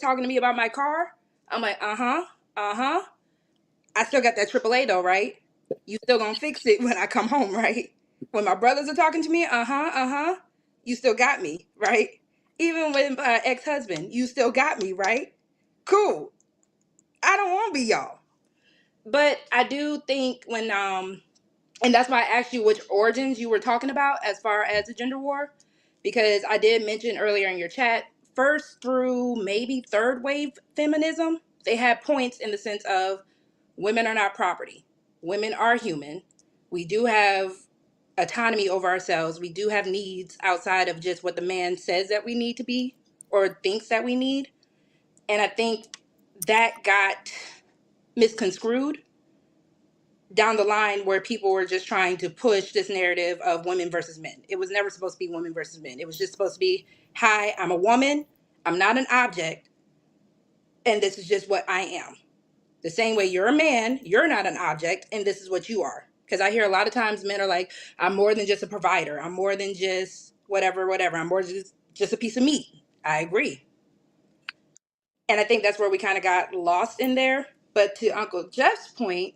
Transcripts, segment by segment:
talking to me about my car, I'm like, I still got that AAA though, right? You still gonna fix it when I come home, right? When my brothers are talking to me, you still got me, right? Even with my ex-husband, you still got me, right? Cool. I don't want to be y'all. But I do think and that's why I asked you which origins you were talking about as far as the gender war, because I did mention earlier in your chat, first through maybe third wave feminism, they had points in the sense of women are not property. Women are human. We do have autonomy over ourselves. We do have needs outside of just what the man says that we need to be or thinks that we need. And I think that got misconstrued down the line where people were just trying to push this narrative of women versus men. It was never supposed to be women versus men. It was just supposed to be, hi, I'm a woman. I'm not an object. And this is just what I am. The same way you're a man, you're not an object, and this is what you are. Because I hear a lot of times men are like, I'm more than just a provider. I'm more than just whatever, whatever. I'm more just a piece of meat. I agree. And I think that's where we kind of got lost in there. But to Uncle Jeff's point,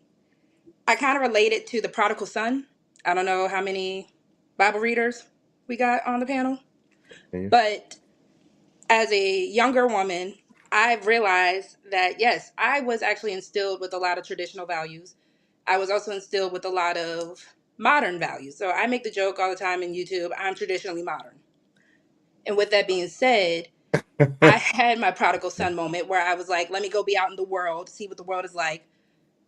I kind of relate it to the prodigal son. I don't know how many Bible readers we got on the panel, but as a younger woman, I've realized that yes, I was actually instilled with a lot of traditional values. I was also instilled with a lot of modern values. So I make the joke all the time in YouTube, I'm traditionally modern. And with that being said, I had my prodigal son moment where I was like, let me go be out in the world, see what the world is like.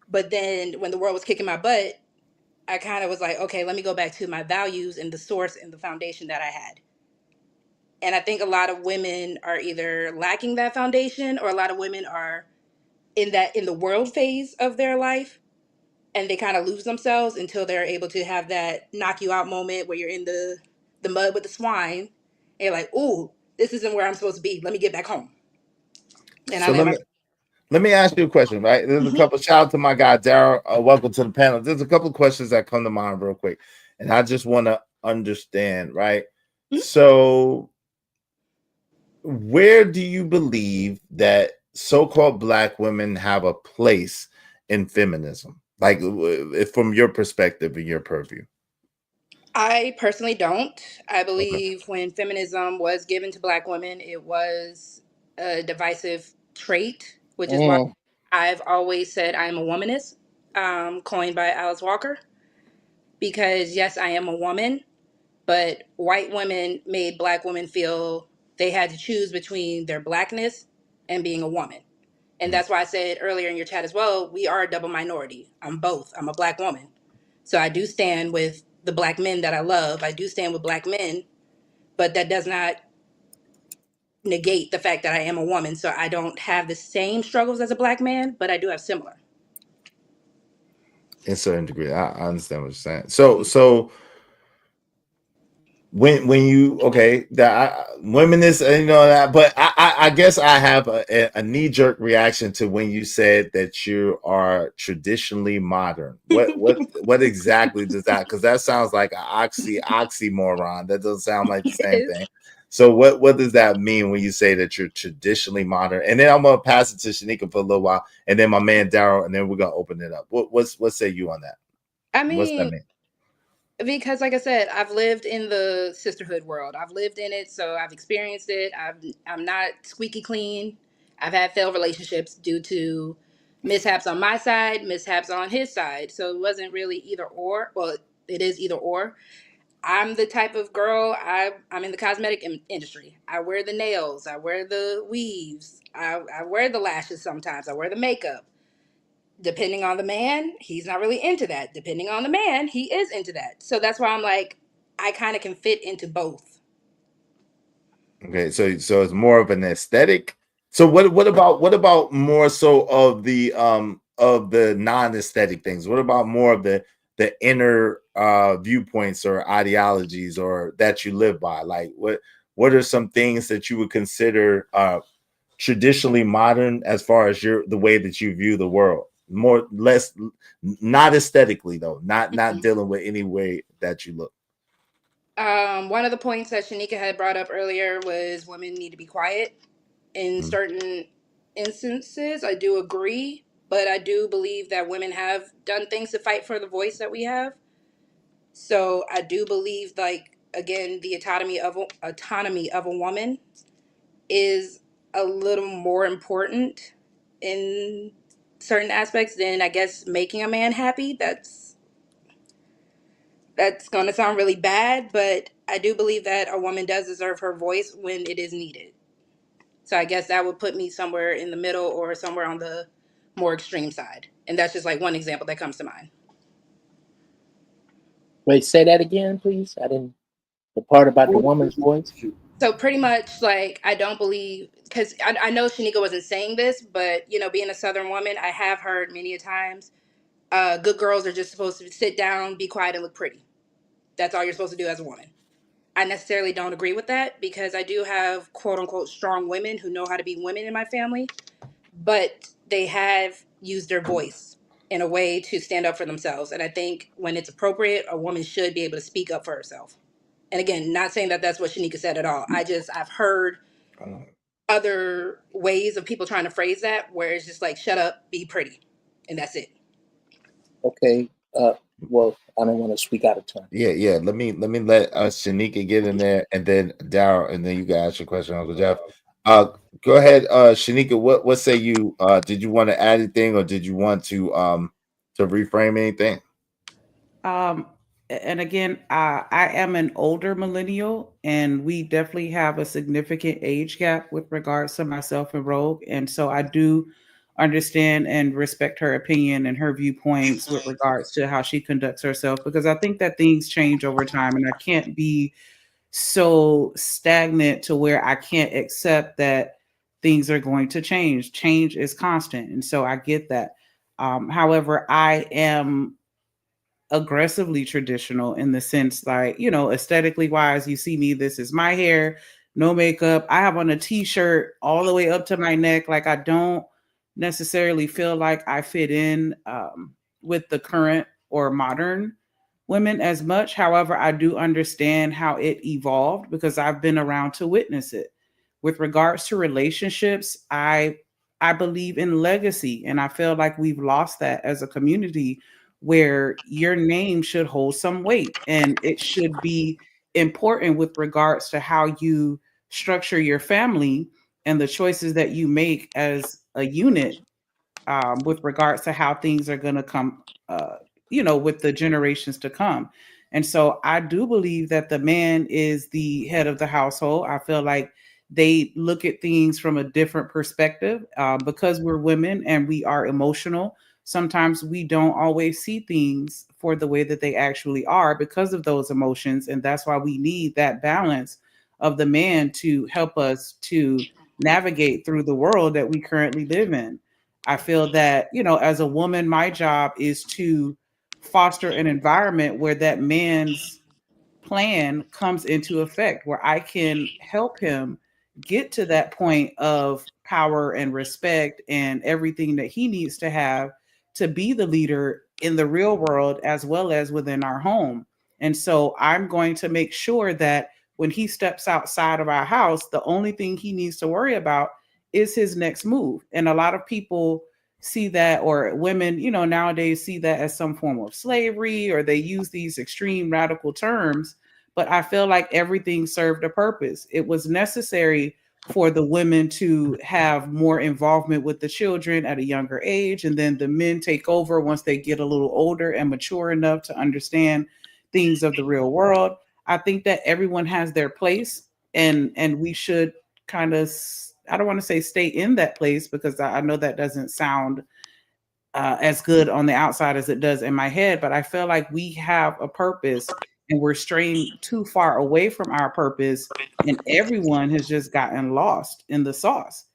But then when the world was kicking my butt, I kind of was like, okay, let me go back to my values and the source and the foundation that I had. And I think a lot of women are either lacking that foundation or a lot of women are in the world phase of their life and they kind of lose themselves until they're able to have that knock you out moment where you're in the mud with the swine and you're like, ooh, this isn't where I'm supposed to be. Let me get back home. And I So let my let me ask you a question, right? There's a Mhm. couple. Shout out to my guy Daryl. Welcome to the panel. There's a couple of questions that come to mind real quick, and I just want to understand, right? Mhm. So, where do you believe that so-called Black women have a place in feminism? Like, from your perspective and your purview. I personally don't. I Okay. believe when feminism was given to Black women, it was a divisive trait, which is why Mm. I've always said I am a womanist, coined by Alice Walker. Because yes, I am a woman, but white women made Black women feel they had to choose between their Blackness and being a woman. And that's why I said earlier in your chat as well, we are a double minority. I'm both. I'm a Black woman. So I do stand with the Black men that I love. I do stand with Black men, but that does not negate the fact that I am a woman. So I don't have the same struggles as a Black man, but I do have similar. In a certain degree, I understand what you're saying. So when you okay that women is that, but I guess I have a knee-jerk reaction to when you said that you are traditionally modern. What exactly does that, because that sounds like an oxymoron. That doesn't sound like the same Yes. thing. So what does that mean when you say that you're traditionally modern? And then I'm gonna pass it to Shanika for a little while, and then my man Daryl, and then we're gonna open it up. What say you on that? I What's that mean, mean? because like I said, I've lived in the sisterhood world. I've lived in it, so I've experienced it. I'm not squeaky clean. I've had failed relationships due to mishaps on my side, mishaps on his side. So it wasn't really either or. Well, it is either or. I'm the type of girl. I'm in the cosmetic industry. I wear the nails. I wear the weaves. I wear the lashes sometimes. I wear the makeup. Depending on the man, he's not really into that. Depending on the man, he is into that. So that's why I'm like, I kind of can fit into both. Okay, so it's more of an aesthetic. So what about more so of the non-aesthetic things? What about more of the inner viewpoints or ideologies or that you live by? Like what are some things that you would consider traditionally modern as far as the way that you view the world? More less, not aesthetically though, not Mhm. dealing with any way that you look. One of the points that Shanika had brought up earlier was women need to be quiet. In Mm. certain instances, I do agree, but I do believe that women have done things to fight for the voice that we have. So I do believe, like, again, the autonomy of a woman is a little more important in certain aspects than, I guess, making a man happy. That's going to sound really bad, but I do believe that a woman does deserve her voice when it is needed. So I guess that would put me somewhere in the middle or somewhere on the more extreme side. And that's just like one example that comes to mind. Wait, say that again, please. I didn't. The part about the woman's voice. So pretty much, like, I don't believe, because I know Shanika wasn't saying this, but being a Southern woman, I have heard many a times, good girls are just supposed to sit down, be quiet, and look pretty. That's all you're supposed to do as a woman. I necessarily don't agree with that because I do have quote unquote strong women who know how to be women in my family, but they have used their voice in a way to stand up for themselves. And I think when it's appropriate, a woman should be able to speak up for herself. And again, not saying that that's what Shanika said at all. I've heard other ways of people trying to phrase that where it's just like, shut up, be pretty. And that's it. Okay. Well, I don't want to speak out of turn. Yeah. Let me let Shanika get in there, and then Daryl, and then you can ask your question, Uncle Jeff. Uh, Go ahead, Shanika. What say you? Did you want to add anything, or did you want to reframe anything? Um, and again, I am an older millennial, and we definitely have a significant age gap with regards to myself and Rogue. And so I do understand and respect her opinion and her viewpoints with regards to how she conducts herself, because I think that things change over time, and I can't be so stagnant to where I can't accept that things are going to change. Change is constant. And so I get that. However, I am aggressively traditional in the sense, like, aesthetically wise, you see me, this is my hair, no makeup, I have on a t-shirt all the way up to my neck. Like, I don't necessarily feel like I fit in with the current or modern women as much. However, I do understand how it evolved because I've been around to witness it. With regards to relationships, I believe in legacy, and I feel like we've lost that as a community, where your name should hold some weight and it should be important with regards to how you structure your family and the choices that you make as a unit, with regards to how things are going to come, with the generations to come. And so I do believe that the man is the head of the household. I feel like they look at things from a different perspective, because we're women and we are emotional. Sometimes we don't always see things for the way that they actually are because of those emotions. And that's why we need that balance of the man to help us to navigate through the world that we currently live in. I feel that, as a woman, my job is to foster an environment where that man's plan comes into effect, where I can help him get to that point of power and respect and everything that he needs to have to be the leader in the real world as well as within our home. And so I'm going to make sure that when he steps outside of our house, the only thing he needs to worry about is his next move. And a lot of people see that, or women, nowadays see that as some form of slavery, or they use these extreme radical terms. But I feel like everything served a purpose. It was necessary for the women to have more involvement with the children at a younger age, and then the men take over once they get a little older and mature enough to understand things of the real world. I think that everyone has their place, and we should kind of, I don't want to say stay in that place, because I know that doesn't sound as good on the outside as it does in my head, but I feel like we have a purpose and we're straying too far away from our purpose, and everyone has just gotten lost in the sauce.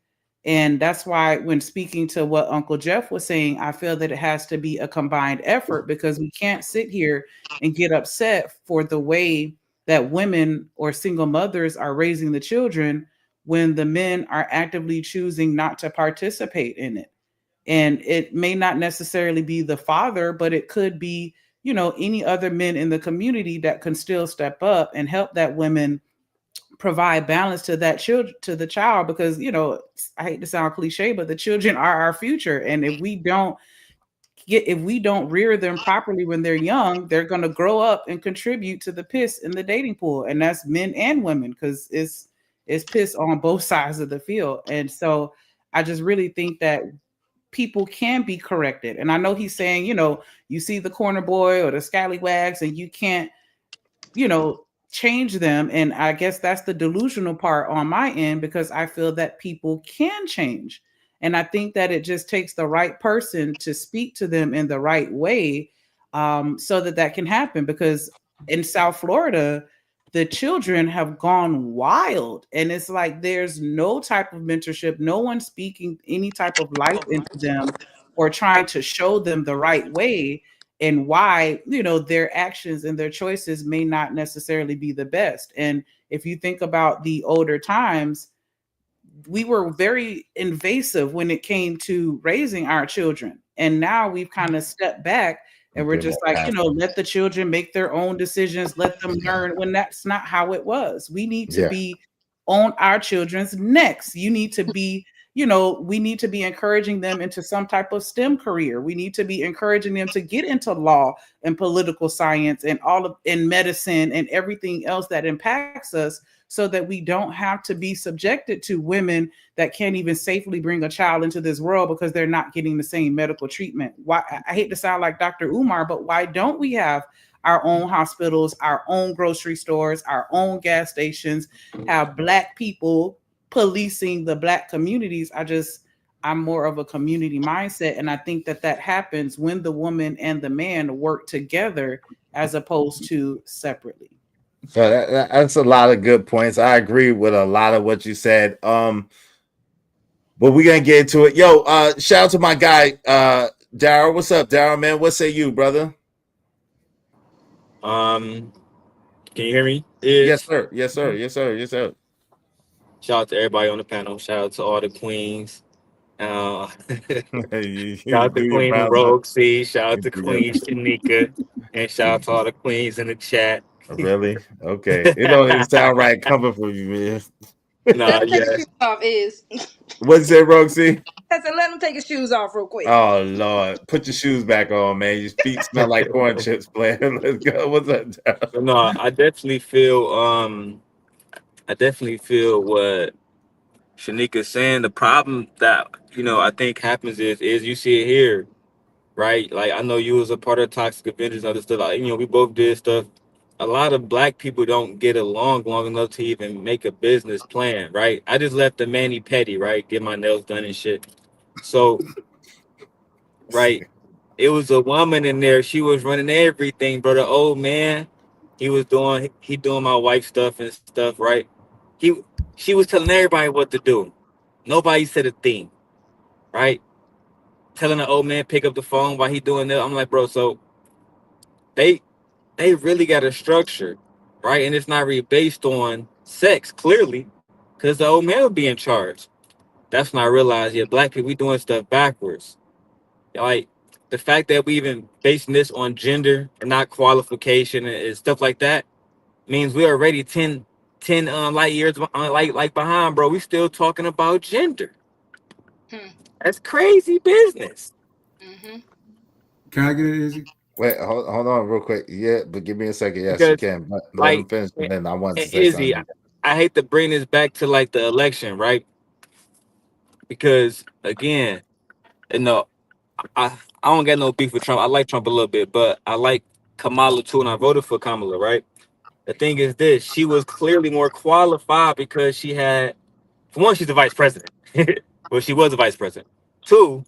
And that's why, when speaking to what Uncle Jeff was saying, I feel that it has to be a combined effort, because we can't sit here and get upset for the way that women or single mothers are raising the children when the men are actively choosing not to participate in it. And it may not necessarily be the father, but it could be, any other men in the community that can still step up and help that woman provide balance to that child, because I hate to sound cliche, but the children are our future, and if we don't rear them properly when they're young, they're going to grow up and contribute to the piss in the dating pool, and that's men and women, because it's piss on both sides of the field. And so I just really think that people can be corrected. And I know he's saying, you see the corner boy or the scallywags and you can't, change them. And I guess that's the delusional part on my end, because I feel that people can change. And I think that it just takes the right person to speak to them in the right way, so that can happen. Because in South Florida, the children have gone wild, and it's like there's no type of mentorship, no one speaking any type of life into them or trying to show them the right way, and why their actions and their choices may not necessarily be the best. And if you think about the older times, we were very invasive when it came to raising our children, and now we've kind of stepped back, and we're just like, let the children make their own decisions, let them learn, when that's not how it was. We need to be on our children's necks. You need to be, we need to be encouraging them into some type of STEM career. We need to be encouraging them to get into law and political science and in medicine and everything else that impacts us, so that we don't have to be subjected to women that can't even safely bring a child into this world because they're not getting the same medical treatment. Why? I hate to sound like Dr. Umar, but why don't we have our own hospitals, our own grocery stores, our own gas stations, have Black people policing the Black communities? I'm more of a community mindset, and I think that happens when the woman and the man work together as opposed to separately. So that's a lot of good points. I agree with a lot of what you said. But we're gonna get into it. Yo, shout out to my guy, Daryl. What's up, Daryl, man? What say you, brother? Can you hear me? Yes, sir. Yes, sir. Yes, sir. Yes, sir. Shout out to everybody on the panel. Shout out to all the queens. Shout You out to do your Queen rounds up. Rogue C. Shout out to Yeah. Queen Shanika. And shout out to all the queens in the chat. Really? Okay. It don't even sound right coming from you, man. Nah, Let him take yeah. his shoes off, is. What'd you say, Roxy? I said, let him take his shoes off real quick. Oh Lord, put your shoes back on, man. Your feet smell like corn chips, player. Let's go. What's up, Daryl? No, I definitely feel what Shanika's saying. The problem that I think happens is you see it here, right? Like, I know you was a part of Toxic Avengers and other stuff. Like, we both did stuff. A lot of Black people don't get along long enough to even make a business plan, right? I just left the mani petty, right? Get my nails done and shit. So, right, it was a woman in there. She was running everything, bro. The old man, he doing my wife stuff and stuff, right? He she was telling everybody what to do. Nobody said a thing, right? Telling the old man pick up the phone while he doing that. I'm like, bro, so they really got a structure, right? And it's not really based on sex, clearly, because the old man would be in charge. That's when I realized, yeah, Black people, we doing stuff backwards. Like, the fact that we even basing this on gender and not qualification and stuff like that means we're already 10 light years like behind, bro. We still talking about gender. That's crazy business. Mm-hmm. Can I get it, Izzy? Wait, hold on real quick. Yeah, but give me a second. Yes, you Because, can. But let him like, finish, and then I want to say Izzy, something. I hate to bring this back to like the election, right? Because again, I I don't get no beef with Trump. I like Trump a little bit, but I like Kamala too, and I voted for Kamala, right? The thing is this: she was clearly more qualified because she had, for one, she's the vice president. Well, she was a vice president. Two,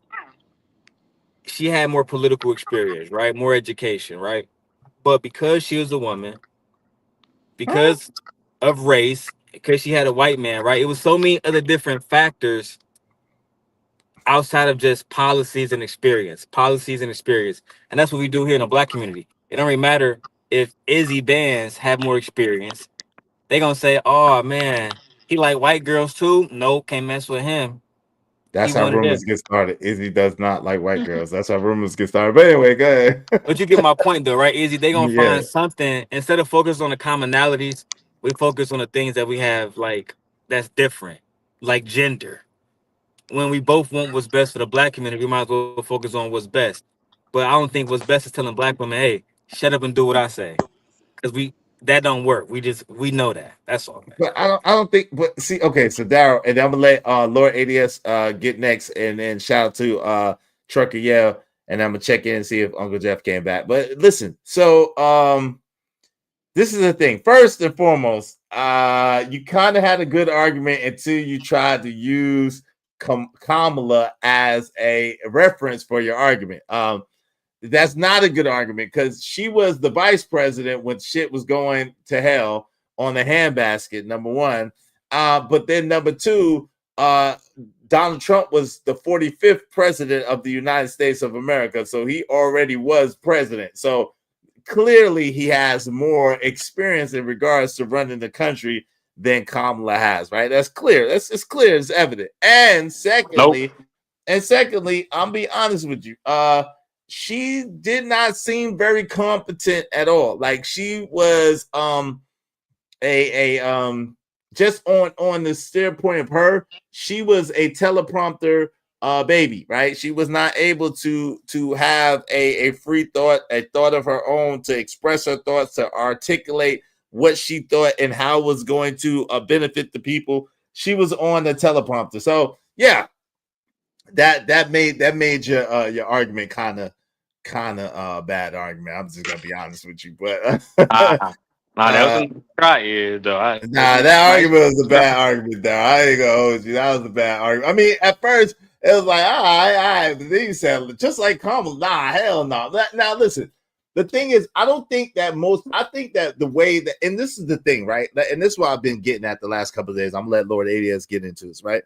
she had more political experience, right? More education, right? But because she was a woman, because of race, because she had a white man, right? It was so many other different factors outside of just policies and experience. And that's what we do here in the Black community. It don't really matter if Izzy Bands have more experience. They gonna say, oh man, he like white girls too. No, can't mess with him. He That's how one of them. rumors get started. Izzy does not like white girls. That's how rumors get started. But anyway, go ahead. But you get my point though, right? Izzy, they gonna Yeah. find something instead of focus on the commonalities. We focus on the things that we have like that's different, like gender. When we both want what's best for the black community, we might as well focus on what's best. But I don't think what's best is telling black women, "Hey, shut up and do what I say," because that don't work. We know that. That's all, man. But I don't think. But see, okay, so Daryl, and I'm gonna let Lord ADS get next, and then shout out to Trucker Yell, and I'm gonna check in and see if Uncle Jeff came back. But listen, so this is the thing. First and foremost, you kind of had a good argument until you tried to use Kamala as a reference for your argument. That's not a good argument because she was the vice president when shit was going to hell on the handbasket, number one. But then number two, Donald Trump was the 45th president of the United States of America. So he already was president. So clearly he has more experience in regards to running the country than Kamala has, right? That's clear. That's as clear as evident. And secondly, I'm be honest with you. She did not seem very competent at all. Like she was just on the standpoint of her, she was a teleprompter baby, right? She was not able to have a free thought, a thought of her own, to express her thoughts, to articulate what she thought and how it was going to benefit the people. She was on the teleprompter. So yeah, that made your argument kind of bad argument. I'm just gonna be honest with you, but That was right here though. that argument was a bad argument, though. I ain't gonna hold you. That was a bad argument. I mean, at first it was like, all right, but then you said just like Kamala, nah, hell no. Now listen, the thing is, I think that the way that, and this is the thing, right? And this is what I've been getting at the last couple of days. I'm gonna let Lord ADS get into this, right?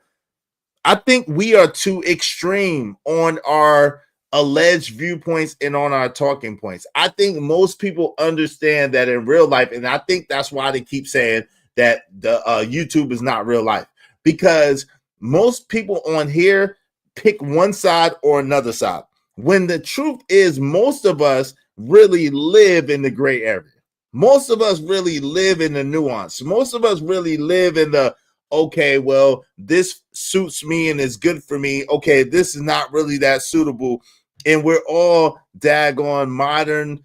I think we are too extreme on our alleged viewpoints and on our talking points. I think most people understand that in real life, and I think that's why they keep saying that the YouTube is not real life, because most people on here pick one side or another side, when the truth is most of us really live in the gray area. Most of us really live in the nuance. Most of us really live in the, okay, well, this suits me and is good for me. Okay, this is not really that suitable. And we're all daggone modern,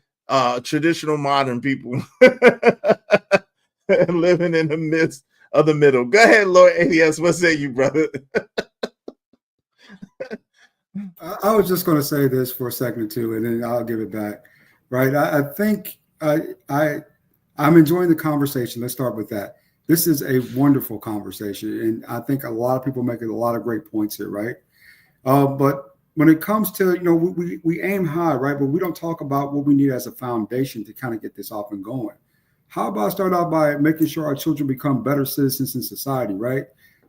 traditional modern people living in the midst of the middle. Go ahead, Lord ADS. What say you, brother? I was just going to say this for a second or two, and then I'll give it back. Right? I think I'm enjoying the conversation. Let's start with that. This is a wonderful conversation, and I think a lot of people making a lot of great points here, right? But when it comes to, we aim high, right? But we don't talk about what we need as a foundation to kind of get this off and going. How about start out by making sure our children become better citizens in society, right?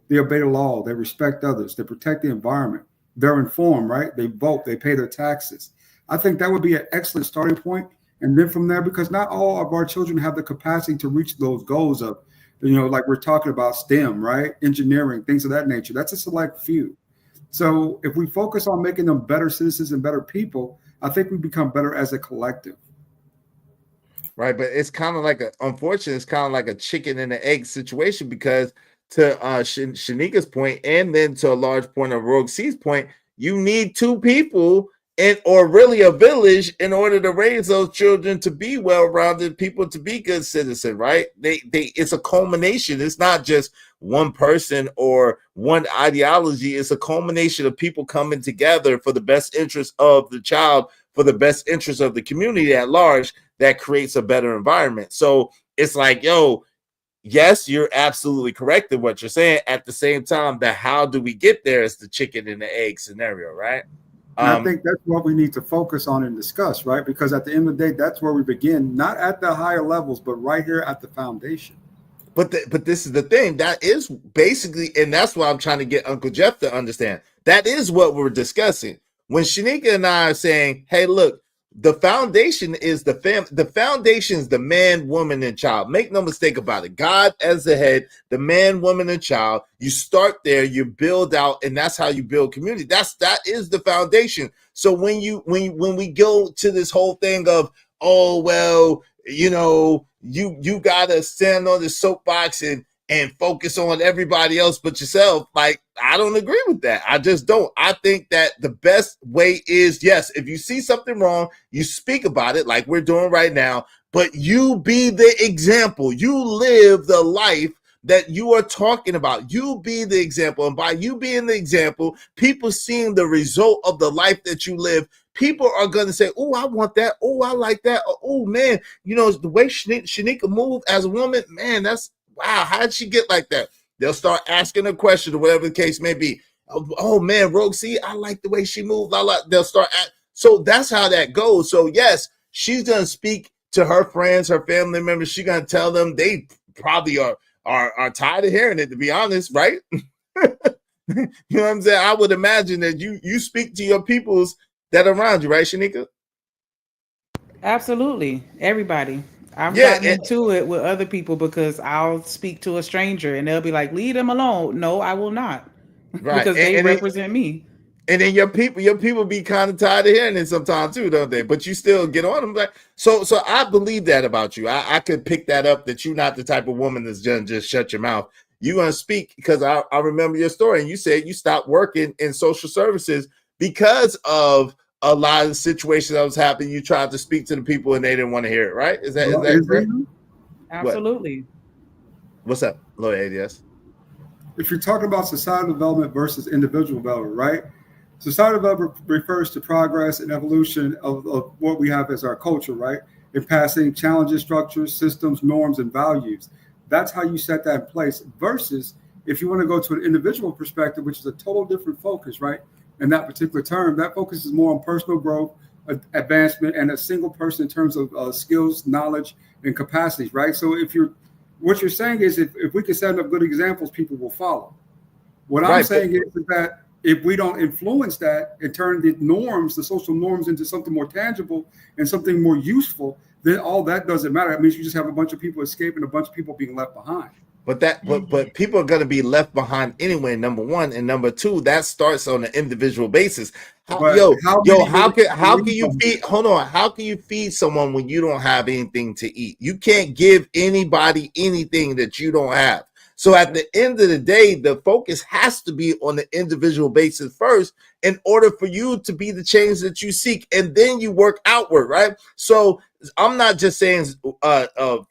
They obey the law, they respect others, they protect the environment, they're informed, right? They vote, they pay their taxes. I think that would be an excellent starting point. And then from there, because not all of our children have the capacity to reach those goals of, like we're talking about STEM, right? Engineering, things of that nature. That's a select few. So if we focus on making them better citizens and better people, I think we become better as a collective. Right, but it's kind of like unfortunately, it's kind of like a chicken and an egg situation, because to Shanika's point, and then to a large point of Rogue C's point, you need two people or really a village in order to raise those children to be well-rounded people, to be good citizens, right? It's a culmination. It's not just one person or one ideology. It's a culmination of people coming together for the best interest of the child, for the best interest of the community at large, that creates a better environment. So it's like, yes, you're absolutely correct in what you're saying. At the same time, the how do we get there is the chicken and the egg scenario, right? And I think that's what we need to focus on and discuss, right? Because at the end of the day, that's where we begin, not at the higher levels, but right here at the foundation. But this is the thing. That is basically, and that's why I'm trying to get Uncle Jeff to understand. That is what we're discussing. When Shanika and I are saying, hey, look, the foundation is the foundation is the man, woman, and child. Make no mistake about it. God as the head, the man, woman, and child. You start there, you build out, and that's how you build community. That is the foundation. So when we go to this whole thing of, oh well, you gotta stand on the soapbox and focus on everybody else but yourself. Like, I don't agree with that. I just don't. I think that the best way is, yes, if you see something wrong, you speak about it like we're doing right now, but you be the example. You live the life that you are talking about. You be the example. And by you being the example, people seeing the result of the life that you live, people are going to say, oh, I want that. Oh, I like that. Oh, man, the way Shanika moved as a woman, man, that's, wow, how did she get like that? They'll start asking a question or whatever the case may be. Oh man, Rogue, see, I like the way she moved. They'll start so that's how that goes. So yes, she's gonna speak to her friends, her family members. She's gonna tell them. They probably are tired of hearing it, to be honest, right? You know what I'm saying? I would imagine that you speak to your peoples that are around you, right, Shanika? Absolutely. Everybody. I've Yeah, gotten into it with other people because I'll speak to a stranger and they'll be like, leave them alone. No, I will not. right. Because they represent me. And then your people be kind of tired of hearing it sometimes too, don't they? But you still get on them. Like, so I believe that about you. I could pick that up, that you're not the type of woman that's gonna just shut your mouth. You're gonna speak, because I remember your story, and you said you stopped working in social services because of a lot of the situations that was happening. You tried to speak to the people and they didn't want to hear it, right? Is that correct? Absolutely. What's up, Lord ADS? If you're talking about societal development versus individual development, right? Societal development refers to progress and evolution of what we have as our culture, right? In passing challenges, structures, systems, norms, and values. That's how you set that in place. Versus if you want to go to an individual perspective, which is a total different focus, right? In that particular term, that focus is more on personal growth, advancement, and a single person in terms of skills, knowledge, and capacities, right? So what you're saying is if we can set up good examples, people will follow. What I'm saying is that if we don't influence that and turn the norms, the social norms, into something more tangible and something more useful, then all that doesn't matter. It means you just have a bunch of people escaping, a bunch of people being left behind. But people are going to be left behind anyway, number one, and number two, that starts on an individual basis. How can you feed? Hold on, how can you feed someone when you don't have anything to eat? You can't give anybody anything that you don't have. So at the end of the day, the focus has to be on the individual basis first, in order for you to be the change that you seek, and then you work outward, right? So I'm not just saying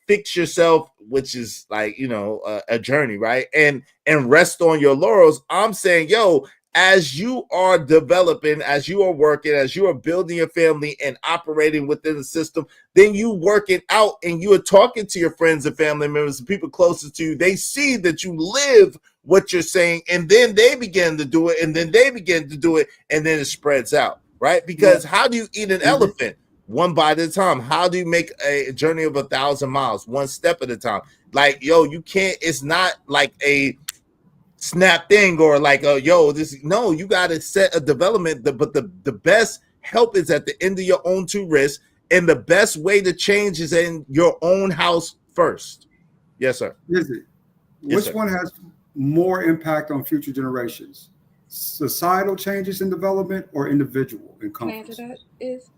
fix yourself, which is like, a journey, right? And rest on your laurels. I'm saying, as you are developing, as you are working, as you are building your family and operating within the system, then you work it out and you are talking to your friends and family members, and people closest to you. They see that you live what you're saying, and then they begin to do it, and then they begin to do it, and then it spreads out, right? Because how do you eat an elephant? One bite at a time. How do you make a journey of 1,000 miles? One step at a time. Like, you can't, it's not like a snap thing or like, you got to set a development. But the best help is at the end of your own two wrists. And the best way to change is in your own house first. Yes, sir. Is it? Which one has more impact on future generations? Societal changes in development or individual in comfort? Can I answer that? Is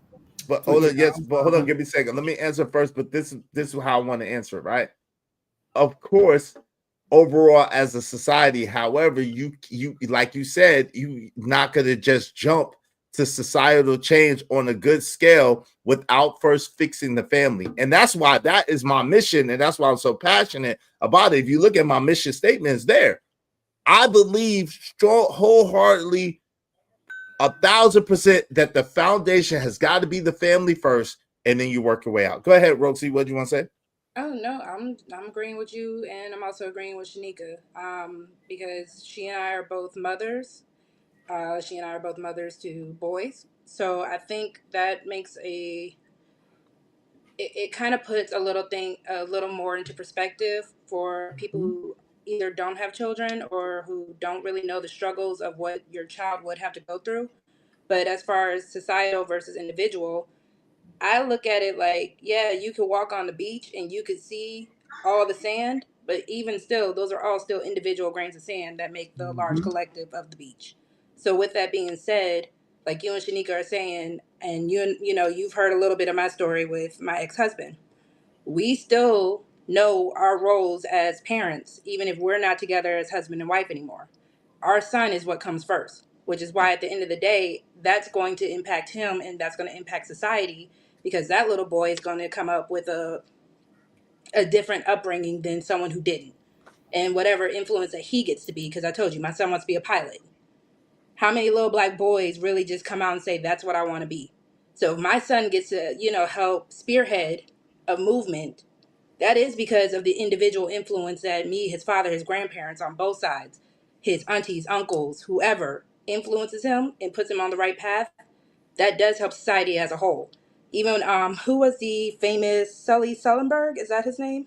But hold on, give me a second. Let me answer first, but this is how I want to answer it, right? Of course, overall as a society, however, you like you said, you not gonna just jump to societal change on a good scale without first fixing the family. And that's why that is my mission, and that's why I'm so passionate about it. If you look at my mission statements there, I believe wholeheartedly 1,000% that the foundation has got to be the family first, and then you work your way out. Go ahead, Roxy. What do you want to say? Oh no, I'm agreeing with you, and I'm also agreeing with Shanika. Because she and I are both mothers. She and I are both mothers to boys, so I think that makes it kind of puts a little more into perspective for people who either don't have children or who don't really know the struggles of what your child would have to go through. But as far as societal versus individual, I look at it like, yeah, you could walk on the beach and you could see all the sand, but even still, those are all still individual grains of sand that make the large collective of the beach. So with that being said, like you and Shanika are saying, and you've heard a little bit of my story with my ex-husband. we still know our roles as parents, even if we're not together as husband and wife anymore. Our son is what comes first, which is why at the end of the day, that's going to impact him and that's going to impact society, because that little boy is going to come up with a different upbringing than someone who didn't. And whatever influence that he gets to be, because I told you, my son wants to be a pilot. How many little black boys really just come out and say, that's what I want to be? So if my son gets to, help spearhead a movement, that is because of the individual influence that me, his father, his grandparents on both sides, his aunties, uncles, whoever influences him and puts him on the right path. That does help society as a whole. Even who was the famous Sully Sullenberg? Is that his name?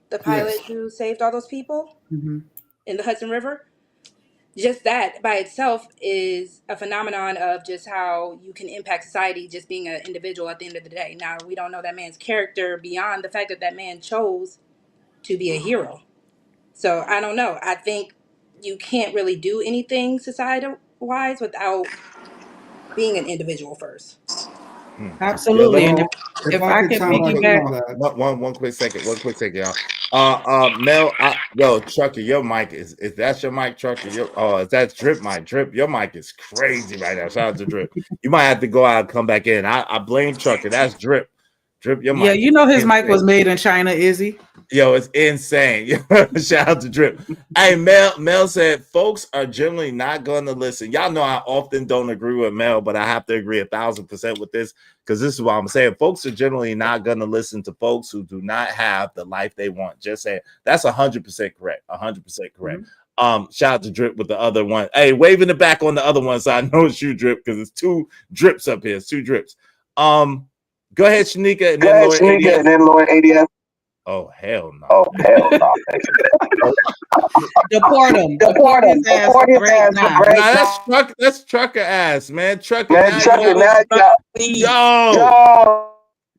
The pilot Yes. who saved all those people Mm-hmm. in the Hudson River? Just that by itself is a phenomenon of just how you can impact society just being an individual at the end of the day. Now, we don't know that man's character beyond the fact that that man chose to be a hero. So I don't know. I think you can't really do anything societal wise without being an individual first. Absolutely. Let And me If if I I could can chime back in piggyback, on that, one quick second, y'all. Mel, yo, Trucker, your mic is that your mic, Trucker? Is that Drip mic? Drip, your mic is crazy right now. Shout out to Drip. You might have to go out and come back in. I blame Trucker. That's Drip. Drip, your yeah, mic you is know his mic insane. was made in China, Izzy. Yo, it's insane. Shout out to Drip. Hey, Mel said folks are generally not going to listen. Y'all know I often don't agree with Mel, but I have to agree 1,000% with this, because this is what I'm saying. Folks are generally not going to listen to folks who do not have the life they want. Just saying. That's 100% correct. 100% correct. Shout out to Drip with the other one. Hey, waving it back on the other one so I know it's you, Drip, because it's two drips up here. It's two drips. Go ahead, Shanika, and then Lord ADS. Oh, hell no. Oh, hell no. Deport him. Deport his ass right now. Nah, that's Trucker ass, man. Trucker,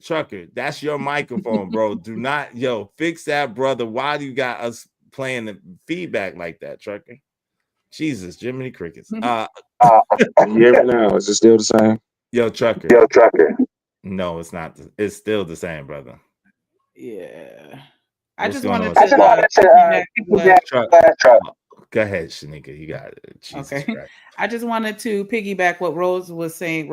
Trucker, that's your microphone, bro. Do not, fix that, brother. Why do you got us playing the feedback like that, Trucker? Jesus, Jiminy Crickets. Can you hear me now? Is it still the same? Yo, Trucker. No, it's not. It's still the same, brother. Yeah. What's I going just wanted to go ahead, Shanika. You got it. Jesus okay. Christ. I just wanted to piggyback what Rogue was saying,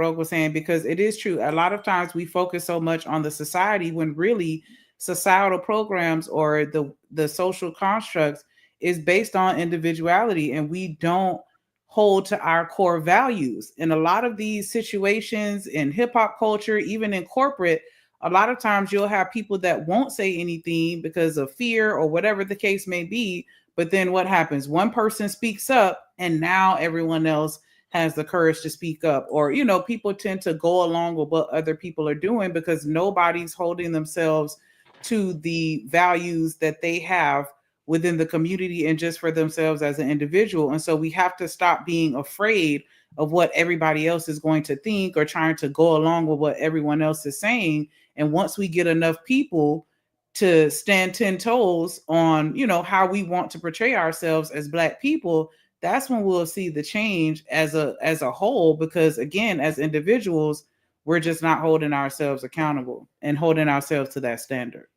because it is true. A lot of times we focus so much on the society when really societal programs or the social constructs is based on individuality, and we don't hold to our core values. In a lot of these situations in hip hop culture, even in corporate, a lot of times you'll have people that won't say anything because of fear or whatever the case may be. But then what happens? One person speaks up and now everyone else has the courage to speak up. Or, people tend to go along with what other people are doing because nobody's holding themselves to the values that they have within the community and just for themselves as an individual. And so we have to stop being afraid of what everybody else is going to think or trying to go along with what everyone else is saying. And once we get enough people to stand 10 toes on, how we want to portray ourselves as Black people, that's when we'll see the change as a whole, because again, as individuals, we're just not holding ourselves accountable and holding ourselves to that standard.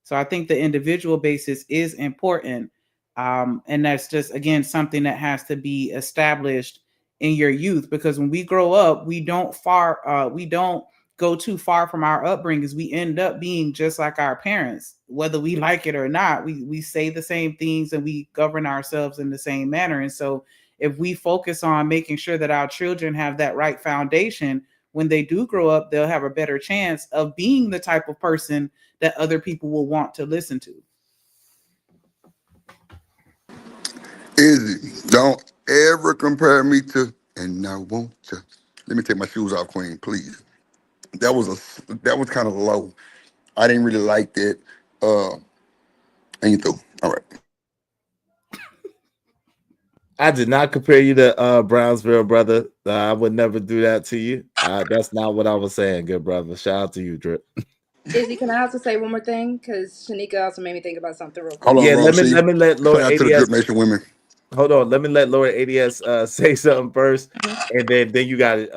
So I think the individual basis is important. And that's just, again, something that has to be established in your youth, because when we grow up, we don't go too far from our upbringings. We end up being just like our parents, whether we like it or not. We say the same things and we govern ourselves in the same manner. And so if we focus on making sure that our children have that right foundation, when they do grow up, they'll have a better chance of being the type of person that other people will want to listen to. Izzy, don't ever compare me to, and now won't you? Let me take my shoes off, Queen, please. That was kind of low. I didn't really like that. And you through. All right. I did not compare you to Brownsville, brother. I would never do that to you. That's not what I was saying, good brother. Shout out to you, Drip. Izzy, can I also say one more thing? Because Shanika also made me think about something real quick. Hold on, Yeah, Ron. let me let Shout Lord out to the ADS. Drip Nation women. hold on. Let me let Lord ADS say something first, and then you got it,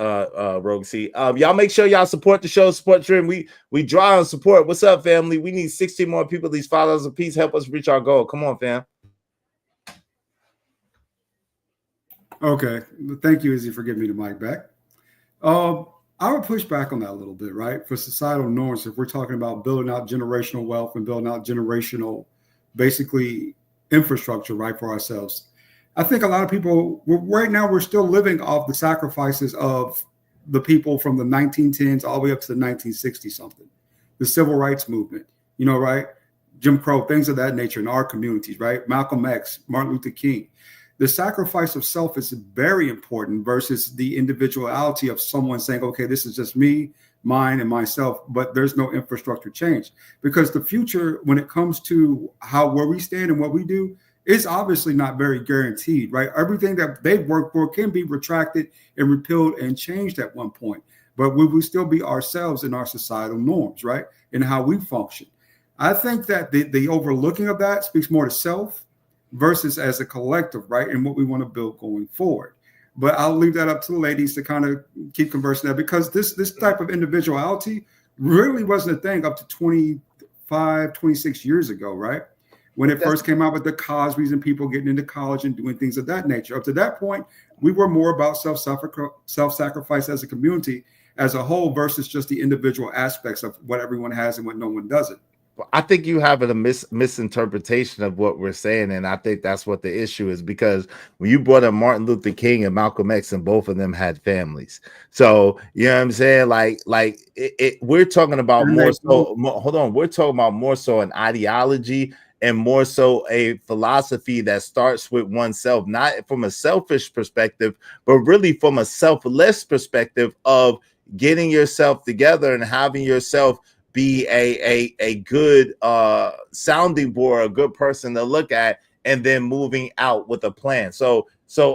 Rogue C. Y'all make sure y'all support the show, support Trim. We draw on support. What's up, family? We need 60 more people. These $5 a piece help us reach our goal. Come on, fam. Okay, thank you, Izzy, for giving me the mic back. I would push back on that a little bit, right? For societal norms, if we're talking about building out generational wealth and building out generational, basically, infrastructure, right, for ourselves. I think a lot of people, right now, we're still living off the sacrifices of the people from the 1910s all the way up to the 1960s something. The civil rights movement, right? Jim Crow, things of that nature in our communities, right? Malcolm X, Martin Luther King. The sacrifice of self is very important versus the individuality of someone saying, okay, this is just me, mine, and myself, but there's no infrastructure change. Because the future, when it comes to where we stand and what we do, is obviously not very guaranteed, right? Everything that they've worked for can be retracted and repealed and changed at one point. But we will still be ourselves in our societal norms, right? And how we function. I think that the overlooking of that speaks more to self versus as a collective, right? And what we want to build going forward. But I'll leave that up to the ladies to kind of keep conversing that, because this type of individuality really wasn't a thing up to 25, 26 years ago, right? When it first came out with the Cosbys and people getting into college and doing things of that nature. Up to that point, we were more about self-sacrifice as a community as a whole versus just the individual aspects of what everyone has and what no one doesn't. I think you have a misinterpretation of what we're saying, and I think that's what the issue is, because when you brought up Martin Luther King and Malcolm X, and both of them had families, so you know what I'm saying. We're talking about more so. Hold on, we're talking about more so an ideology and more so a philosophy that starts with oneself, not from a selfish perspective, but really from a selfless perspective of getting yourself together and having yourself be a good sounding board, a good person to look at, and then moving out with a plan. So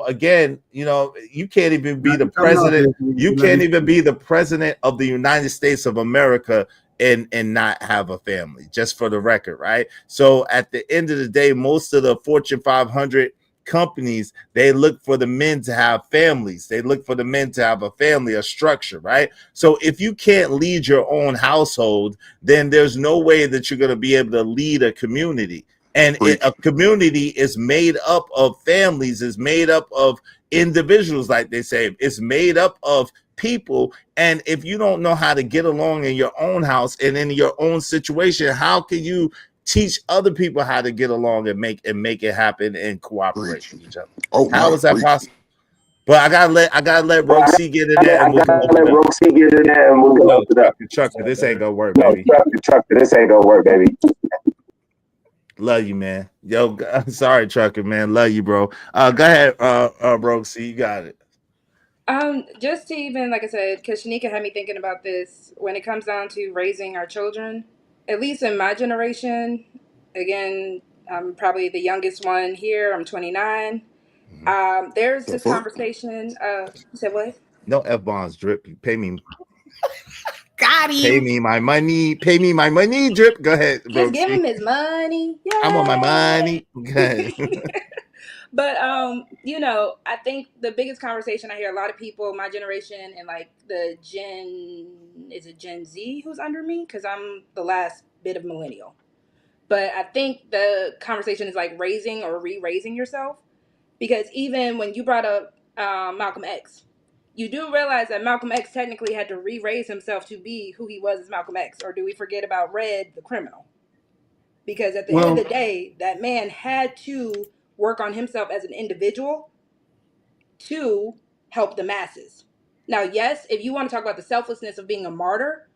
again, you can't even be the president. You can't even be the president of the United States of America and not have a family, just for the record, right? So at the end of the day, most of the Fortune 500 companies, they look for the men to have families. They look for the men to have a family, a structure, right? So if you can't lead your own household, then there's no way that you're going to be able to lead a community. And a community is made up of families, is made up of individuals, like they say. It's made up of people. And if you don't know how to get along in your own house and in your own situation, how can you teach other people how to get along and make it happen and cooperate with each other? How is that possible? But I gotta let Rogue C get in there, and we'll open up. Chucker, this ain't gonna work, baby. This ain't gonna work, baby. Love you, man. Yo, sorry, Trucker, man. Love you, bro. Go ahead, Rogue C, you got it. Just to even, like I said, because Shanika had me thinking about this, when it comes down to raising our children, at least in my generation, again, I'm probably the youngest one here. I'm 29. There's this conversation. You said what? No F-bombs, Drip. Pay me. Got him. Pay me my money. Pay me my money, Drip. Go ahead, bro. Just give him his money. Yeah. I'm on my money. Go ahead. But I think the biggest conversation I hear a lot of people, my generation, and like the Gen Z who's under me? Because I'm the last bit of millennial. But I think the conversation is like raising or re-raising yourself. Because even when you brought up Malcolm X, you do realize that Malcolm X technically had to re-raise himself to be who he was as Malcolm X. Or do we forget about Red, the criminal? Because at the end of the day, that man had to work on himself as an individual to help the masses. Now, yes, if you want to talk about the selflessness of being a martyr,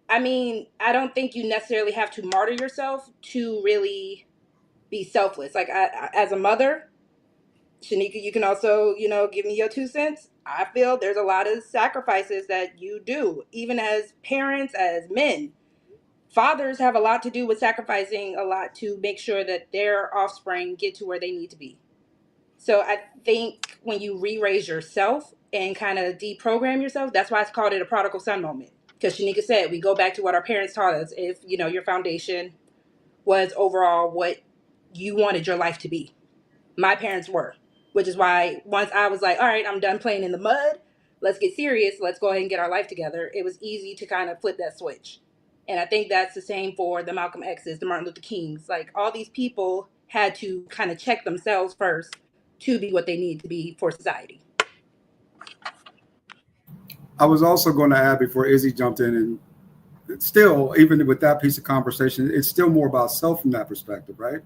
I mean, I don't think you necessarily have to martyr yourself to really be selfless. Like, as a mother, Shanika, you can also, give me your 2 cents. I feel there's a lot of sacrifices that you do, even as parents, as men. Fathers have a lot to do with sacrificing a lot to make sure that their offspring get to where they need to be. So I think when you re-raise yourself and kind of deprogram yourself, that's why it's called it a prodigal son moment. Because Shanika said, we go back to what our parents taught us. If, your foundation was overall what you wanted your life to be. My parents were, which is why once I was like, all right, I'm done playing in the mud. Let's get serious. Let's go ahead and get our life together. It was easy to kind of flip that switch. And I think that's the same for the Malcolm X's, the Martin Luther Kings. Like all these people had to kind of check themselves first to be what they need to be for society. I was also going to add before Izzy jumped in, and still, even with that piece of conversation, it's still more about self from that perspective, right?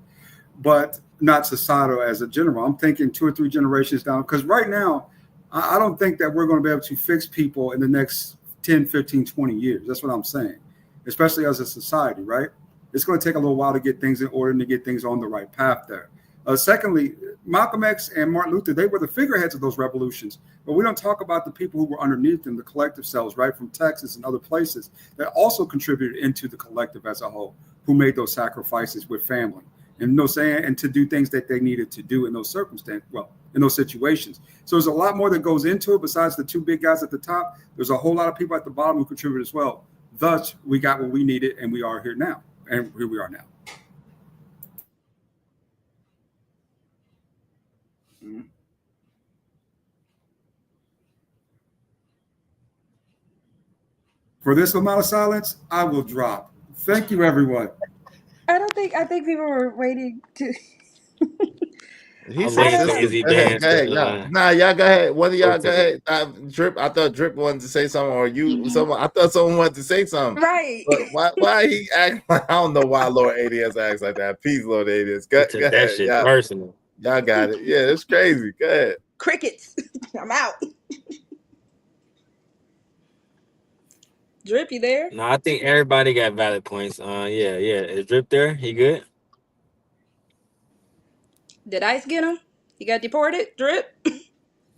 But not societal as a general. I'm thinking 2 or 3 generations down, because right now, I don't think that we're going to be able to fix people in the next 10, 15, 20 years. That's what I'm saying, especially as a society, right? It's going to take a little while to get things in order and to get things on the right path there. Secondly, Malcolm X and Martin Luther, they were the figureheads of those revolutions, but we don't talk about the people who were underneath them, the collective cells, right, from Texas and other places that also contributed into the collective as a whole, who made those sacrifices with family. And saying, and to do things that they needed to do in those circumstances, in those situations. So there's a lot more that goes into it besides the 2 big guys at the top. There's a whole lot of people at the bottom who contribute as well. Thus, we got what we needed, and we are here now, and here we are now. For this amount of silence, I will drop. Thank you, everyone. I think people were waiting to. He I'm said waiting for sister. Izzy Go ahead, dance. go ahead. Y'all go ahead. One of y'all go ahead. Drip. I thought Drip wanted to say something, or someone. I thought someone wanted to say something. Right. But why he act like, I don't know why Lord ADS acts like that. Peace, Lord ADS. Go That ahead. shit personal. Y'all got it. Yeah, it's crazy. Go ahead. Crickets. I'm out. Drip, you there? No, I think everybody got valid points. Yeah. Is Drip there? He good? Did ICE get him? He got deported? Drip?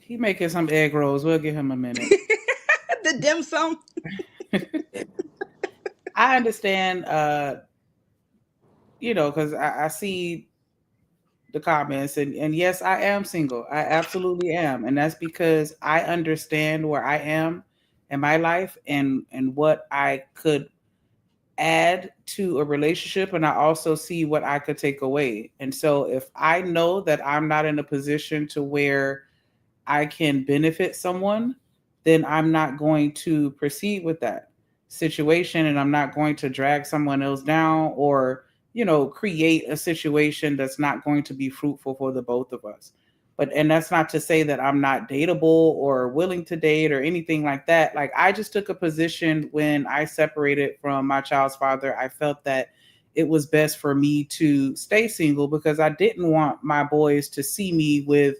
He making some egg rolls. We'll give him a minute. The dim sum. I understand, because I see the comments, and yes, I am single. I absolutely am. And that's because I understand where I am in my life and what I could add to a relationship, and I also see what I could take away. And so if I know that I'm not in a position to where I can benefit someone, then I'm not going to proceed with that situation, and I'm not going to drag someone else down or, create a situation that's not going to be fruitful for the both of us. And that's not to say that I'm not dateable or willing to date or anything like that. Like, I just took a position when I separated from my child's father. I felt that it was best for me to stay single because I didn't want my boys to see me with,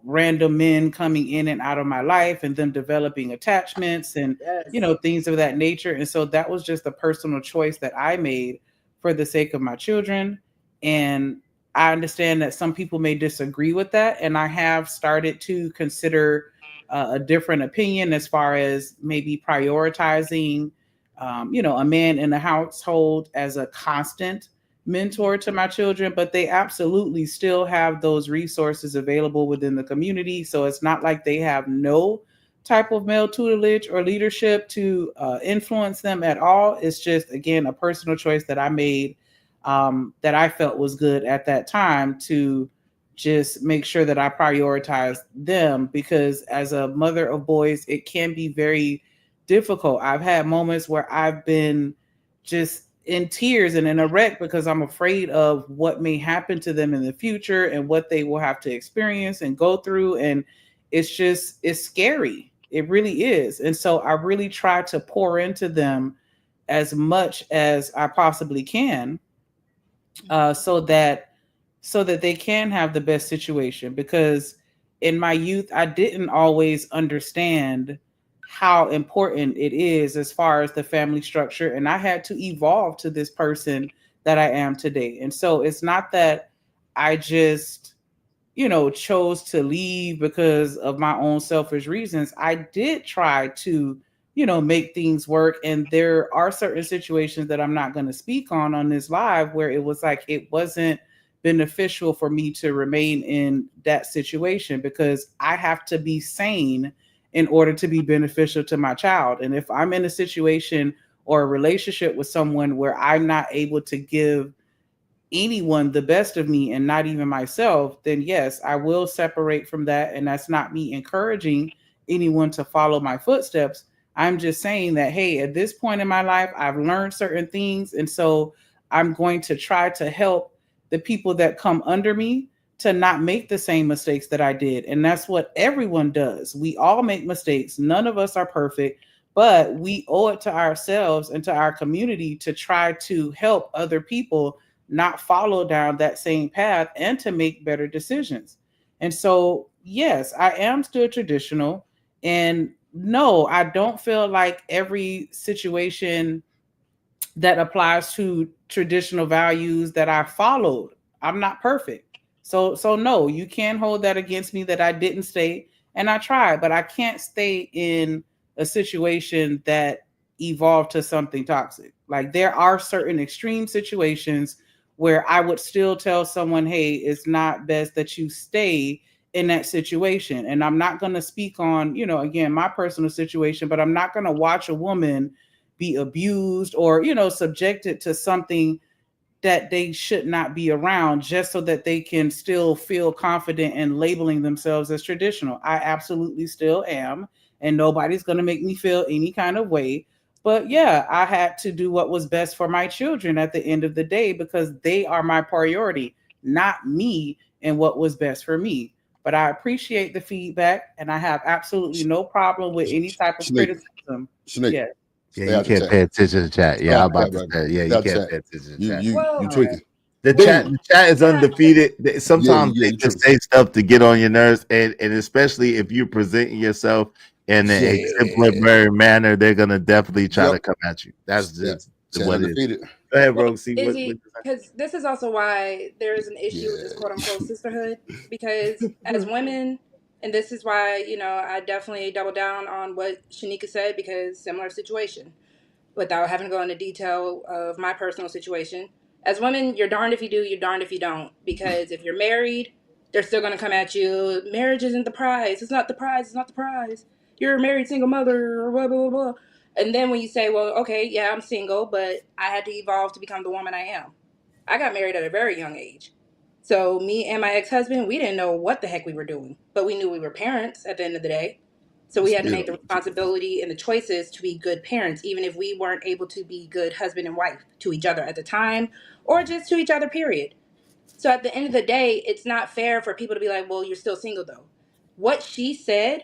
random men coming in and out of my life and them developing attachments and, Yes. things of that nature. And so that was just a personal choice that I made for the sake of my children. And I understand that some people may disagree with that. And I have started to consider a different opinion as far as maybe prioritizing, a man in the household as a constant mentor to my children, but they absolutely still have those resources available within the community. So it's not like they have no type of male tutelage or leadership to influence them at all. It's just, again, a personal choice that I made that I felt was good at that time to just make sure that I prioritize them, because as a mother of boys, it can be very difficult. I've had moments where I've been just in tears and in a wreck because I'm afraid of what may happen to them in the future and what they will have to experience and go through. And it's scary. It really is. And so I really try to pour into them as much as I possibly can, so that they can have the best situation. Because in my youth, I didn't always understand how important it is as far as the family structure. And I had to evolve to this person that I am today. And so it's not that I just, chose to leave because of my own selfish reasons. I did try to, make things work. And there are certain situations that I'm not going to speak on this live where it was like, it wasn't beneficial for me to remain in that situation because I have to be sane in order to be beneficial to my child. And if I'm in a situation or a relationship with someone where I'm not able to give anyone the best of me and not even myself, then yes, I will separate from that. And that's not me encouraging anyone to follow my footsteps. I'm just saying that, hey, at this point in my life, I've learned certain things. And so I'm going to try to help the people that come under me to not make the same mistakes that I did. And that's what everyone does. We all make mistakes. None of us are perfect, but we owe it to ourselves and to our community to try to help other people not follow down that same path and to make better decisions. And so, yes, I am still traditional. And no, I don't feel like every situation that applies to traditional values that I followed. I'm not perfect. So no, you can't hold that against me that I didn't stay and I tried, but I can't stay in a situation that evolved to something toxic. Like there are certain extreme situations where I would still tell someone, hey, it's not best that you stay in that situation. And I'm not going to speak on, again, my personal situation, but I'm not going to watch a woman be abused or, subjected to something that they should not be around just so that they can still feel confident in labeling themselves as traditional. I absolutely still am, and nobody's going to make me feel any kind of way. But yeah, I had to do what was best for my children at the end of the day because they are my priority, not me and what was best for me. But I appreciate the feedback, and I have absolutely no problem with any type of criticism. Snake. Yeah, Stay you out the can't chat. pay attention to the chat. Yeah, I'm about to baby. say, yeah, Stay you out the can't chat. pay attention to the You chat. you tweaking. The Boom. chat is undefeated. Sometimes Yeah, they you just tripping. say stuff to get on your nerves, and especially if you're presenting yourself in an Yeah. exemplary manner, they're gonna definitely try Yep. to come at you. That's Yeah. just Chat what it is. undefeated. Go ahead, Well, Roxy. Izzy, because this is also why there is an issue with this quote Yeah. unquote sisterhood. Because as women, and this is why, I definitely double down on what Shanika said because similar situation without having to go into detail of my personal situation. As women, you're darned if you do, you're darned if you don't. Because if you're married, they're still going to come at you. Marriage isn't the prize. It's not the prize. It's not the prize. You're a married single mother, or blah, blah, blah. And then when you say, well, okay, yeah, I'm single, but I had to evolve to become the woman I am. I got married at a very young age. So me and my ex-husband, we didn't know what the heck we were doing, but we knew we were parents at the end of the day. So we had to make the responsibility and the choices to be good parents, even if we weren't able to be good husband and wife to each other at the time or just to each other, period. So at the end of the day, it's not fair for people to be like, well, you're still single though. What she said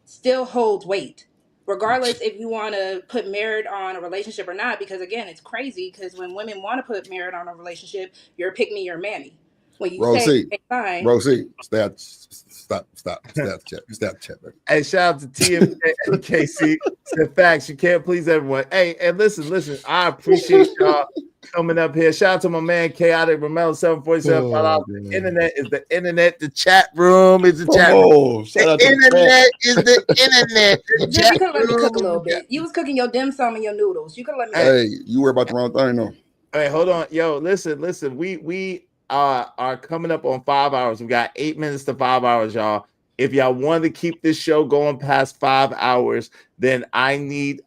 still holds weight, regardless if you want to put merit on a relationship or not. Because again, it's crazy because when women want to put merit on a relationship, you're a pick me, you're a mammy. When you say, Rosie. okay, fine. Rosie. Stay out. Stop. Stay out the chat. Stay out the chat, baby. Hey, shout out to TMK and KC. Said facts. You can't please everyone. Hey, and listen. I appreciate y'all coming up here. Shout out to my man Chaotic Romelo 747. The internet is the internet. The chat room is the chat room. Shout out The to internet is the internet. The Jim, chat you could have let me cook a room. little bit. You was cooking your dim sum and your noodles. You could have let me. Hey, you worry about the wrong thing, though. Hey, hold on. Yo, listen. We are coming up on 5 hours. We got 8 minutes to 5 hours, y'all. If y'all want to keep this show going past 5 hours, then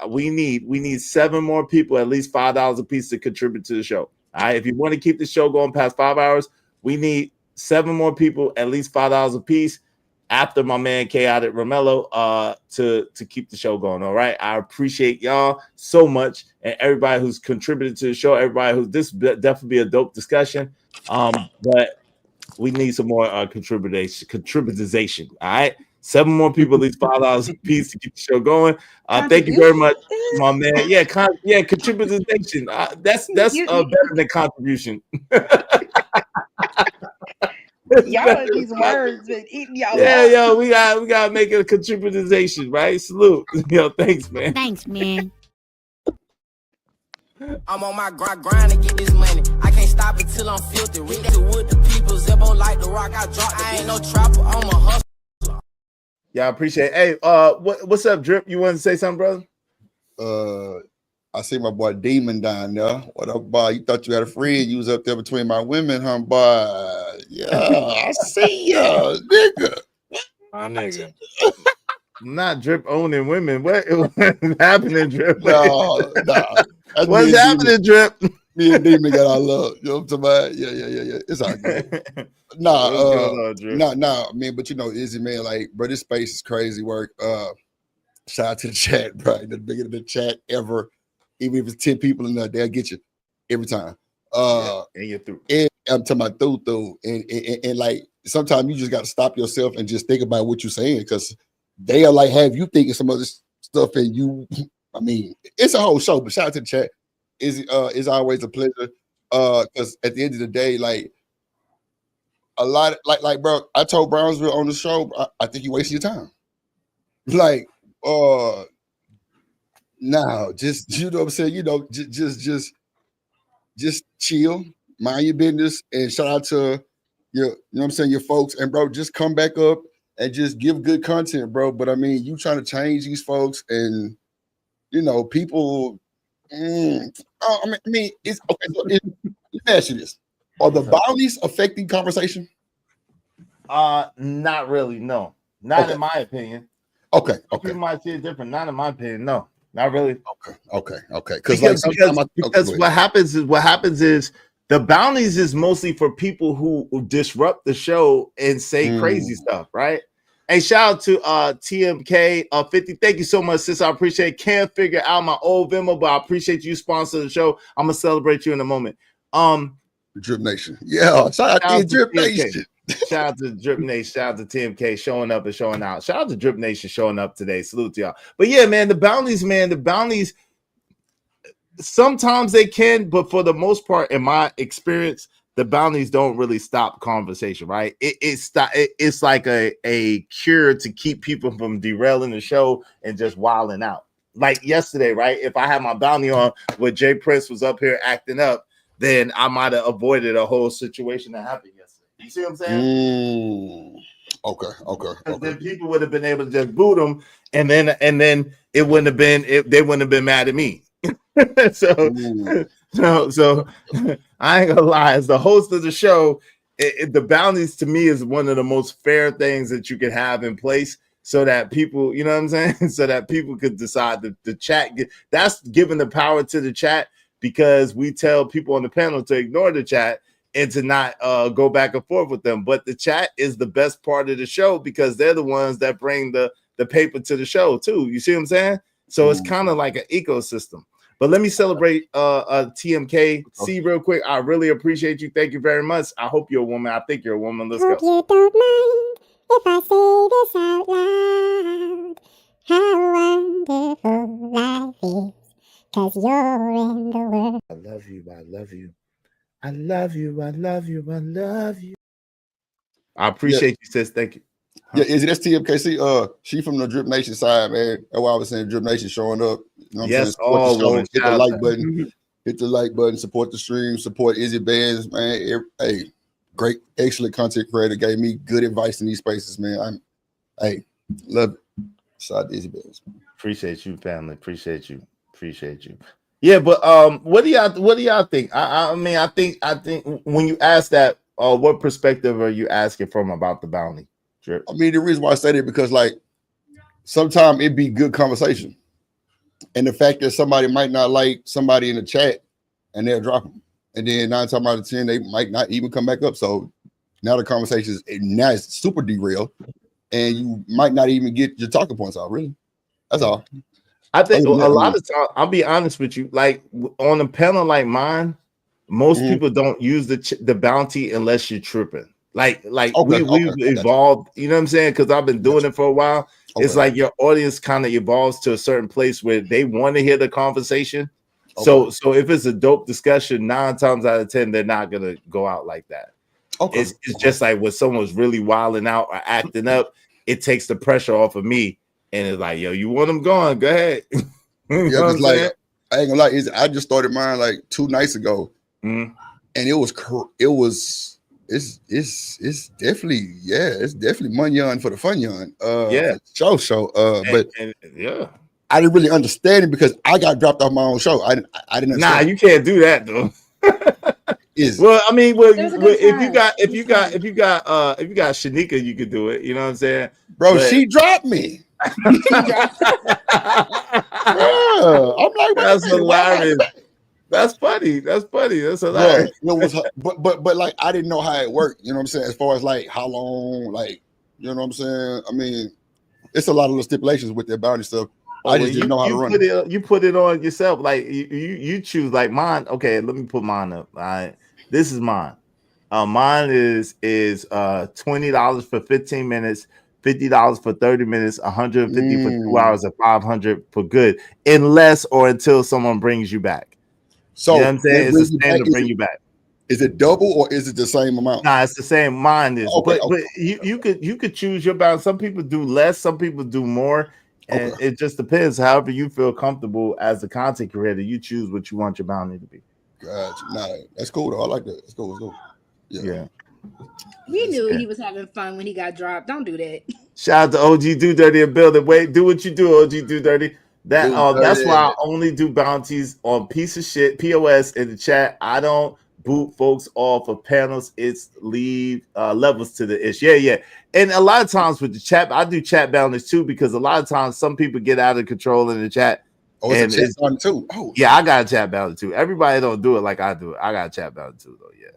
we need 7 more people, at least $5 a piece to contribute to the show. All right. If you want to keep the show going past 5 hours, we need 7 more people, at least $5 a piece. After my man Chaotic Romelo, to keep the show going. All right. I appreciate y'all so much and everybody who's contributed to the show, everybody who's this definitely be a dope discussion. But we need some more contribution. All right. 7 more people, at least $5 a piece to keep the show going. Thank you very much, my man. Yeah, contribution. That's better than contribution. Y'all are these words been eating y'all Yeah, up. yo, we gotta make it a contribution, right? Salute. Yo, thanks, man. Thanks, man. I'm on my grind to get this money. I can't stop until I'm filthy. With the people, Zebo like the rock. I drop. I ain't no trapper. I'm a hustler. Yeah, I appreciate it. Hey, what's up, Drip? You want to say something, brother? I see my boy Demon down there. What up, boy? You thought you had a friend? You was up there between my women, huh, boy? Yeah, I see ya, nigga. My nigga. Not Drip owning women. What's happening, Drip? No. What's happening, Drip? Me and Demon got our love. You know what I'm talking about? Yeah. It's all good. Nah, man. But you know, Izzy, man, like, bro, this space is crazy work. Shout out to the chat, bro. The bigger the chat ever. Even if it's 10 people in there, they'll get you every time. And you're through. And I'm talking about through. And like sometimes you just gotta stop yourself and just think about what you're saying, because they'll like have you thinking some other stuff, and you, I mean, it's a whole show. But shout out to the chat. It's always a pleasure. Because at the end of the day, like a lot of, like bro, I told Brownsville on the show, I think you wasting your time. Like, now just, you know what I'm saying, you know, just chill, mind your business, and shout out to your, you know what I'm saying, your folks, and bro, just come back up and just give good content, bro. But I mean, you trying to change these folks, and you know, people. I mean, it's okay. So let me ask you this: are the bounties affecting conversation? Not really. No, not in my opinion. Okay. You might see it different. Not in my opinion. No, not really. Okay. Because what happens is the bounties is mostly for people who disrupt the show and say crazy stuff, right? Hey, shout out to TMK 50. Thank you so much, sis. I appreciate it. Can't figure out my old Venmo, but I appreciate you sponsoring the show. I'm gonna celebrate you in a moment. Drip Nation. Yeah, shout out to Drip Nation. Shout out to Drip Nation. Shout out to TMK showing up and showing out. Shout out to Drip Nation showing up today. Salute to y'all. But yeah, man, the bounties, sometimes they can, but for the most part, in my experience, the bounties don't really stop conversation, right? It's like a cure to keep people from derailing the show and just wilding out. Like yesterday, right? If I had my bounty on where Jay Prince was up here acting up, then I might have avoided a whole situation that happened yesterday. You see what I'm saying? Okay. Because then people would have been able to just boot them, and then it wouldn't have been, they wouldn't have been mad at me. So I ain't gonna lie, as the host of the show, the bounties to me is one of the most fair things that you can have in place, so that people, you know what I'm saying, so that people could decide. The chat, that's giving the power to the chat, because we tell people on the panel to ignore the chat and to not go back and forth with them. But the chat is the best part of the show, because they're the ones that bring the paper to the show too. You see what I'm saying? So it's kind of like an ecosystem. But let me celebrate TMK. See, real quick, I really appreciate you. Thank you very much. I hope you're a woman. I think you're a woman. Let's hope go. You don't mind if I say this out loud. How wonderful life is, 'cause you're in the world. I love you. I love you. I love you. I love you. I love you. I appreciate you, sis. Thank you. Yeah, that's TMKC. She from the Drip Nation side, man. That's why I was saying Drip Nation showing up. You know what Yes, I'm saying? hit the like button. Hit the like button. Support the stream. Support Izzy Bands, man. Hey, great, excellent content creator. Gave me good advice in these spaces, man. Love it. Shout out to Izzy Bands. Appreciate you, family. Appreciate you. Yeah, but what do y'all think? I mean, I think when you ask that, what perspective are you asking from about the bounty? Sure. I mean, the reason why I say that, because like sometimes it'd be good conversation, and the fact that somebody might not like somebody in the chat and they'll drop them, and then 9 times out of 10 they might not even come back up. So now the conversation is super derailed, and you might not even get your talking points out. Really, that's all. I think a lot of times, I'll be honest with you, like on a panel like mine, most people don't use the bounty unless you're tripping. Like we've evolved, you know what I'm saying? Because I've been doing it for a while. It's like your audience kind of evolves to a certain place where they want to hear the conversation. So if it's a dope discussion, 9 times out of 10, they're not gonna go out like that. It's just like when someone's really wilding out or acting up, it takes the pressure off of me, and it's like, yo, you want them gone? Go ahead. Because like I ain't gonna lie, I just started mine like 2 nights ago, and it's definitely money on for the fun yarn. Show. But I didn't really understand it because I got dropped off my own show. I didn't understand. Nah, you can't do that though. Well, I mean, if you got Shanika, you could do it. You know what I'm saying, bro? But she dropped me. I'm like, that's hilarious. That's funny. That's funny. That's Bro, hilarious. it was, but like I didn't know how it worked. You know what I'm saying? As far as like how long, like you know what I'm saying? I mean, it's a lot of little stipulations with their bounty stuff. I just didn't know how to run it. You put it on yourself. Like you choose like mine. Okay, let me put mine up. All right, this is mine. Mine is $20 for 15 minutes, $50 for 30 minutes, 150 for 2 hours, and 500 for good, unless or until someone brings you back. So you know what I'm saying? It's the same to bring you you back. Is it double or is it the same amount? Nah, it's the same. Mine is, okay, but you could choose your balance. Some people do less, some people do more, and it just depends. However you feel comfortable as the content creator, you choose what you want your bounty to be. Gotcha. Nah, that's cool though. I like that. It's cool. It's cool. Yeah. We knew he was having fun when he got dropped. Don't do that. Shout out to OG Do Dirty and building. Wait, do what you do, OG Do Dirty. That's why I only do bounties on piece of shit POS in the chat. I don't boot folks off of panels. It's leave levels to the issue. Yeah. And a lot of times with the chat, I do chat bounties too, because a lot of times some people get out of control in the chat. Oh, it's a chat bounty too. Oh, yeah, I got a chat bounty too. Everybody don't do it like I do it. I got a chat bounty too, though. Yeah.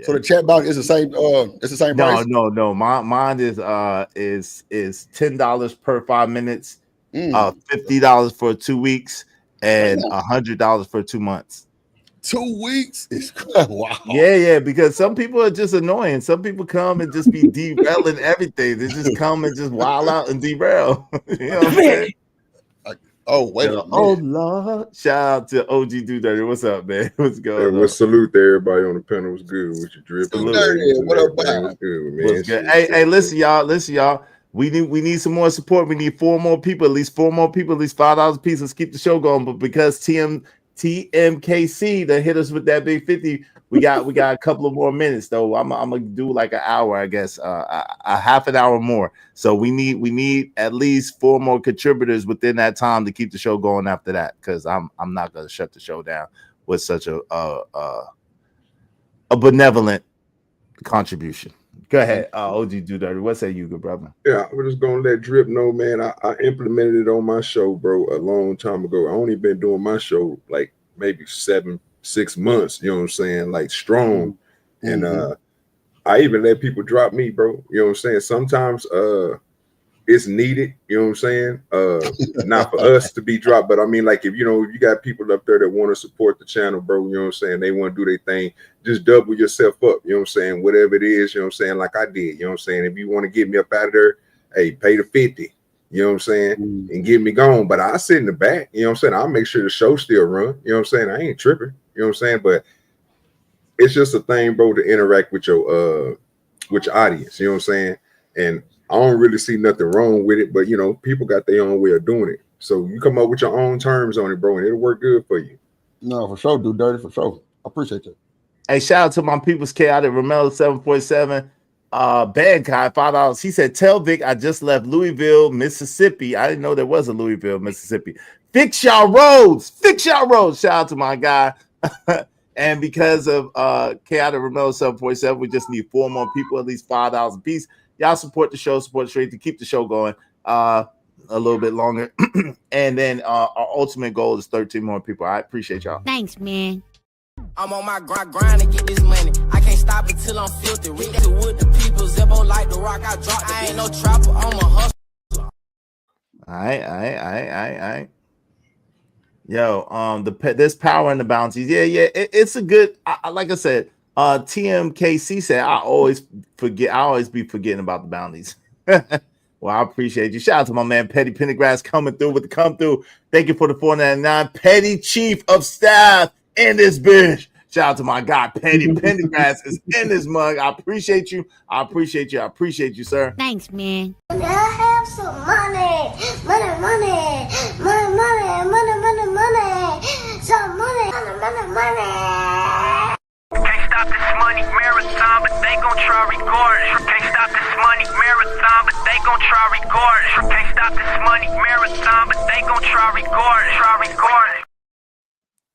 So the chat bounty is the same. It's the same price. No. Mine is $10 per 5 minutes, $50 for 2 weeks, and $100 for 2 months. 2 weeks is wow. Yeah, because some people are just annoying. Some people come and just be derailing everything. They just come and just wild out and derail. You know what I'm saying? Oh, wait. Oh, Lord. Shout out to OG Do Dirty. What's up, man? What's going on? Well, salute to everybody on the panel. Was good with your drip. What up, was good, man. What's good? Hey, listen, y'all. We need some more support. We need 4 more people, at least 4 more people, at least $5 a piece. Let's keep the show going. But because TMKC that hit us with that big 50, we got a couple of more minutes though. I'm gonna do like an hour, I guess, a half an hour more. So we need at least 4 more contributors within that time to keep the show going after that, because I'm not gonna shut the show down with such a benevolent contribution. Go ahead, OG Do Dirty. What say you, good brother? Yeah, we're just gonna let Drip know, man. I implemented it on my show, bro, a long time ago. I only been doing my show like maybe 6 months, you know what I'm saying, like strong. And I even let people drop me, bro. You know what I'm saying? Sometimes it's needed, you know what I'm saying? Not for us to be dropped, but I mean, like, if you got people up there that want to support the channel, bro, you know what I'm saying? They want to do their thing, just double yourself up, you know what I'm saying? Whatever it is, you know what I'm saying? Like I did, you know what I'm saying? If you want to get me up out of there, hey, pay the 50, you know what I'm saying? And get me gone. But I sit in the back, you know what I'm saying? I'll make sure the show still run, you know what I'm saying? I ain't tripping, you know what I'm saying? But it's just a thing, bro, to interact with your audience, you know what I'm saying? And I don't really see nothing wrong with it, but people got their own way of doing it. So you come up with your own terms on it, bro, and it'll work good for you. No, for sure, Do Dirty, for sure. I appreciate that. Hey, shout out to my people's chaotic Romelo 747. Bankai, $5. He said, tell Vic I just left Louisville, Mississippi. I didn't know there was a Louisville, Mississippi. Fix y'all roads. Shout out to my guy. And because of chaotic Romelo 747, we just need 4 more people, at least $5 a piece. Y'all support the show, support the stream to keep the show going a little bit longer. And then our ultimate goal is 13 more people. I appreciate y'all. Thanks, man. I'm on my grind to get this money. I can't stop until I'm filthy. Read to with the people. Zebo like the rock. I drop. I ain't no trapper. I'm a hustler. All right. Yo, there's power in the bounties. Yeah. It's a good. Like I said, TMKC said I always be forgetting about the bounties. Well, I appreciate you. Shout out to my man Petty Pendergrass coming through with the come through. Thank you for the $4.99. Petty Chief of Staff in this bitch. Shout out to my guy Petty Pendergrass is in this mug. I appreciate you. I appreciate you, sir. Thanks, man. I have some money. Some money. Can't stop this money marathon, but they gon' try regardless. Can't stop this money marathon, but they gon' try regardless. Can't stop this money marathon, but they gon' try regardless.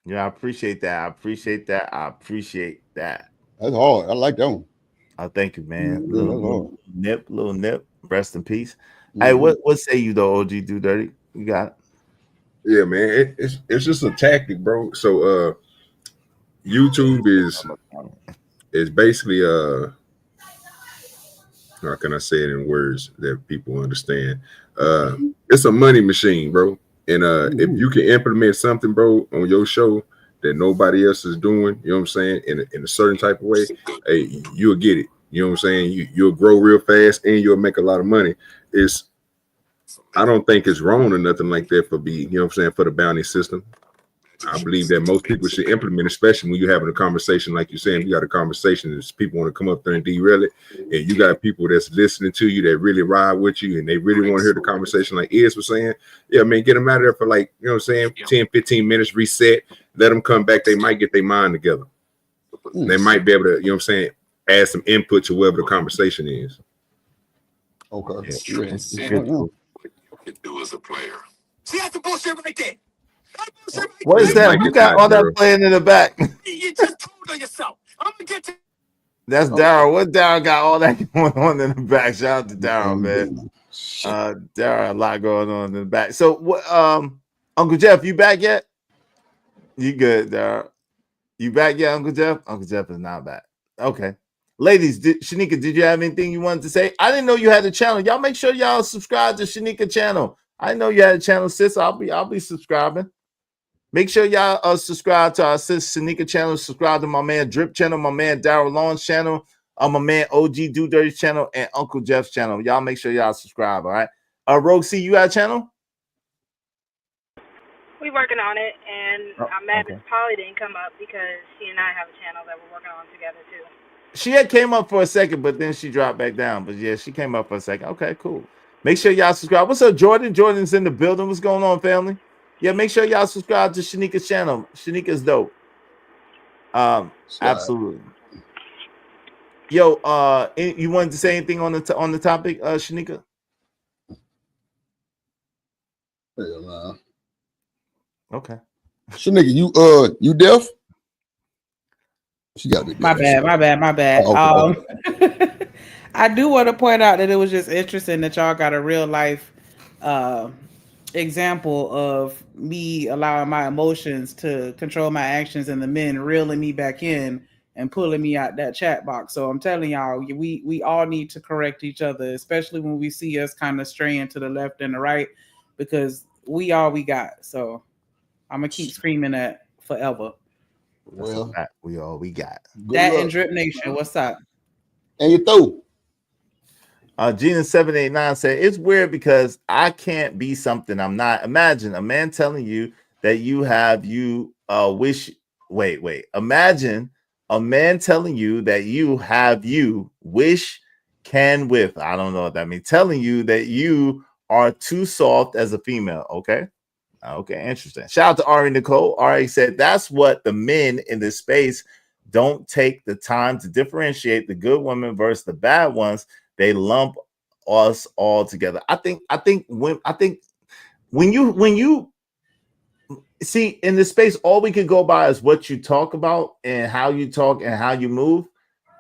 Yeah, I appreciate that. I appreciate that. That's hard. I like that one. Oh, thank you, man. Little nip. Rest in peace. Hey, what say you though, OG Do Dirty? You got it. Yeah, man. It's just a tactic, bro. So YouTube is basically how can I say it in words that people understand? It's a money machine, bro. And if you can implement something, bro, on your show that nobody else is doing, you know what I'm saying, in a certain type of way, hey, you'll get it. You know what I'm saying? You'll grow real fast and you'll make a lot of money. I don't think it's wrong or nothing like that for you know what I'm saying, for the bounty system. I believe that most people should implement, especially when you're having a conversation, like you're saying, you got a conversation and people want to come up there and derail it, and you got people that's listening to you that really ride with you and they really want to hear the conversation, like Iz was saying. Yeah, man, get them out of there for, like, you know what I'm saying, 10, 15 minutes, reset, let them come back. They might get their mind together. They might be able to, you know what I'm saying, add some input to whatever the conversation is. Okay. What you can do as a player. See, that's the bullshit right there. What is that? Who got all that playing in the back? You just told on yourself. I'm gonna get to. That's Daryl. What Daryl got all that going on in the back? Shout out to Daryl, man. Daryl, a lot going on in the back. So, what? Uncle Jeff, you back yet? You good, Daryl? You back yet, Uncle Jeff? Uncle Jeff is not back. Okay. Ladies, Shanika, did you have anything you wanted to say? I didn't know you had a channel. Y'all make sure y'all subscribe to Shanika channel. I didn't know you had a channel, sis. I'll be subscribing. Make sure y'all subscribe to our sis Shanika channel. Subscribe to my man Drip channel, my man Daryl Long's channel, my man OG Do Dirty's channel, and Uncle Jeff's channel. Y'all make sure y'all subscribe. All right. Rogue C, you got a channel? We working on it, and I'm mad that Polly didn't come up because she and I have a channel that we're working on together too. She had came up for a second, but then she dropped back down. But yeah, she came up for a second. Okay, cool. Make sure y'all subscribe. What's up, Jordan? Jordan's in the building. What's going on, family? Yeah, make sure y'all subscribe to Shanika's channel. Shanika's dope. Absolutely. Yo, you wanted to say anything on the topic, Shanika? Hell nah. Okay. Shanika, you deaf? She gotta be deaf. My bad. Oh, okay. I do want to point out that it was just interesting that y'all got a real life example of me allowing my emotions to control my actions and the men reeling me back in and pulling me out that chat box. So I'm telling y'all, we all need to correct each other, especially when we see us kind of straying to the left and the right, because we all we got. So I'm gonna keep screaming that forever. Well, we all we got. That and Drip Nation, what's up? And you through. Gina 789 said it's weird because I can't be something I'm not. Imagine a man telling you that Imagine a man telling you that wish can with. I don't know what that means. Telling you that you are too soft as a female. Okay. Okay, interesting. Shout out to Ari Nicole. Ari said that's what the men in this space don't take the time to differentiate the good women versus the bad ones. They lump us all together. I think when you see in this space, all we can go by is what you talk about and how you talk and how you move.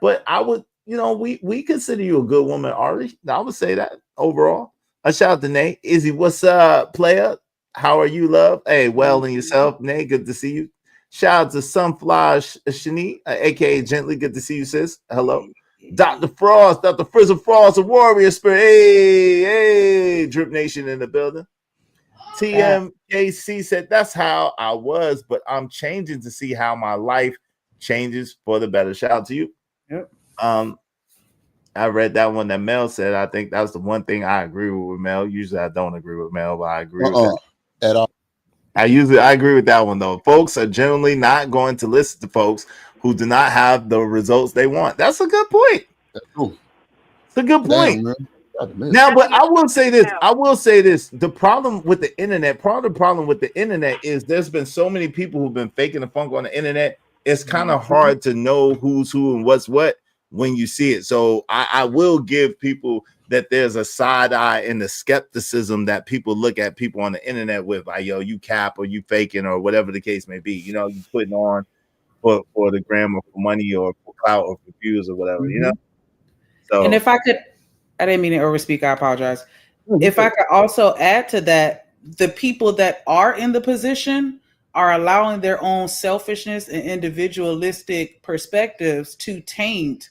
But I would, we consider you a good woman, Ari. I would say that overall. A shout out to Nate. Izzy, what's up, player? How are you, love? Hey, well, and yourself, Nate. Good to see you. Shout out to Sunflower Shani, aka Gently. Good to see you, sis. Hello. Dr. Frost, Dr. Frizzle Frost, a warrior spirit. Hey, Drip Nation in the building. TMKC said that's how I was, but I'm changing to see how my life changes for the better. Shout out to you. Yep. I read that one that Mel said. I think that's the one thing I agree with Mel. Usually I don't agree with Mel, but I agree with that. At all. I agree with that one though. Folks are generally not going to listen to folks who do not have the results they want. That's a good point. It's a good point. Now, but I will say this. The problem with the internet is there's been so many people who've been faking the funk on the internet. It's kind of hard to know who's who and what's what when you see it. So I will give people that there's a side eye in the skepticism that people look at people on the internet with, like, yo, you cap or you faking or whatever the case may be. You putting on for the gram or for money or for clout or for views or whatever, So, and if I could, I didn't mean to overspeak. I apologize. If I could also add to that, the people that are in the position are allowing their own selfishness and individualistic perspectives to taint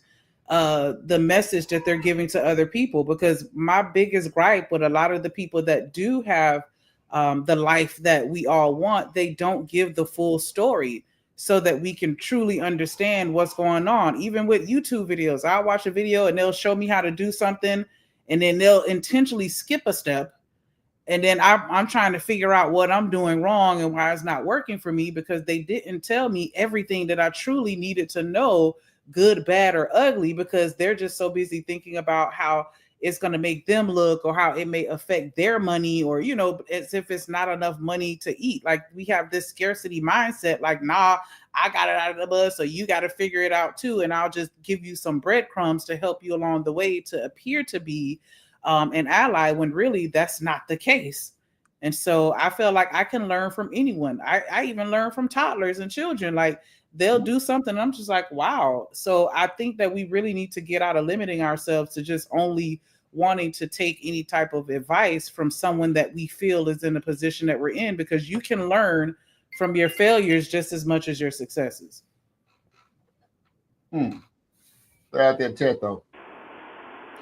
the message that they're giving to other people. Because my biggest gripe with a lot of the people that do have the life that we all want, they don't give the full story so that we can truly understand what's going on. Even with YouTube videos, I'll watch a video and they'll show me how to do something, and then they'll intentionally skip a step. And then I'm trying to figure out what I'm doing wrong and why it's not working for me, because they didn't tell me everything that I truly needed to know, good, bad, or ugly, because they're just so busy thinking about how it's going to make them look or how it may affect their money, or, you know, as if it's not enough money to eat. Like, we have this scarcity mindset, like, nah, I got it out of the bus, so you got to figure it out too. And I'll just give you some breadcrumbs to help you along the way to appear to be an ally, when really that's not the case. And so I feel like I can learn from anyone. I even learn from toddlers and children. Like, they'll do something and I'm just like, wow. So I think that we really need to get out of limiting ourselves to just only wanting to take any type of advice from someone that we feel is in the position that we're in, because you can learn from your failures just as much as your successes. They're out there, Ted, though.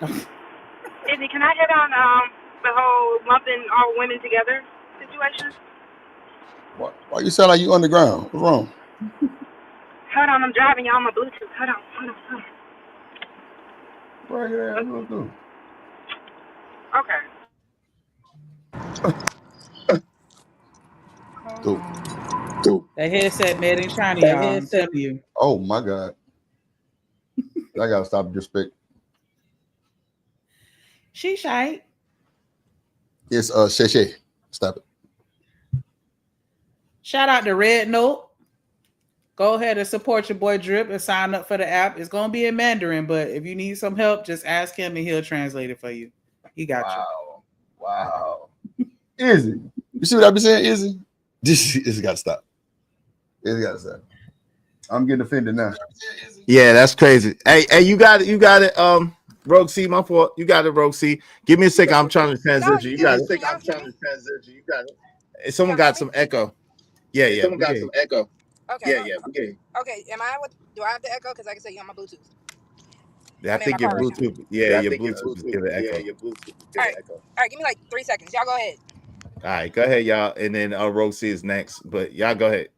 Izzy, can I hit on the whole lumping all women together situation? Why you sound like you underground? What's wrong? Hold on, I'm driving you on my Bluetooth. Hold on. Bring it in. What do? Okay. That headset made in China, y'all. I'm telling you. Oh my God. I gotta stop disrespect. She shy. It's Shay. Stop it. Shout out to Red Note. Go ahead and support your boy Drip and sign up for the app. It's gonna be in Mandarin, but if you need some help, just ask him and he'll translate it for you. He got you. Wow. Izzy. You see what I be saying, Izzy? This gotta stop. Izzy gotta stop. I'm getting offended now. Yeah, that's crazy. Hey, you got it. Rogue C, my fault. You got it, Rogue C. Give me a second. I'm trying to transition. You got it. Hey, someone got some echo. Yeah. Someone got some echo. Okay. Okay. Do I have the echo? Because I can say you on my Bluetooth. I think your Bluetooth. Yeah, your Bluetooth is giving echo. Yeah, your Bluetooth is giving echo. All right, give me like 3 seconds. Y'all go ahead. All right, go ahead, y'all. And then Rogue C is next. But y'all go ahead.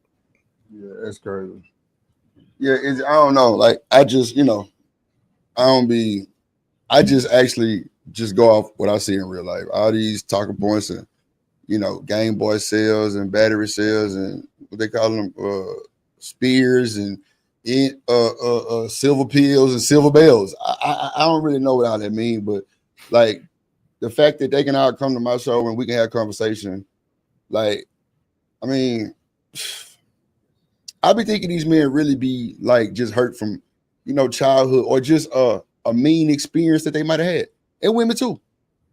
Yeah, that's crazy. Yeah, I don't know. Like, I just, I just actually just go off what I see in real life. All these talking points and, Game Boy sales and battery sales and what they call them, spears and silver pills and silver bells. I don't really know what all that mean, but like the fact that they can all come to my show and we can have a conversation, like, I mean, I be thinking these men really be like just hurt from, childhood or just a mean experience that they might have had, and women too.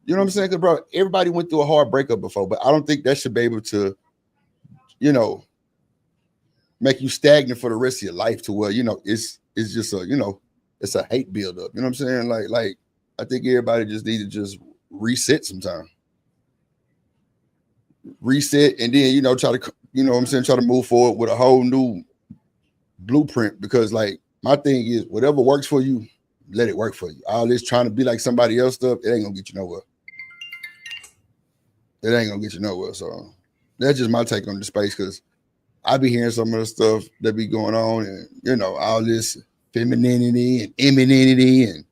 You know what I'm saying? Because, bro, everybody went through a hard breakup before, but I don't think that should be able to, make you stagnant for the rest of your life to where, it's just a, it's a hate buildup. You know what I'm saying? Like I think everybody just need to just reset sometime. Reset and then, try to, try to move forward with a whole new blueprint, because like my thing is whatever works for you, let it work for you. All this trying to be like somebody else stuff, it ain't gonna get you nowhere. It ain't gonna get you nowhere. So that's just my take on the space, because I be hearing some of the stuff that be going on and, all this femininity and emininity, and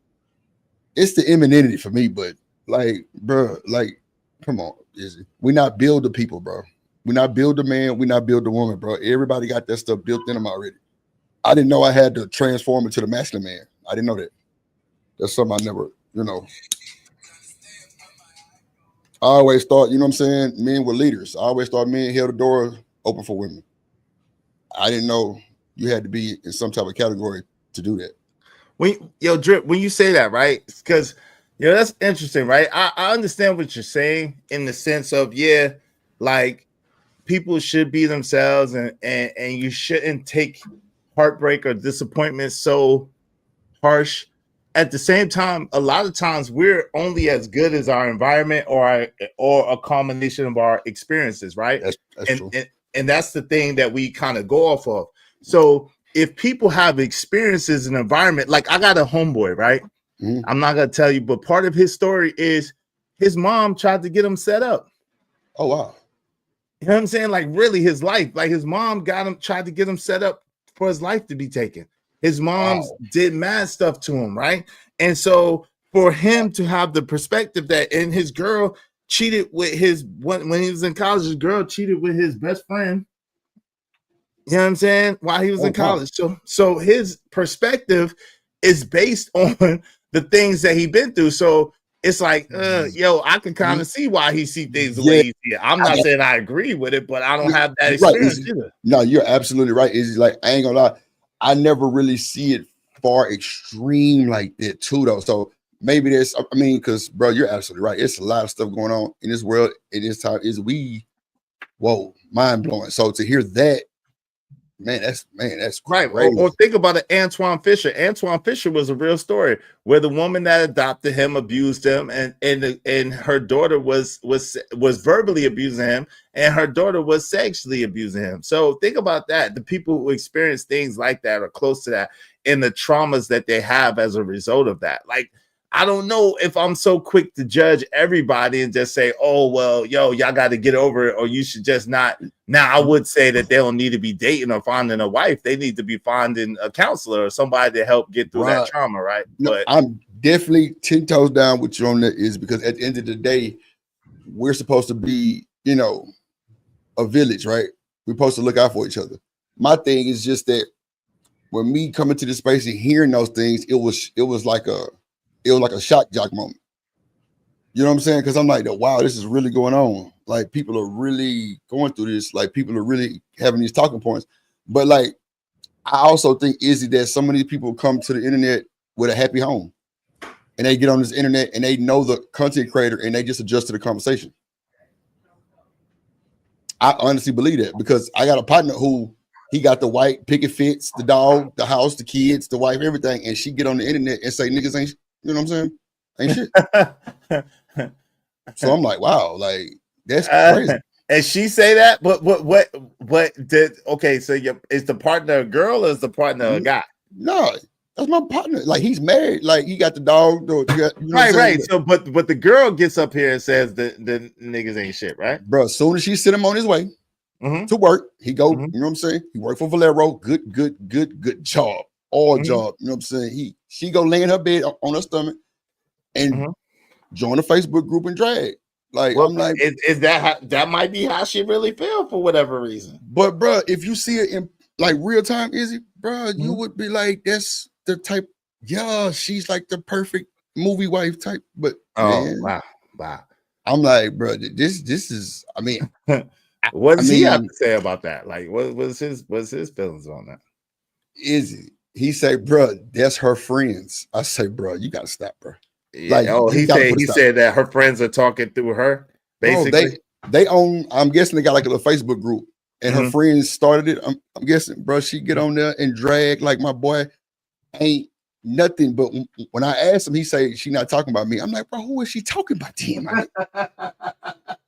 it's the emininity for me, but like, bro, like, come on, Izzy. We not build the people, bro. We not build the man. We not build the woman, bro. Everybody got that stuff built in them already. I didn't know I had to transform into the masculine man. I didn't know that. That's something I never, I always thought, men were leaders. I always thought men held the door open for women. I didn't know you had to be in some type of category to do that. Drip, when you say that, right? Because, that's interesting, right? I understand what you're saying in the sense of, like people should be themselves and you shouldn't take heartbreak or disappointment so harsh. At the same time, a lot of times we're only as good as our environment or a combination of our experiences, right? That's true. and that's the thing that we kind of go off of. So if people have experiences in an environment, like I got a homeboy, right? Mm-hmm. I'm not gonna tell you, but part of his story is his mom tried to get him set up. Oh wow. You know what I'm saying? Like really his life, like his mom tried to get him set up for his life to be taken. His mom's did mad stuff to him, right? And so for him to have the perspective that, and his girl cheated with when he was in college, his girl cheated with his best friend. You know what I'm saying? While he was in college. So his perspective is based on the things that he's been through. So it's like, yo, I can kind of see why he see things the way he see it. I'm not saying I agree with it, but I don't have that experience either. No, you're absolutely right. It's like, I ain't gonna lie, I never really see it far extreme like that too, though. So maybe there's, I mean, because bro, you're absolutely right. It's a lot of stuff going on in this world at this time. Whoa, mind blowing. So to hear that, that's right. Crazy. Or think about it, Antoine Fisher. Antoine Fisher was a real story where the woman that adopted him abused him, and her daughter was verbally abusing him, and her daughter was sexually abusing him. So think about that. The people who experience things like that are close to that, and the traumas that they have as a result of that. Like, I don't know if I'm so quick to judge everybody and just say, oh, well, yo, y'all got to get over it, or you should just not. Now, I would say that they don't need to be dating or finding a wife. They need to be finding a counselor or somebody to help get through that trauma, right? No, but I'm definitely 10 toes down with you on that, is because at the end of the day, we're supposed to be, a village, right? We're supposed to look out for each other. My thing is just that when me coming to this space and hearing those things, it was like a shock jock moment. You know what I'm saying? Because I'm like, wow, this is really going on. Like, people are really going through this. Like, people are really having these talking points. But like, I also think, Izzy, that some of these people come to the internet with a happy home, and they get on this internet and they know the content creator and they just adjust to the conversation. I honestly believe that, because I got a partner who, he got the white picket fence, the dog, the house, the kids, the wife, everything, and she get on the internet and say niggas ain't, you know what I'm saying? Ain't shit. So I'm like, wow, like, that's crazy. And she say that, but what did, okay, so is the partner a girl or is the partner a guy? No, that's my partner. Like, he's married. Like, he got the dog. Right. So, but the girl gets up here and says the niggas ain't shit, right? Bro, as soon as she sent him on his way to work, he go, you know what I'm saying? He worked for Valero. Good job. All job. You know what I'm saying? She go lay in her bed on her stomach and join a Facebook group and drag. Like, well, I'm like, is that might be how she really feel for whatever reason. But bro, if you see it in like real time, Izzy, bro, you would be like, that's the type. Yeah, she's like the perfect movie wife type. But man, wow. I'm like, bro, this is. I mean, what does he have to say about that? Like, what's his feelings on that? Izzy, he say, bro, that's her friends. I say, bro, you gotta stop, bro. Yeah. Like, he said that her friends are talking through her. Basically, bro, they own. I'm guessing they got like a little Facebook group, and her friends started it. I'm guessing, bro, she get on there and drag like my boy ain't nothing. But when I asked him, he say she not talking about me. I'm like, bro, who is she talking about? Damn,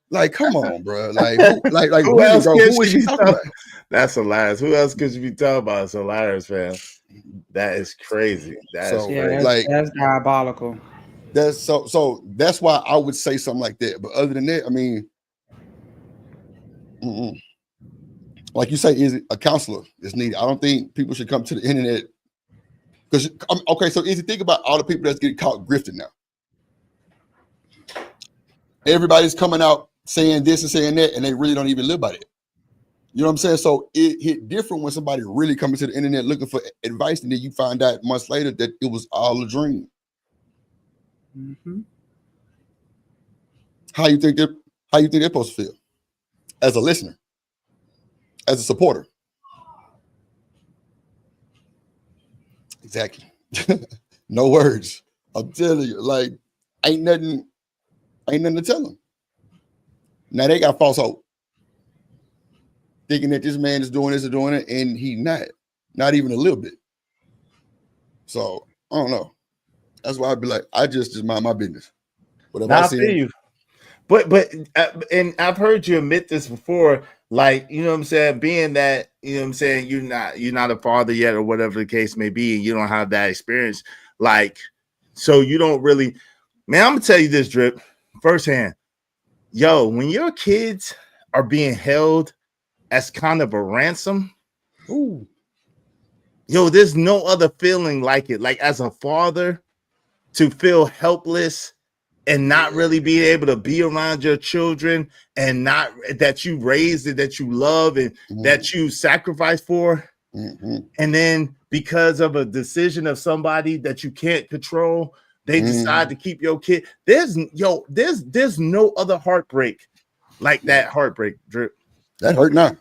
like, come on, bro. Like, who really, bro? Who is she talking about? That's hilarious. Who else could you be talking about? It's hilarious, man. That is crazy. That's diabolical. That's so that's why I would say something like that. But other than that, I mean, like you say, is a counselor is needed. I don't think people should come to the internet because okay. So if you think about all the people that's getting caught grifting now, everybody's coming out saying this and saying that, and they really don't even live by it. You know what I'm saying? So it hit different when somebody really coming to the internet looking for advice, and then you find out months later that it was all a dream. How you think they're supposed to feel as a listener, as a supporter? Exactly. No words. I'm telling you, like, ain't nothing to tell them. Now they got false hope, thinking that this man is doing this or doing it, and he not even a little bit. So I don't know. That's why I'd be like, I just mind my business. Whatever I see you. But and I've heard you admit this before, like, you know what I'm saying, being that, you know what I'm saying, you're not a father yet or whatever the case may be, and you don't have that experience, like, so you don't really, man, I'm gonna tell you this, Drip, firsthand. Yo, when your kids are being held as kind of a ransom, Ooh. yo, there's no other feeling like it. Like, as a father, to feel helpless and not really be able to be around your children, and not that you raised and that you love and that you sacrifice for. And then because of a decision of somebody that you can't control, they decide to keep your kid. There's no other heartbreak like that heartbreak, Drip. That hurt now.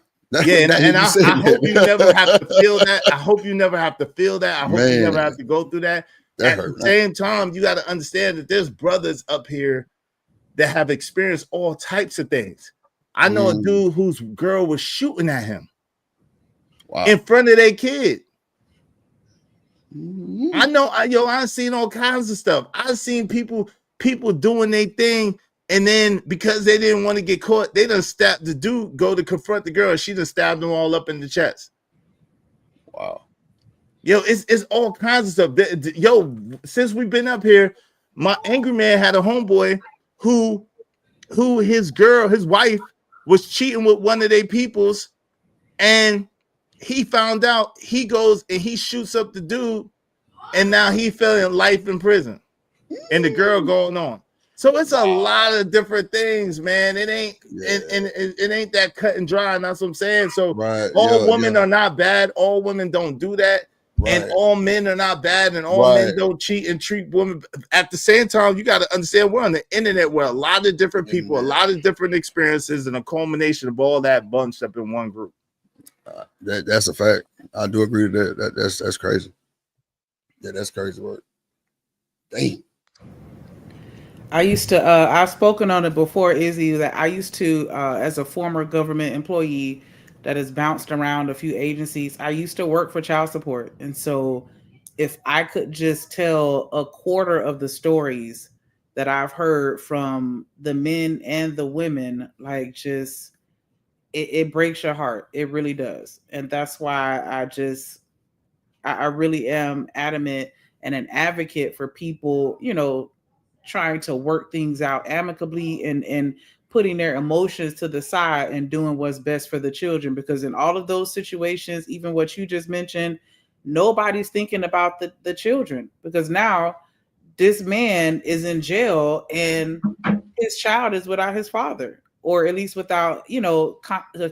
Yeah, and You I said hope you that. never have to feel that. I hope you never have to feel that. I hope you never Man, have to go through that. that At the hurt now. same time, you got to understand that there's brothers up here that have experienced all types of things. I know a dude whose girl was shooting at him in front of their kid. I know, I've seen all kinds of stuff. I've seen people doing their thing, and then because they didn't want to get caught, they done stabbed the dude, go to confront the girl. She done stabbed them all up in the chest. Wow. Yo, it's all kinds of stuff. Yo, since we've been up here, my angry man had a homeboy who his wife was cheating with one of their peoples, and he found out. He goes and he shoots up the dude, and now he fell in life in prison, and the girl going on. So it's a lot of different things, man. It ain't and it ain't that cut and dry. And that's what I'm saying. So all women are not bad. All women don't do that. And all men are not bad, and all men don't cheat and treat women. At the same time, you got to understand we're on the internet where a lot of different people, a lot of different experiences, and a culmination of all that bunched up in one group. That's a fact. I do agree with that. That's crazy. Yeah, that's crazy work. Dang. I used to, I've spoken on it before, Izzy, that I used to, as a former government employee that has bounced around a few agencies, I used to work for child support. And so if I could just tell a quarter of the stories that I've heard from the men and the women, like, just, it breaks your heart. It really does. And that's why I really am adamant and an advocate for people, trying to work things out amicably and putting their emotions to the side and doing what's best for the children. Because in all of those situations, even what you just mentioned, nobody's thinking about the children, because now this man is in jail and his child is without his father, or at least without,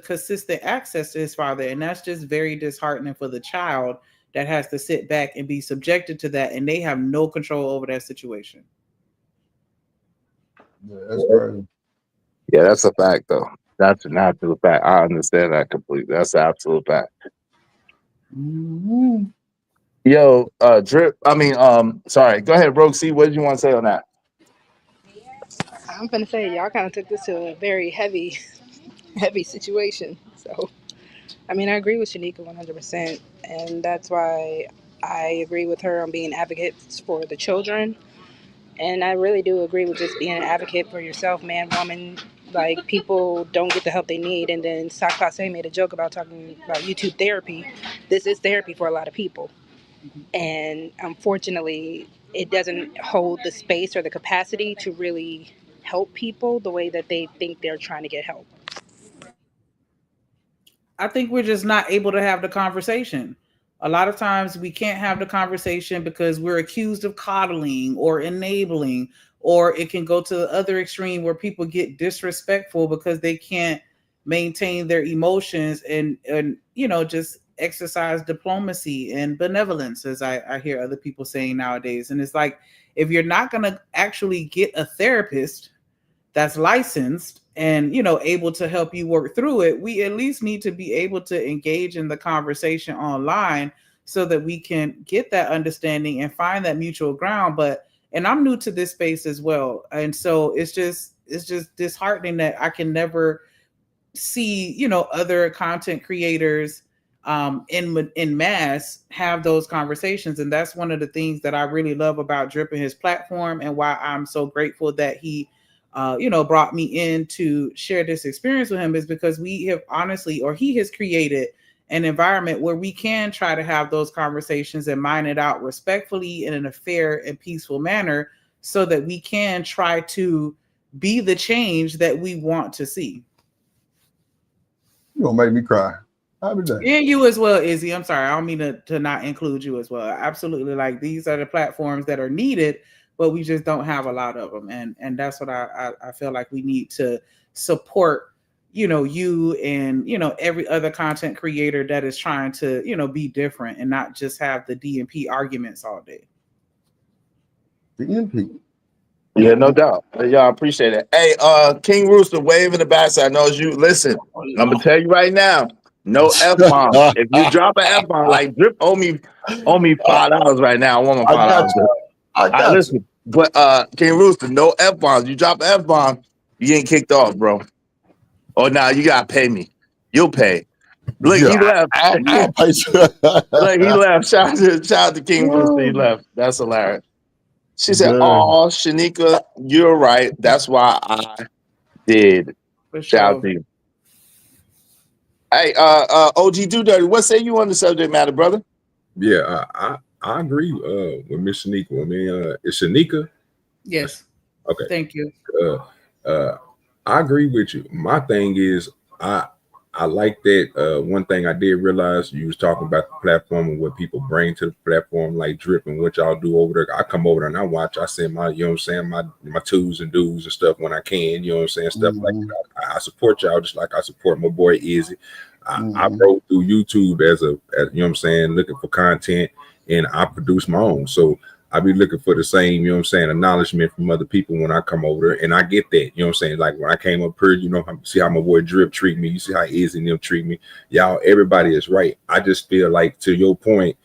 consistent access to his father. And that's just very disheartening for the child that has to sit back and be subjected to that, and they have no control over that situation. Yeah, that's crazy. Yeah, that's a fact, though. That's an absolute fact. I understand that completely. That's an absolute fact. Yo, Drip. I mean, sorry. Go ahead, Rogue C. What did you want to say on that? I'm gonna say y'all kind of took this to a very heavy situation. So, I mean, I agree with Shanika 100%, and that's why I agree with her on being advocates for the children. And I really do agree with just being an advocate for yourself, man, woman. Like, people don't get the help they need. And then Sakase made a joke about talking about YouTube therapy. This is therapy for a lot of people. And unfortunately, it doesn't hold the space or the capacity to really help people the way that they think they're trying to get help. I think we're just not able to have the conversation. A lot of times we can't have the conversation because we're accused of coddling or enabling, or it can go to the other extreme where people get disrespectful because they can't maintain their emotions and just exercise diplomacy and benevolence, as I hear other people saying nowadays. And it's like, if you're not going to actually get a therapist that's licensed and able to help you work through it, we at least need to be able to engage in the conversation online so that we can get that understanding and find that mutual ground. And I'm new to this space as well, and so it's just disheartening that I can never see other content creators in mass have those conversations. And that's one of the things that I really love about Drip and his platform, and why I'm so grateful that he brought me in to share this experience with him is because we have honestly, or he has created an environment where we can try to have those conversations and mine it out respectfully and in a fair and peaceful manner so that we can try to be the change that we want to see. You're gonna make me cry. I'll be done. And you as well, Izzy. I'm sorry. I don't mean to not include you as well. Absolutely. Like, these are the platforms that are needed, but we just don't have a lot of them. And that's what I feel like we need to support, you and, every other content creator that is trying to, be different and not just have the DMP arguments all day. DMP. Yeah, no doubt. Y'all appreciate it. Hey, King Rooster, wave in the back so I know you. Listen, I'm gonna tell you right now, no F-bomb. If you drop an F-bomb, like Drip owe me $5 right now. I want my $5. I got listen, you. But King Rooster, no F-bombs. You drop an F-bomb, you ain't kicked off, bro. Oh, now you gotta pay me. You'll pay. Look, Yeah, he left. I'll pay you. Look, he left. Shout out to King Rooster. He left. That's hilarious. She said, Dang. "Oh, Shanika, you're right. That's why I did." For Shout out sure. to you. Hey, OG Do Dirty, what say you on the subject matter, brother? Yeah, I agree with Miss Shanika. I mean, is Shanika? Yes. Okay. Thank you. I agree with you. My thing is, I like that. One thing I did realize, you was talking about the platform and what people bring to the platform, like Drip and what y'all do over there. I come over there and I watch. I send my, you know what I'm saying, my twos and do's and stuff when I can. You know what I'm saying, stuff like that. I support y'all just like I support my boy Izzy. I roll through YouTube as you know what I'm saying, looking for content, and I produce my own. So I be looking for the same, you know what I'm saying, acknowledgement from other people when I come over there, and I get that, you know what I'm saying. Like when I came up here, see how my boy Drip treat me, you see how Izzy and them treat me. Y'all, everybody is right. I just feel like, to your point,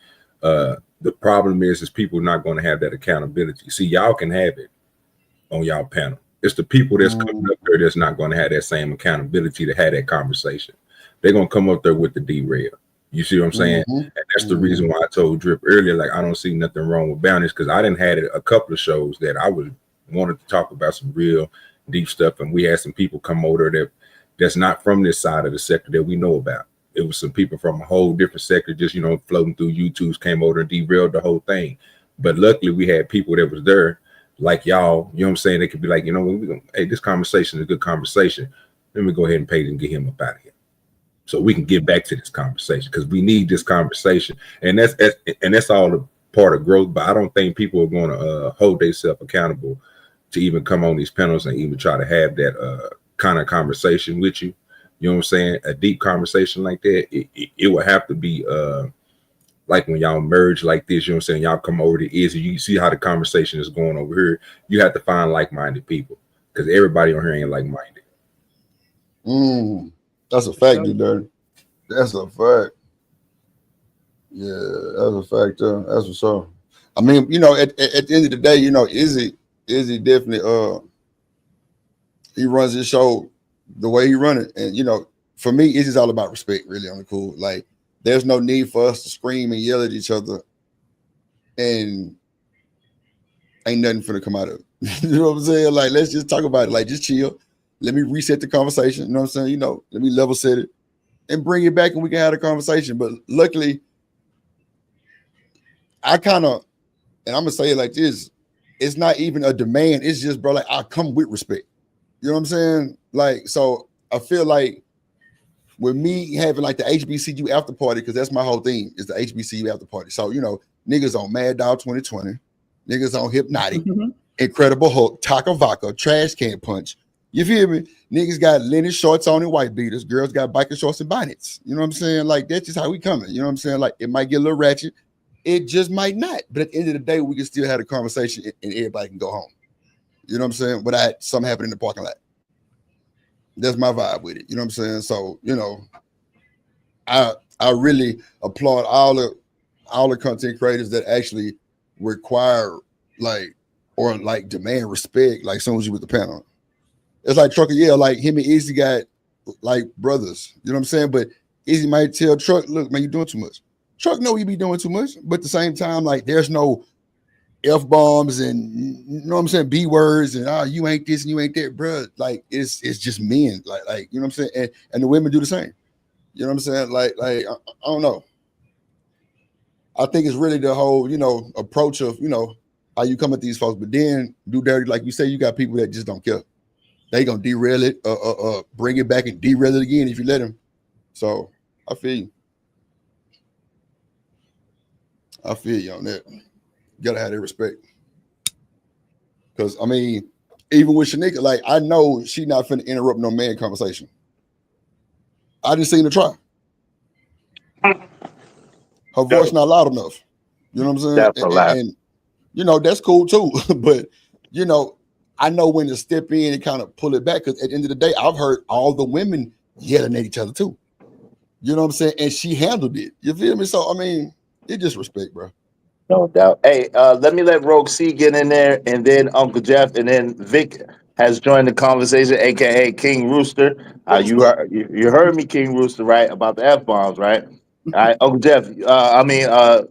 the problem is people not going to have that accountability. See, y'all can have it on y'all panel. It's the people that's coming up there that's not going to have that same accountability to have that conversation. They're going to come up there with the derail. You see what I'm saying? And that's the reason why I told Drip earlier, like, I don't see nothing wrong with boundaries, because I didn't had a couple of shows that I wanted to talk about some real deep stuff, and we had some people come over that's not from this side of the sector that we know about. It was some people from a whole different sector, just, floating through YouTube's, came over and derailed the whole thing. But luckily we had people that was there, like y'all, you know what I'm saying? They could be like, hey, this conversation is a good conversation. Let me go ahead and pay and get him up out of here, so we can get back to this conversation, because we need this conversation. And that's all a part of growth. But I don't think people are going to hold themselves accountable to even come on these panels and even try to have that kind of conversation with you. You know what I'm saying? A deep conversation like that, it would have to be like when y'all merge like this, you know what I'm saying? Y'all come over to Izzy, you see how the conversation is going over here. You have to find like-minded people, because everybody on here ain't like-minded. That's a fact, dude. Dirty. That's a fact. Yeah, that's a fact. That's what's up. I mean, at the end of the day, Izzy definitely he runs his show the way he run it. And for me, Izzy's all about respect, really, on the cool. Like, there's no need for us to scream and yell at each other, and ain't nothing finna come out of it. You know what I'm saying? Like, let's just talk about it. Like, just chill. Let me reset the conversation. You know what I'm saying? Let me level set it and bring it back, and we can have a conversation. But luckily, I kind of, and I'm gonna say it like this, it's not even a demand. It's just, bro, like, I come with respect. You know what I'm saying? Like, so I feel like with me having like the HBCU after party, because that's my whole thing, is the HBCU after party. So, niggas on Mad Dog 2020, niggas on Hypnotic, Incredible Hulk, Taco Vodka, Trash Can Punch. You feel me? Niggas got linen shorts on and white beaters. Girls got biker shorts and bonnets. You know what I'm saying? Like, that's just how we coming. You know what I'm saying? Like, it might get a little ratchet. It just might not. But at the end of the day, we can still have a conversation and everybody can go home. You know what I'm saying? Without something happening in the parking lot. That's my vibe with it. You know what I'm saying? So, I really applaud all the content creators that actually require or demand respect, like soon as you with the panel. It's like Trucker, yeah, like him and Izzy got like brothers. You know what I'm saying? But Izzy might tell Truck, look, man, you're doing too much. Truck know he be doing too much, but at the same time, like, there's no F-bombs and you know what I'm saying, B words and you ain't this and you ain't that, bro. Like it's just men. Like you know what I'm saying? And the women do the same. You know what I'm saying? Like I don't know. I think it's really the whole, approach of, how you come at these folks, but then do dirty, like you say, you got people that just don't care. They gonna derail it, bring it back and derail it again if you let them. So I feel you on that. You gotta have that respect. Because I mean, even with Shanika, like I know she not finna interrupt no man conversation. I didn't see her try. Her voice not loud enough. You know what I'm saying? That's a lot. And that's cool too. But I know when to step in and kind of pull it back. Because at the end of the day, I've heard all the women yelling at each other too. You know what I'm saying? And she handled it. You feel me? So I mean, it's just respect, bro. No doubt. Hey, let me let Rogue C get in there, and then Uncle Jeff, and then Vic has joined the conversation, aka King Rooster. You heard me, King Rooster, right, about the F bombs, right? All right, Uncle Jeff.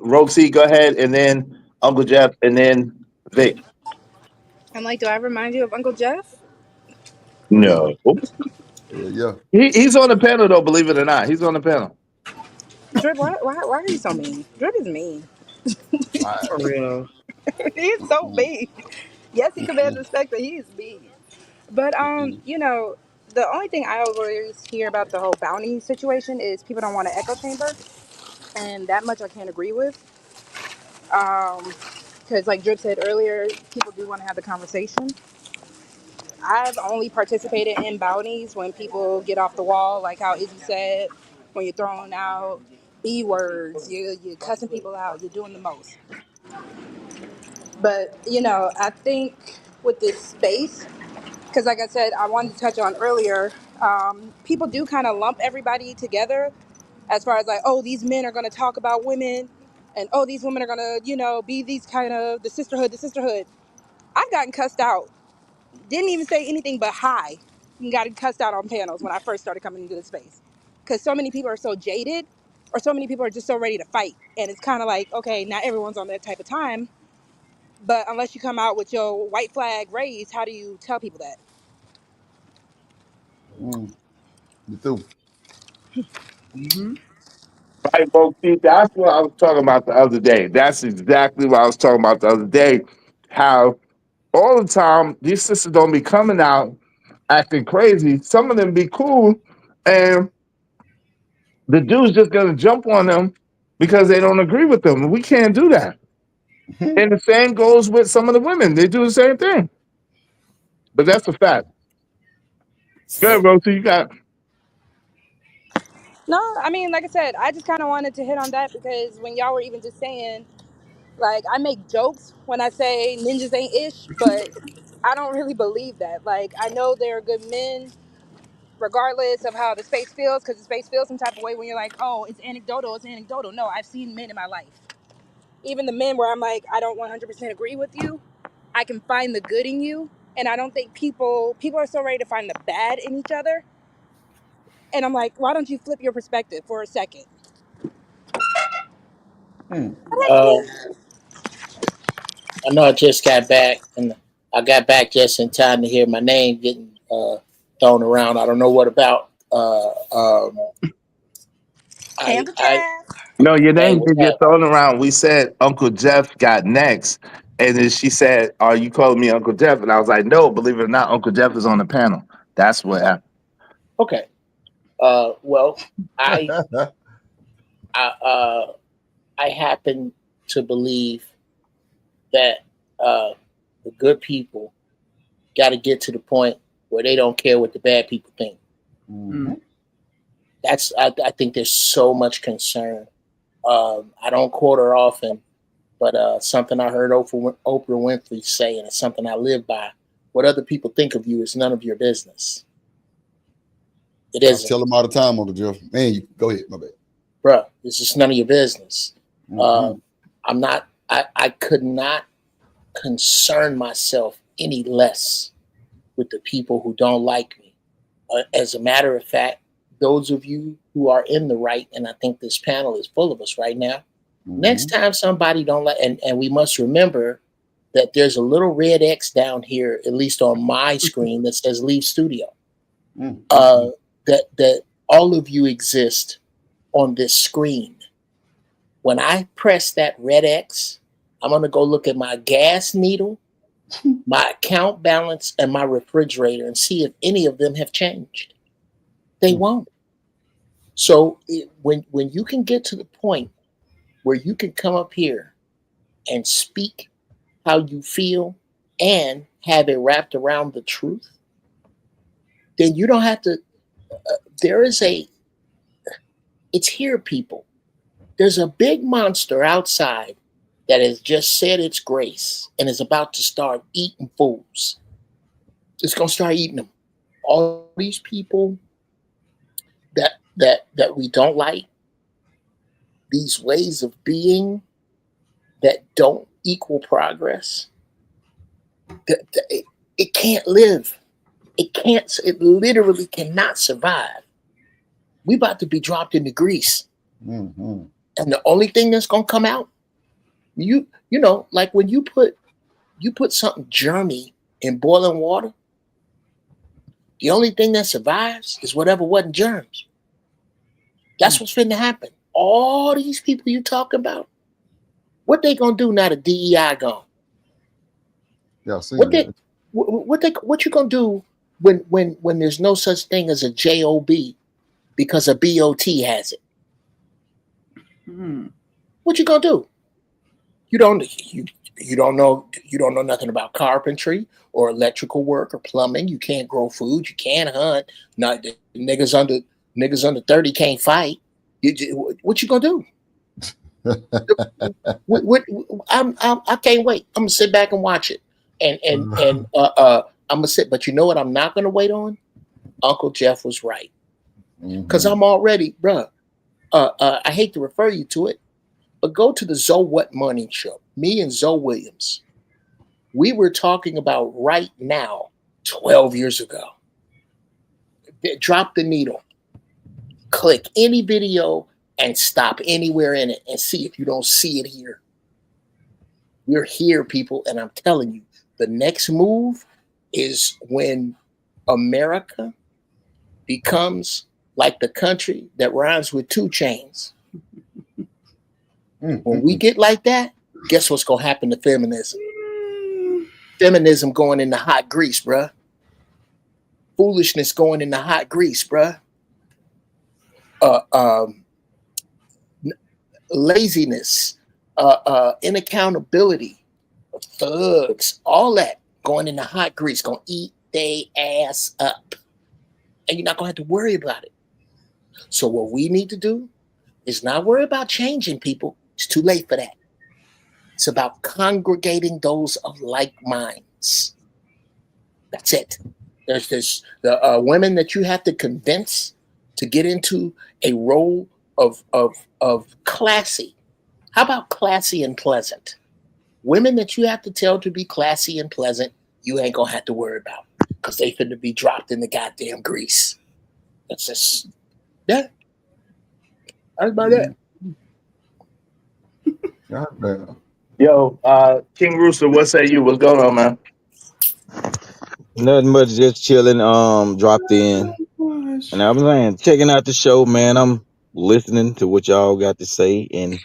Rogue C, go ahead, and then Uncle Jeff, and then Vic. I'm like, do I remind you of Uncle Jeff? No, Yeah. he's on the panel though. Believe it or not, he's on the panel. Drip, why are you so mean? Drip is mean. For real. He's so mean. Yes, he commands respect, but he's mean. But the only thing I always hear about the whole bounty situation is people don't want an echo chamber, and that much I can't agree with. Because like Drip said earlier, people do want to have the conversation. I've only participated in bounties when people get off the wall, like how Izzy said, when you're throwing out B words, you're cussing people out, you're doing the most. But I think with this space, because like I said, I wanted to touch on earlier, people do kind of lump everybody together as far as like, oh, these men are going to talk about women, and oh, these women are going to, be these kind of the sisterhood. I've gotten cussed out. Didn't even say anything but hi. And got cussed out on panels when I first started coming into the space. Because so many people are so jaded, or so many people are just so ready to fight. And it's kind of like, okay, not everyone's on that type of time. But unless you come out with your white flag raised, how do you tell people that? Me too. Mm-hmm. Right, folks. See, that's what I was talking about the other day. That's exactly what I was talking about the other day. How all the time these sisters don't be coming out acting crazy. Some of them be cool, and the dude's just gonna jump on them because they don't agree with them. We can't do that. And the same goes with some of the women. They do the same thing. But that's a fact. Good, Rosie, you got. No, I mean, like I said, I just kind of wanted to hit on that because when y'all were even just saying, like, I make jokes when I say ninjas ain't ish, but I don't really believe that. Like, I know they're good men, regardless of how the space feels, because the space feels some type of way when you're like, oh, it's anecdotal. No, I've seen men in my life. Even the men where I'm like, I don't 100% agree with you, I can find the good in you. And I don't think people are so ready to find the bad in each other. And I'm like, why don't you flip your perspective for a second? Uh, I know I just got back, and I got back just in time to hear my name getting thrown around. I don't know what about. And No, your Hey, name what's did get happening? thrown around. We said Uncle Jeff got next. And then she said, are you calling me Uncle Jeff? And I was like, no, believe it or not, Uncle Jeff is on the panel. That's what happened. Okay. Well, I I happen to believe that the good people got to get to the point where they don't care what the bad people think. Mm-hmm. I think there's so much concern. I don't quote her often, but something I heard Oprah Winfrey say, and it's something I live by. What other people think of you is none of your business. It I isn't. tell them all the time, Uncle Jeff. Man, you go ahead, my bad. Bruh, it's just none of your business. Mm-hmm. I could not concern myself any less with the people who don't like me. As a matter of fact, those of you who are in the right, and I think this panel is full of us right now, next time somebody don't like, and we must remember that there's a little red X down here, at least on my screen, that says leave studio. That all of you exist on this screen. When I press that red X, I'm going to go look at my gas needle, my account balance, and my refrigerator and see if any of them have changed. They won't. So when you can get to the point where you can come up here and speak how you feel and have it wrapped around the truth, then you don't have to. It's here, people. There's a big monster outside that has just said its grace and is about to start eating fools. It's going to start eating them. All these people that we don't like, these ways of being that don't equal progress, it can't live. It literally cannot survive. We about to be dropped into grease. Mm-hmm. And the only thing that's gonna come out, you know, like when you put something germy in boiling water, the only thing that survives is whatever wasn't germs. That's what's finna happen. All these people you talk about, what they gonna do now the DEI gone? Yeah, see what you gonna do when there's no such thing as a JOB because a BOT has it? What you gonna do? You don't know nothing about carpentry or electrical work or plumbing. You can't grow food. You can't hunt. Not niggas under 30 can't fight. What you gonna do? I can't wait. I'm gonna sit back and watch it, and I'm gonna sit. But you know what? I'm not gonna wait on. Uncle Jeff was right, because I'm already, bruh. I hate to refer you to it, but go to the Zoe What Morning Show. Me and Zoe Williams, we were talking about right now 12 years ago. Drop the needle. Click any video and stop anywhere in it and see if you don't see it here. We're here, people, and I'm telling you, the next move is when America becomes like the country that rhymes with 2 Chainz. When we get like that, guess what's gonna happen to feminism? Feminism going into hot grease, bruh. Foolishness going into hot grease, bruh. Laziness, inaccountability, thugs, all that going into hot grease, gonna eat they ass up. And you're not gonna have to worry about it. So what we need to do is not worry about changing people. It's too late for that. It's about congregating those of like minds. That's it. There's the women that you have to convince to get into a role of classy. How about classy and pleasant? Women that you have to tell to be classy and pleasant, you ain't gonna have to worry about, because they finna be dropped in the goddamn grease. That's just, yeah. That's about it. Yo, King Rooster, what say you? What's going on, man? Nothing much, just chilling. Dropped in, and I was saying, checking out the show, man. I'm listening to what y'all got to say, and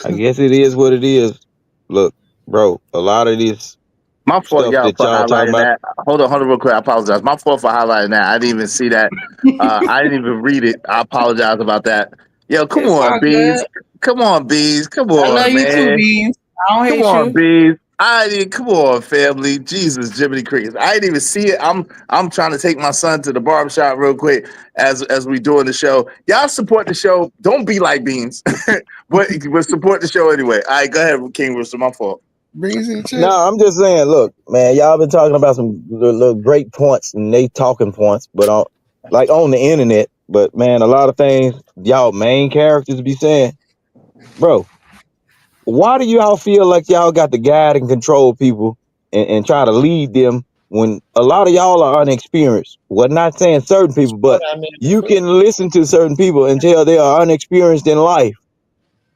I guess it is what it is. Look, bro, a lot of this My fault, stuff y'all, that for y'all talking highlighting about. that. Hold on, real quick. I apologize. My fault for highlighting that. I didn't even see that. I didn't even read it. I apologize about that. Yo, come It's on, all Bees. good. Come on, Bees. Come I love on, you too, man. Beans. I don't Come hate on, you. Bees. Come on, family. Jesus, Jiminy Crickets. I didn't even see it. I'm trying to take my son to the barbershop real quick as we doing the show. Y'all support the show. Don't be like Beans, but support the show anyway. All right, go ahead, King Rooster. My fault. No, I'm just saying, look, man, y'all been talking about some little great points and they talking points, but on the internet. But man, a lot of things y'all main characters be saying, bro. Why do y'all feel like y'all got to guide and control people and try to lead them when a lot of y'all are unexperienced? Well, not saying certain people, but you can listen to certain people and tell they are unexperienced in life,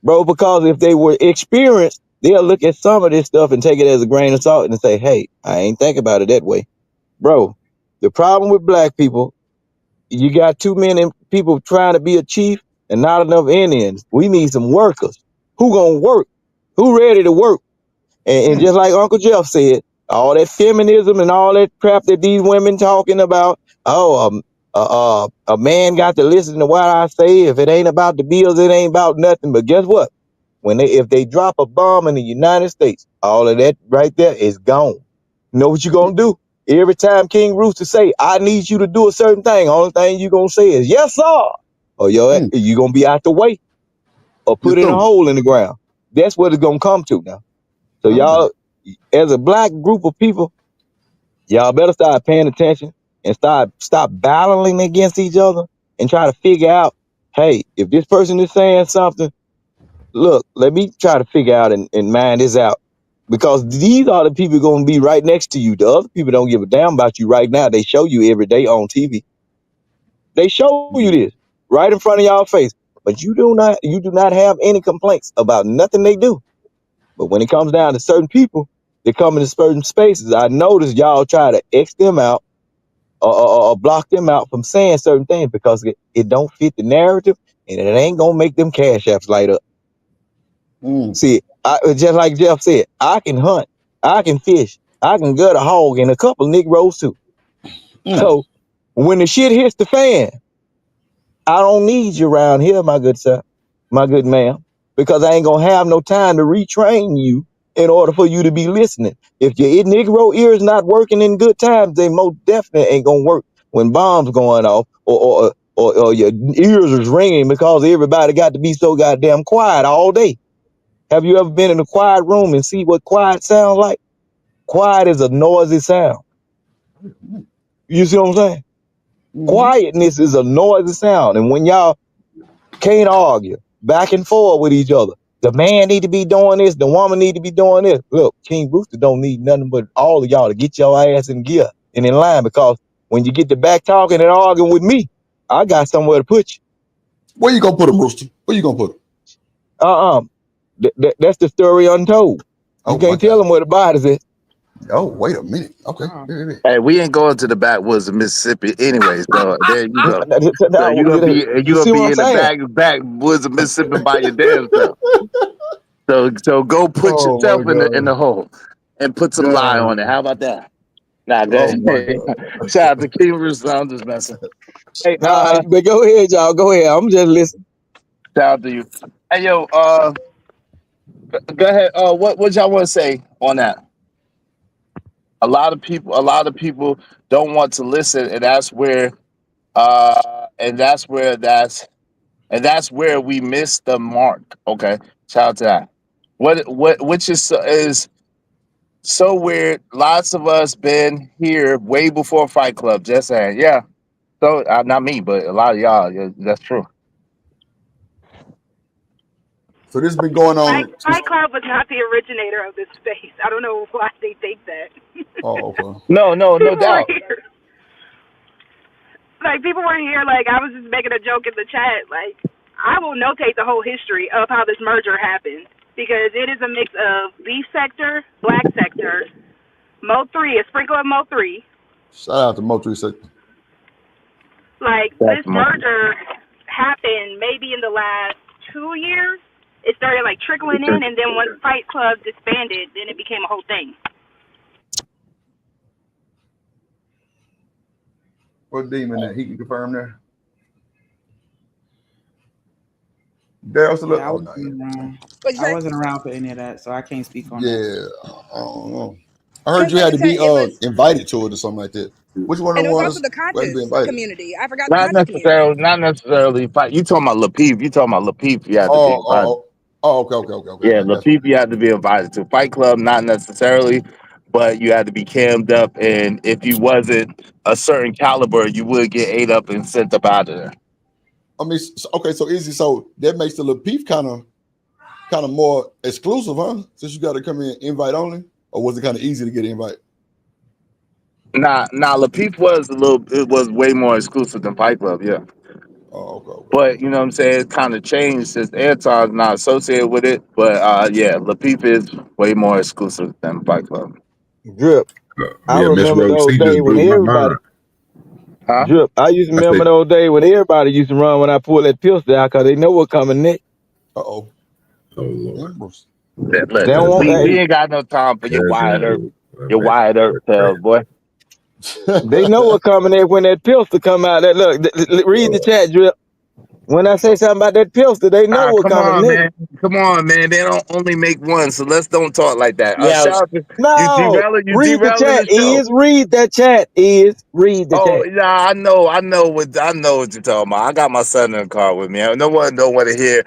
bro, because if they were experienced, they'll look at some of this stuff and take it as a grain of salt and say, hey, I ain't think about it that way. Bro, the problem with black people, you got too many people trying to be a chief and not enough Indians. We need some workers. Who gonna work? Who ready to work? And just like Uncle Jeff said, all that feminism and all that crap that these women talking about, a man got to listen to what I say. If it ain't about the bills, it ain't about nothing. But guess what? If they drop a bomb in the United States, all of that right there is gone. You know what you gonna do? Every time King Rooster say, I need you to do a certain thing, only thing you gonna say is, yes, sir. Or you gonna be out the way or You put in a through. hole in the ground. That's what it's gonna come to now. So Okay. y'all, as a black group of people, y'all better start paying attention and stop battling against each other and try to figure out, hey, if this person is saying something, look, let me try to figure out and mind this out. Because these are the people going to be right next to you. The other people don't give a damn about you right now. They show you every day on TV. They show you this right in front of y'all face. But you do not have any complaints about nothing they do. But when it comes down to certain people that come into certain spaces, I notice y'all try to X them out or block them out from saying certain things because it don't fit the narrative and it ain't gonna make them cash apps light up. See, just like Jeff said, I can hunt, I can fish, I can gut a hog and a couple Negroes too. So when the shit hits the fan, I don't need you around here, my good sir, my good ma'am, because I ain't gonna have no time to retrain you in order for you to be listening. If your Negro ear is not working in good times, they most definitely ain't gonna work when bombs going off or your ears is ringing because everybody got to be so goddamn quiet all day. Have you ever been in a quiet room and see what quiet sounds like? Quiet is a noisy sound. You see what I'm saying? Quietness is a noisy sound. And when y'all can't argue back and forth with each other, the man need to be doing this, the woman need to be doing this. Look, King Rooster don't need nothing but all of y'all to get your ass in gear and in line, because when you get to back talking and arguing with me, I got somewhere to put you. Where you gonna put him, Rooster? Where you gonna put him? That's the story untold. You Oh my can't tell God. them where the body's at. Oh, wait a minute. Okay. Hey, we ain't going to the backwoods of Mississippi anyway, so there you go. So you You gonna see what be I'm in the saying? backwoods of Mississippi by your damn self. So go put Oh yourself my in the God. hole and put some lye on it. God. How about that? Nah, go Oh my ahead. God. Shout out to King Rooster. I'm just messing. Hey, But go ahead, y'all. Go ahead. I'm just listening. shout out to you. Hey, yo, go ahead. What y'all want to say on that? A lot of people don't want to listen, and that's where we miss the mark. Okay, shout out to that. Which is so weird. Lots of us been here way before Fight Club. Just saying, yeah. So not me, but a lot of y'all. Yeah, that's true. So this has been going on since. Fight Club was not the originator of this space. I don't know why they think that. Oh, okay. No People were doubt. here. Like, people were here, like, I was just making a joke in the chat. Like, I will notate the whole history of how this merger happened, because it is a mix of beef sector, black sector, Mo 3, a sprinkle of Mo 3. Shout out to Motor Sector. Like, That's this my merger happened maybe in the last 2 years. It started, like, trickling in, and then once Fight Club disbanded, then it became a whole thing. What demon that he can confirm there? Daryl still Yeah, oh no. What'd you I say? wasn't around for any of that, so I can't speak on that. Yeah, I don't know. I heard Because, you like had I to said, be it was, invited to it or something like that. Which one of and them it was also was? the We had to be conscious invited. community. I forgot the not conscious community. necessarily fight. You talking about Lapeep? You talking about Lapeep? You have to be Oh, invited. okay. Yeah, That's what. Lapeep, you have to be invited to Fight Club. Not necessarily, but you had to be cammed up, and if you wasn't a certain caliber, you would get ate up and sent up out of there. I mean, okay, so easy. So that makes the little beef kind of more exclusive, huh? Since you got to come in invite only, or was it kind of easy to get an invite? Nah, Lapeep was it was way more exclusive than Fight Club. Yeah. Oh, okay. But you know what I'm saying, it's kind of changed since Airtime's not associated with it. But yeah, Lapeef is way more exclusive than Fight Club. Drip. I Yeah, Miss remember Rose, those he days just when blew my everybody mind. Huh? Drip. I used to I remember said, those days when everybody used to run when I pulled that pistol out because they know what coming next. Oh, oh Lord, Ambrose. Look, They don't want we hey, ain't got no time for cousin, your Wyatt Earp tales, boy. they know what coming next when that pistol come out. That look, read the chat, Drip. When I say something about that pistol, they know what Come coming on, next. man. Come on, man. They don't only make one, so let's don't talk like that. Yeah, I Shout was, out to you No, read the derailing chat. the show. Read that chat. Read the Oh chat. yeah, I know what you're talking about. I got my son in the car with me. No one don't want to hear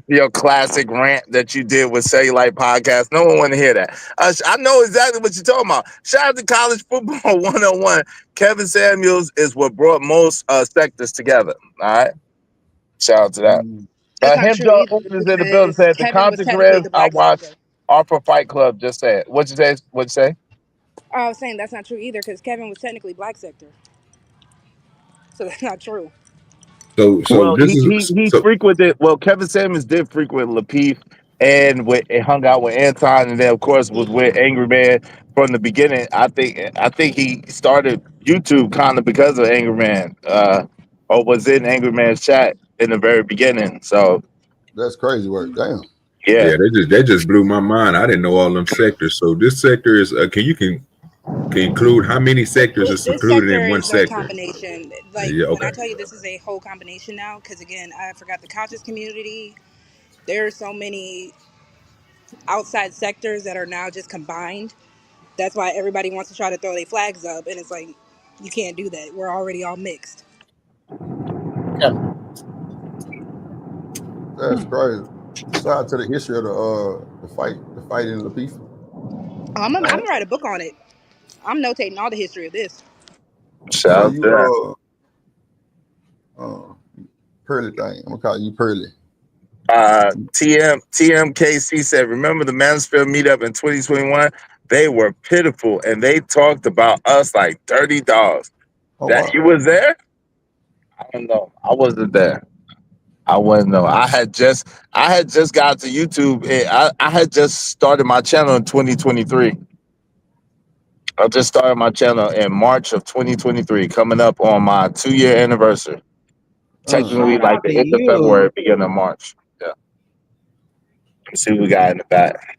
your classic rant that you did with Cellulite Podcast. No one want to hear that. I know exactly what you're talking about. Shout out to College Football 101. Kevin Samuels is what brought most sectors together. All right, shout out to that. That's not Him true John either is in the building because said the Kevin was content technically creators the I black watch sector. are for Fight Club. Just say it. What you say? What you say? I was saying that's not true either because Kevin was technically black sector. So that's not true. so Well, this is he so frequented. Well, Kevin Samuels did frequent Lapeef and hung out with Anton, and then of course was with Angry Man from the beginning. I think he started YouTube kind of because of Angry Man, or was in Angry Man's chat in the very beginning. So That's crazy work. Damn. yeah, yeah, they just blew my mind. I didn't know all them sectors. So this sector is can include how many sectors is This included sector in one is a sector? combination. Like Yeah, when okay. I tell you this is a whole combination now, because again, I forgot the conscious community. There are so many outside sectors that are now just combined. That's why everybody wants to try to throw their flags up, and it's like you can't do that. We're already all mixed. yeah. That's crazy. Shout out to the history of the fight in Lapeef. I'm Man. gonna write a book on it. I'm notating all the history of this. So shout out to that. you Pearly thing. I'm gonna call you Pearly. TMKC said, remember the Mansfield meetup in 2021? They were pitiful and they talked about us like dirty dogs. Oh That wow. you was there? I don't know. I wasn't there. I wouldn't know. I had just got to YouTube. I had just started my channel in 2023. I just started my channel in March of 2023, coming up on my 2-year anniversary. Technically, Shout like out the to end of February, you. beginning of March. Yeah. Let's see what we got in the back.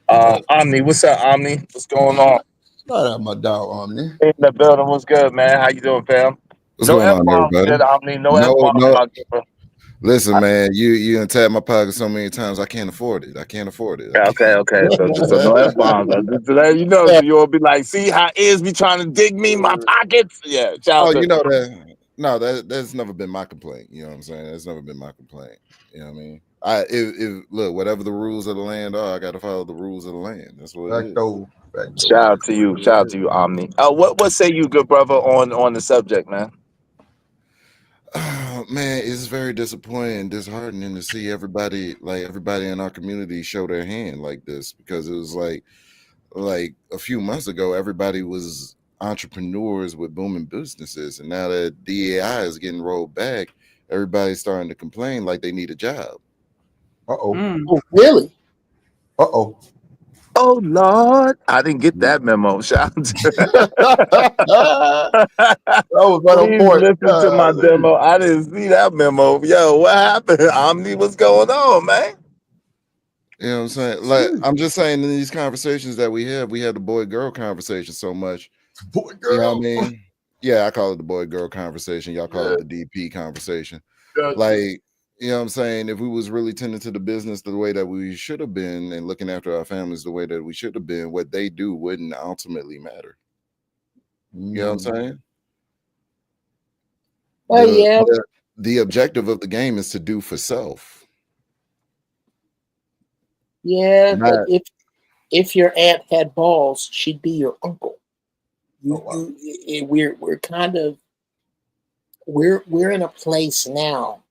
Omni, what's up, Omni? What's going on? Shout out my dog Omni. In the building, what's good, man? How you doing, fam? What's No going F on, bombs, everybody? good, Omni. No F No, bombs, no. my good bro. Listen, man, you done tapped my pocket so many times. I can't afford it. I can't afford it. Okay. So no F bombs. To let you know, so you'll be like, see how is be trying to dig me in my pockets? Yeah, shout Oh, out to you know that. No, that's never been my complaint. You know what I'm saying? That's never been my complaint. You know what I mean? If look, whatever the rules of the land are, I got to follow the rules of the land. That's what it is. Shout out to you, Omni. What say you, good brother, on the subject, man? Man, it's very disappointing, disheartening to see everybody in our community show their hand like this, because it was like a few months ago, everybody was entrepreneurs with booming businesses, and now that DEI is getting rolled back, everybody's starting to complain like they need a job. Oh, really? Oh Lord, I didn't get that memo. Shout out to that was right on please point. listen to my demo. I didn't see that memo. Yo, what happened? Omni, what's going on, man? You know what I'm saying? Like, I'm just saying, in these conversations that we have the boy-girl conversation so much. Boy, girl. You know what I mean? Yeah, I call it the boy-girl conversation. Y'all call it the DP conversation. Like, you know what I'm saying? If we was really tending to the business the way that we should have been and looking after our families the way that we should have been, what they do wouldn't ultimately matter. You know what I'm saying? Yeah. The objective of the game is to do for self. Yeah, but if your aunt had balls, she'd be your uncle. We're kind of we're in a place now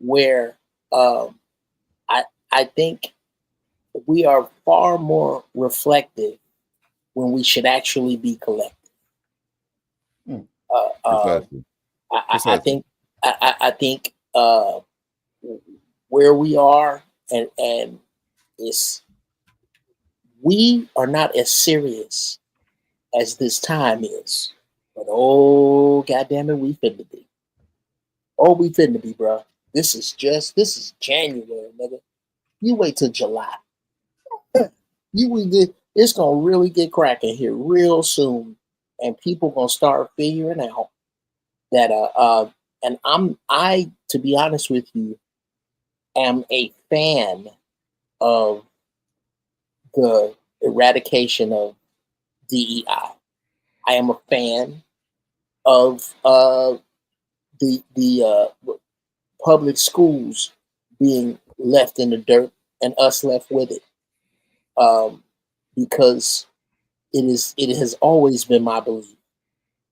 where I think we are far more reflective when we should actually be collective. Precisely. I think I think where we are, and it's we are not as serious as this time is, but oh goddamn it, we finna be. Oh, we finna be, bro. This is January, nigga. You wait till July. It's gonna really get cracking here real soon, and people gonna start figuring out that and I to be honest with you am a fan of the eradication of DEI. I am a fan of the public schools being left in the dirt and us left with it, because it has always been my belief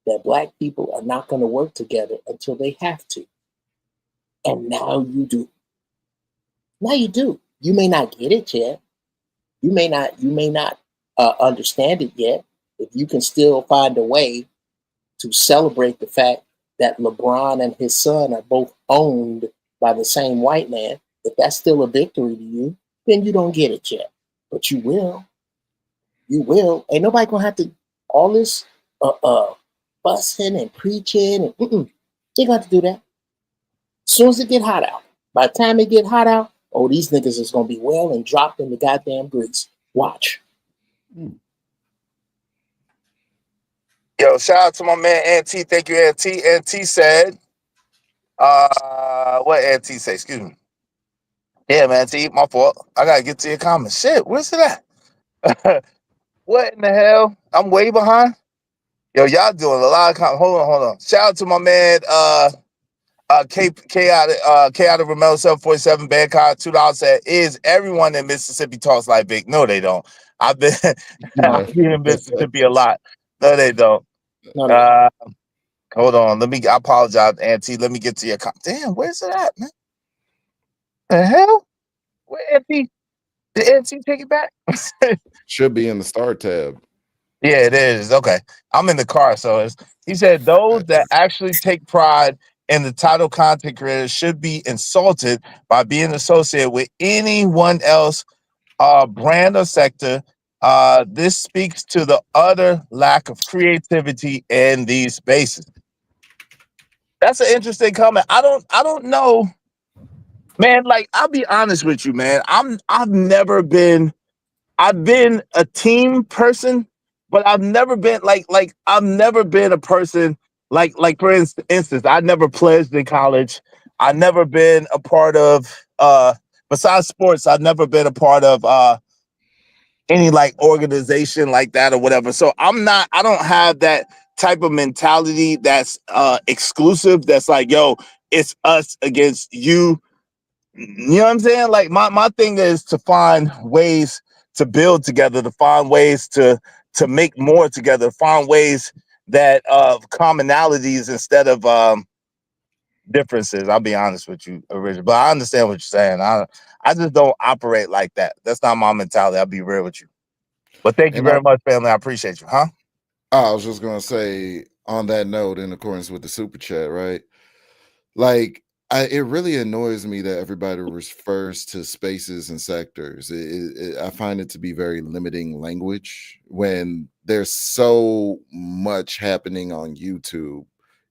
that black people are not going to work together until they have to, and now you do. Now you do. You may not get it yet. You may not understand it yet. If you can still find a way to celebrate the fact that LeBron and his son are both owned by the same white man, if that's still a victory to you, then you don't get it yet. But you will. You will. Ain't nobody gonna have to all this fussing and preaching and they got to do that. As soon as it get hot out. By the time it get hot out, oh, these niggas is gonna be well and dropped in the goddamn grease. Watch. Yo, shout out to my man Auntie. Thank you, Auntie. Auntie said, what Auntie say? Excuse me. Yeah, man, Auntie, my fault. I gotta get to your comments. Shit, where's it at? What in the hell? I'm way behind. Yo, y'all doing a lot of hold on. Shout out to my man K out of Ramel 747 Bangkok $2 said, is everyone in Mississippi talks like Vic? No, they don't. I've been No. I've been in Mississippi a lot. No, they don't. No. Hold on. I apologize, Auntie. Let me get to your damn, where's it at, man? The hell? Where Auntie? Did Auntie take it back? Should be in the start tab. Yeah, it is. Okay. I'm in the car, so he said those that actually take pride in the title content creators should be insulted by being associated with anyone else brand or sector. This speaks to the utter lack of creativity in these spaces. That's an interesting comment. I don't know, man. Like, I'll be honest with you, man. I've been a team person, but I've never been I've never been a person like for instance, I never pledged in college. I've never been a part of besides sports, I've never been a part of any like organization like that or whatever. So I don't have that type of mentality that's exclusive, that's like, yo, it's us against you. You know what I'm saying? Like my thing is to find ways to build together, to find ways to make more together, find ways that commonalities instead of differences. I'll be honest with you, Richard, but I understand what you're saying. I just don't operate like that. That's not my mentality. I'll be real with you. But thank you very much, family. I appreciate you. Huh? I was just gonna say on that note, in accordance with the super chat, right? Like, it really annoys me that everybody refers to spaces and sectors. I find it to be very limiting language when there's so much happening on YouTube.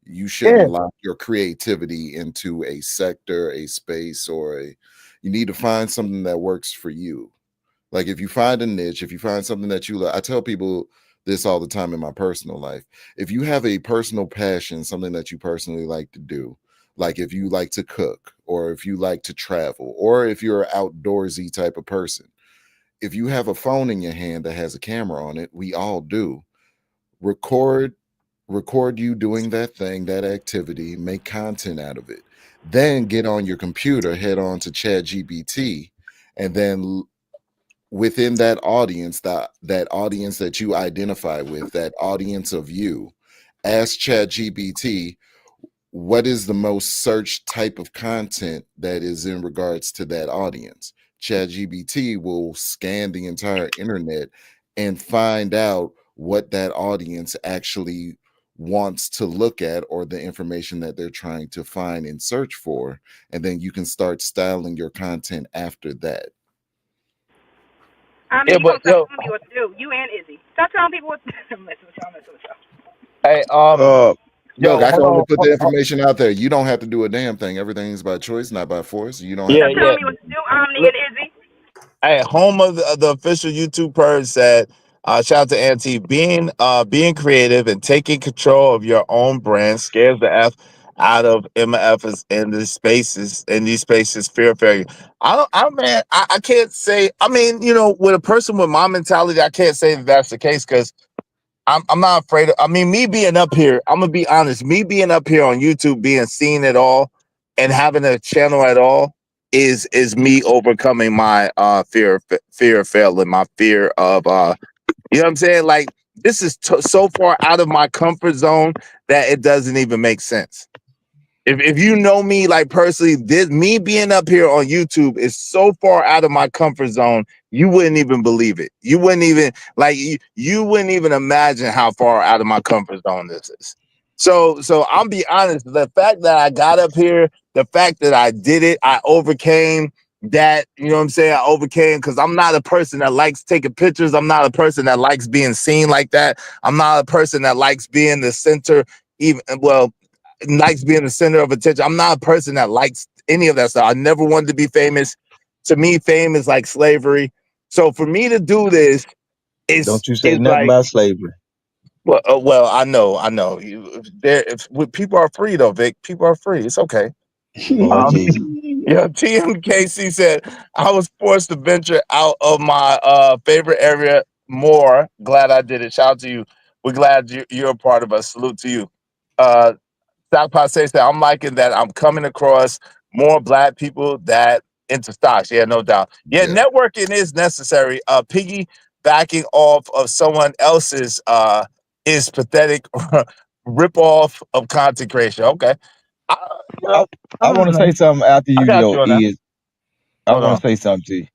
You shouldn't lock your creativity into a sector, a space, you need to find something that works for you. Like, if you find a niche, if you find something that you like, I tell people this all the time in my personal life. If you have a personal passion, something that you personally like to do, like if you like to cook, or if you like to travel, or if you're an outdoorsy type of person, if you have a phone in your hand that has a camera on it, we all do. Record you doing that thing, that activity, make content out of it. Then get on your computer, head on to ChatGPT, and then within that audience, that audience that you identify with, that audience of you, ask ChatGPT, what is the most searched type of content that is in regards to that audience. ChatGPT will scan the entire internet and find out what that audience actually wants to look at or the information that they're trying to find and search for, and then you can start styling your content after that. I mean, Yeah, you but gonna stop yo, telling me what to do. You and Izzy. Stop telling people what to do. I'm messing with y'all. I'm messing with y'all. hey, Look, yo, I can hold only on. put the information out there. You don't have to do a damn thing. Everything's by choice, not by force. You don't have Yeah, to Stop do telling yeah. me what to anything. do, Omni and Izzy. Hey, home of the official YouTube purge said, shout out to Auntie, being creative and taking control of your own brand scares the F out of MFs in these spaces, fear of failure. I can't say, I mean, you know, with a person with my mentality, I can't say that that's the case because I'm not afraid of, I mean, me being up here, I'm gonna be honest, me being up here on YouTube, being seen at all and having a channel at all is me overcoming my fear of failing, my fear of you know what I'm saying? Like this is so far out of my comfort zone that it doesn't even make sense. If you know me like personally, this me being up here on YouTube is so far out of my comfort zone, you wouldn't even believe it. You wouldn't even you wouldn't even imagine how far out of my comfort zone this is. So I'll be honest, the fact that I got up here, the fact that I did it, I overcame that, you know what I'm saying? I overcame because I'm not a person that likes taking pictures. I'm not a person that likes being seen like that. I'm not a person that likes being the center, even well, likes being the center of attention. I'm not a person that likes any of that stuff. I never wanted to be famous. To me, fame is like slavery. So for me to do this Don't you say is nothing like, about slavery. well, I know. If people are free though, Vic. People are free. It's okay. Lord Jesus. Yeah, TMKC said I was forced to venture out of my favorite area more. Glad I did it. Shout out to you. We're glad you're a part of us. Salute to you. Stock says that I'm liking that I'm coming across more black people that into stocks. Yeah, no doubt. Yeah, Yeah. networking is necessary. Piggy backing off of someone else's is pathetic rip off of content creation. Okay. I, I I want don't to say know. something after I you got though. you on that. Is I Hold want on. to say something to you,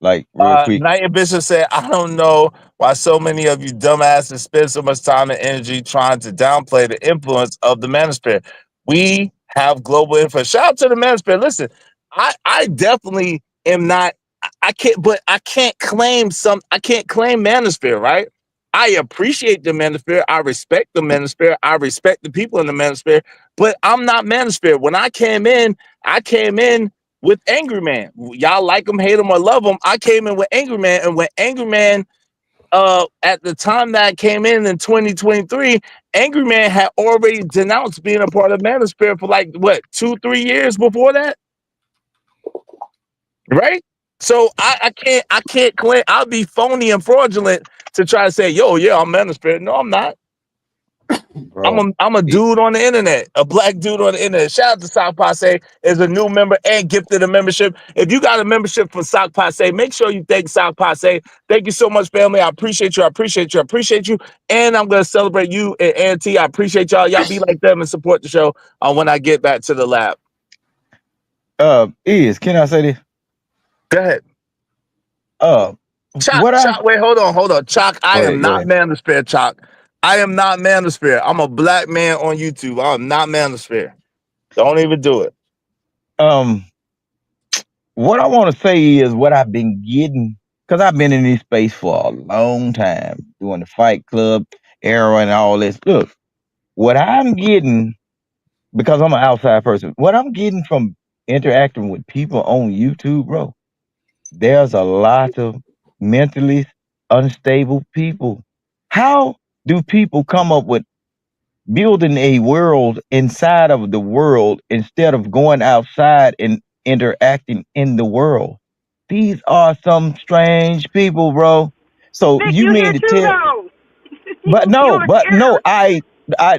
like real quick. Knight and Bishop said, I don't know why so many of you dumbasses spend so much time and energy trying to downplay the influence of the manosphere. We have global influence. Shout out to the manosphere. Listen, I definitely am not, I can't claim I can't claim manosphere, right? I appreciate the manosphere. I respect the manosphere. I respect the people in the manosphere, but I'm not manosphere. When I came in with Angry Man. Y'all like him, hate him, or love him. I came in with Angry Man, and when Angry Man, at the time that I came in 2023, Angry Man had already denounced being a part of Manosphere for like what 2-3 years before that, right? So I can't claim I'll be phony and fraudulent to try to say, yo, yeah, I'm Manosphere. No, I'm not. Bro. I'm a dude on the internet, a black dude on the internet. Shout out to Sock Passe is a new member and gifted a membership. If you got a membership from Sock Passe, make sure you thank Sock Passe. Thank you so much, family. I appreciate you. I appreciate you. I appreciate you. And I'm gonna celebrate you and Auntie. I appreciate y'all. Y'all be like them and support the show when I get back to the lab. Can I say this? Go ahead. What I Wait, hold on. Chalk, I go am ahead, go not ahead. Manosphere, Chalk. I am not Manosphere. I'm a black man on YouTube. I'm not Manosphere. Don't even do it. Um, what I want to say is what I've been getting because I've been in this space for a long time, doing the Fight Club era and all this. Look, what I'm getting because I'm an outside person, what I'm getting from interacting with people on YouTube, bro, there's a lot of mentally unstable people. How do people come up with building a world inside of the world instead of going outside and interacting in the world? These are some strange people, bro. So Vic, you you mean here to too tell? though. You But are no, here. I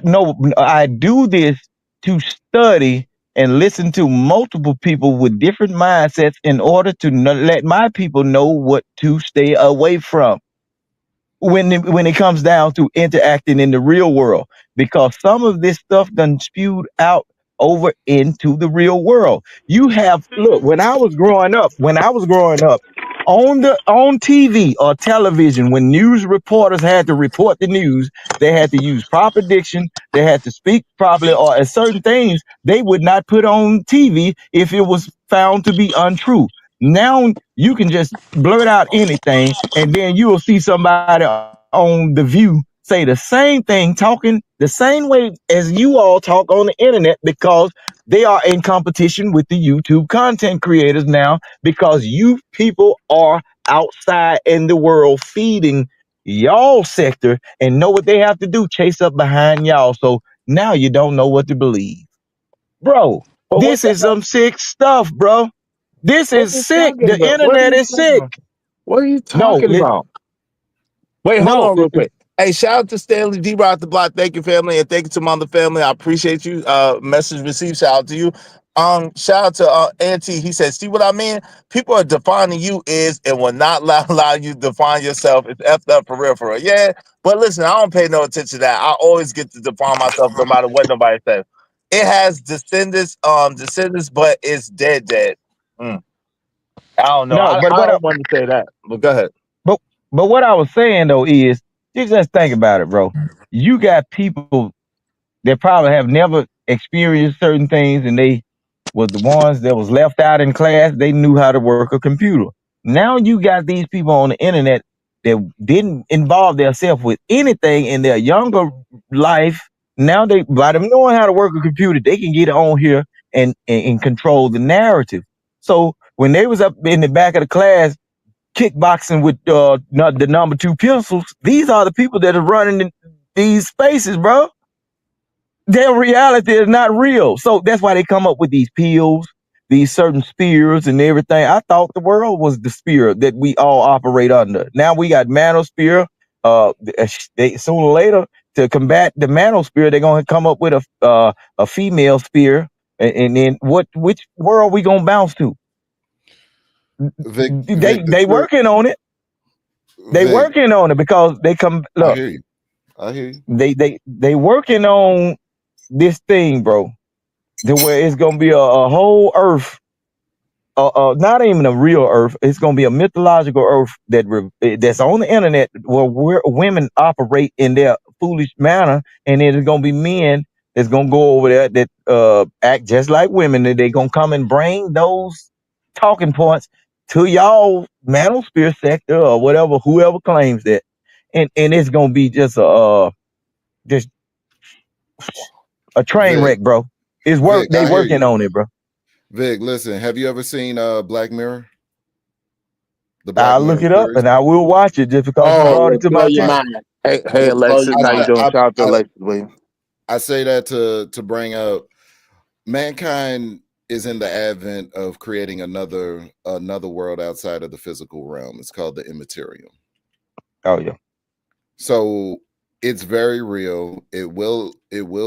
no, I do this to study and listen to multiple people with different mindsets in order to let my people know what to stay away from when it comes down to interacting in the real world, because some of this stuff done spewed out over into the real world. You have look when I was growing up on TV or television, when news reporters had to report the news, they had to use proper diction, they had to speak properly, or certain things they would not put on TV if it was found to be untrue. Now you can just blurt out anything, and then you will see somebody on The View say the same thing, talking the same way as you all talk on the internet, because they are in competition with the YouTube content creators now, because you people are outside in the world feeding y'all sector and know what they have to do, chase up behind y'all. So now you don't know what to believe. Bro, But what this the is some sick stuff, bro. This what are is you sick. talking The about? What are internet you is talking sick. about? What are you No, talking about? Wait, hold no. on real quick. Hey, shout out to Stanley D. Rock the Block. Thank you, family, and thank you to my other family. I appreciate you. Message received. Shout out to you. Shout out to Auntie. He said, "See what I mean? People are defining you is and will not allow you to define yourself. It's effed up for real, for real." Yeah, but listen, I don't pay no attention to that. I always get to define myself no matter what nobody says. It has descendants, but it's dead. Mm. I don't know. No, but I don't want to say that, but go ahead. but but what I was saying though is, you just think about it, bro. You got people that probably have never experienced certain things, and they was the ones that was left out in class. They knew how to work a computer. Now you got these people on the internet that didn't involve themselves with anything in their younger life. Now they, by them knowing how to work a computer, they can get on here and control the narrative. So when they was up in the back of the class kickboxing with the number two pistols, these are the people that are running these spaces, bro. Their reality is not real. So that's why they come up with these pills, these certain spears and everything. I thought the world was the spear that we all operate under. Now we got manosphere. They sooner or later, to combat the manosphere, they're gonna come up with a female spear, and then which world we gonna bounce to? Vic, the They spirit, working on it. They Vic, working on it because they come I look. hear you. I hear you. They working on this thing, bro, to where it's gonna be a whole Earth, not even a real Earth. It's gonna be a mythological Earth that's on the internet, where women operate in their foolish manner, and then it's gonna be men that's gonna go over there that act just like women. And they gonna come and bring those talking points to y'all manosphere sector or whatever, whoever claims that, and it's gonna be just a train Vic, wreck, bro. It's work. Vic, They I hear working you. on it, bro. Vic, listen, have you ever seen Black Mirror? The Black I'll look Mirror it up series? and I will watch it just because you It Oh, brought it will to blow my your I attention. mind. hey, It will blow your Alexis, how you mind. doing? Shout out to I Alexis Williams. I say that to bring up mankind is in the advent of creating another world outside of the physical realm. It's called the immaterial. Oh yeah. So it's very real. It will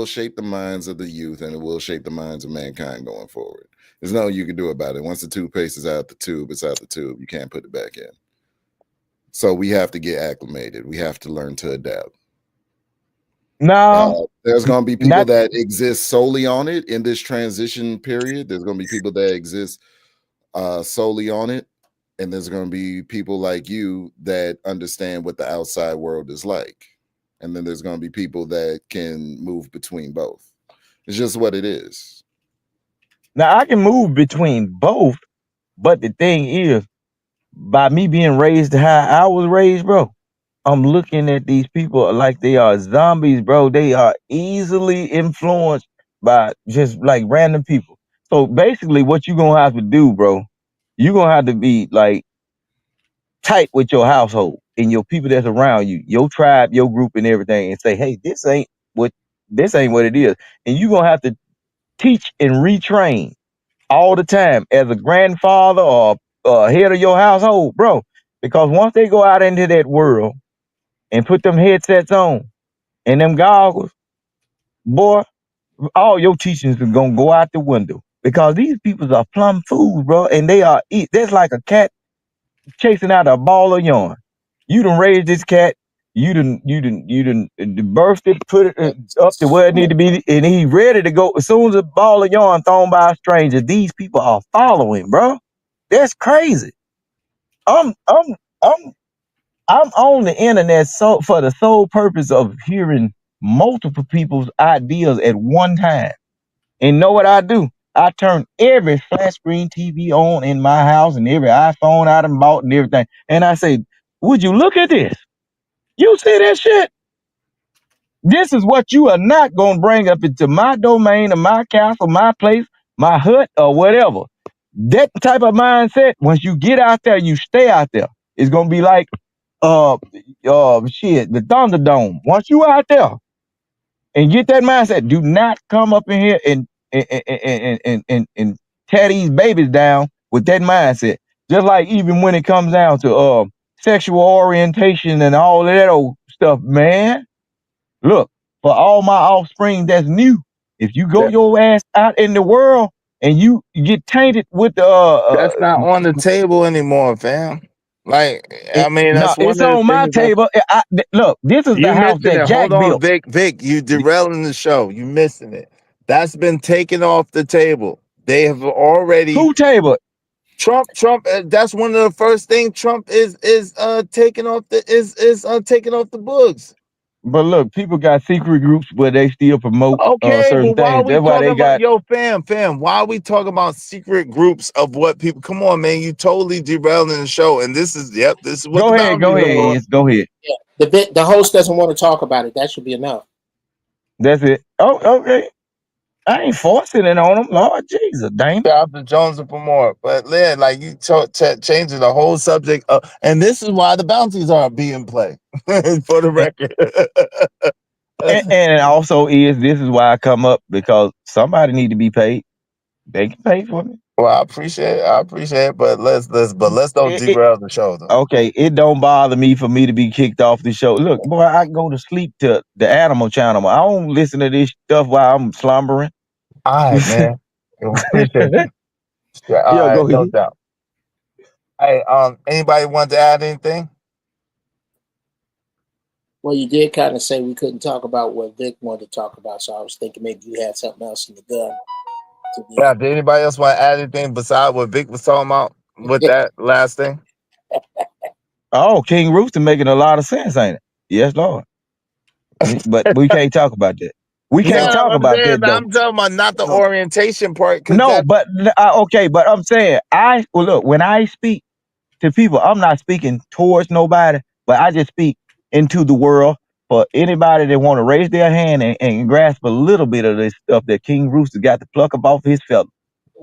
shape the minds of the youth, and it will shape the minds of mankind going forward. There's nothing you can do about it. Once the toothpaste is out the tube, it's out the tube. You can't put it back in. So we have to get acclimated. We have to learn to adapt. No, There's going to be people not that exist solely on it in this transition period. There's going to be people that exist solely on it. And there's going to be people like you that understand what the outside world is like. And then there's going to be people that can move between both. It's just what it is. now I can move between both, but the thing is, by me being raised how I was raised, bro, I'm looking at these people like they are zombies, bro. They are easily influenced by just like random people. So basically, what you gonna have to do, bro, you gonna have to be like tight with your household and your people that's around you, your tribe, your group, and everything, and say, hey, this ain't what it is. And you gonna have to teach and retrain all the time as a grandfather or head of your household, bro. Because once they go out into that world and put them headsets on and them goggles, boy, all your teachings are gonna go out the window. Because these people are plumb fools, bro, and they are that's like a cat chasing out a ball of yarn. You done raised this cat. You done birthed it, put it up to where it need to be, and he ready to go. As soon as a ball of yarn thrown by a stranger, these people are following, bro. That's crazy. I'm I'm I'm I'm on the internet so for the sole purpose of hearing multiple people's ideas at one time. And know what I do? I turn every flat screen TV on in my house and every iPhone I done bought and everything. And I say, would you look at this? You see that shit? This is what you are not going to bring up into my domain or my castle, my place, my hut, or whatever. That type of mindset, once you get out there, you stay out there. It's going to be like, shit, the Thunderdome. Once you out there and get that mindset, do not come up in here and tear these babies down with that mindset. Just like even when it comes down to sexual orientation and all of that old stuff, man. Look, for all my offspring that's new, if you go your ass out in the world and you get tainted with the That's not on the table anymore, fam. Like, I mean, no, that's it's one of the on my things that table. Look, this is the you house missing that it. Jack Hold on, built. Vic, you derailing the show. You missing it. That's been taken off the table. They have already Who table? Trump. That's one of the first things Trump is taking off the taking off the books. But look, people got secret groups where they still promote Okay, certain but why are things. we That's why talking they about got. fam? Why are we talking about secret groups of what people? Come on, man, you totally derailing the show. And this is this is what the Go boundaries are for. ahead, go ahead. Yeah, the host doesn't want to talk about it. That should be enough. That's it. Oh, okay. I ain't forcing it on them, Lord Jesus, damn. Shout out to Jones and for more, but Lynn, like you changing the whole subject, and this is why the bounties are being played for the record. And also this is why I come up because somebody need to be paid. They can pay for me. Well, I appreciate it, but let's don't derail the show though. Okay, it don't bother me for me to be kicked off the show. Look, boy, I go to sleep to the Animal Channel. I don't listen to this stuff while I'm slumbering. All right, man. Appreciate you. Yeah, all Yeah, right, go no ahead. doubt. Hey, anybody want to add anything? Well, you did kind of say we couldn't talk about what Vic wanted to talk about, so I was thinking maybe you had something else in the gun. Yeah, did anybody else want to add anything besides what Vic was talking about with that last thing? Oh, King Rooster making a lot of sense, ain't it? Yes, Lord. But we can't talk about that. We can't No, talk I'm about saying that though. I'm talking about not the No. orientation part because No, that but okay, but I'm saying look, when I speak to people, I'm not speaking towards nobody, but I just speak into the world for anybody that want to raise their hand and grasp a little bit of this stuff that King Rooster got to pluck up off his feather.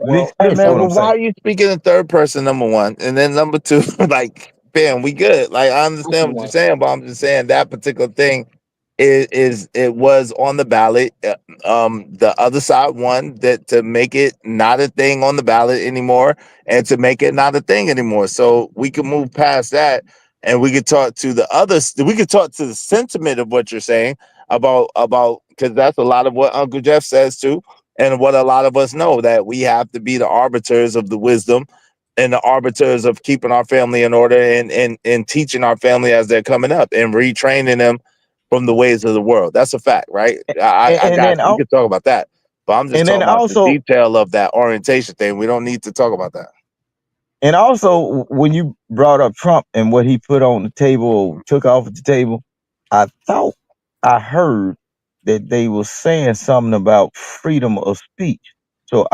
Well, Hey Listen man, what well, I'm why saying. are you speaking in third person? Number one, and then number two, like, bam, we good. Like, I understand what you're saying, but I'm just saying that particular thing is it was on the ballot. The other side won that to make it not a thing on the ballot anymore, and to make it not a thing anymore. So we can move past that, and we could talk to the others. We could talk to the sentiment of what you're saying about because that's a lot of what Uncle Jeff says too and what a lot of us know that we have to be the arbiters of the wisdom and the arbiters of keeping our family in order and teaching our family as they're coming up and retraining them from the ways of the world. That's a fact, right? I And got then you. We can talk about that. But I'm just and then talking about the also detail of that orientation thing. We don't need to talk about that. and also when you brought up Trump and what he put on the table, took off the table, I thought I heard that they were saying something about freedom of speech. So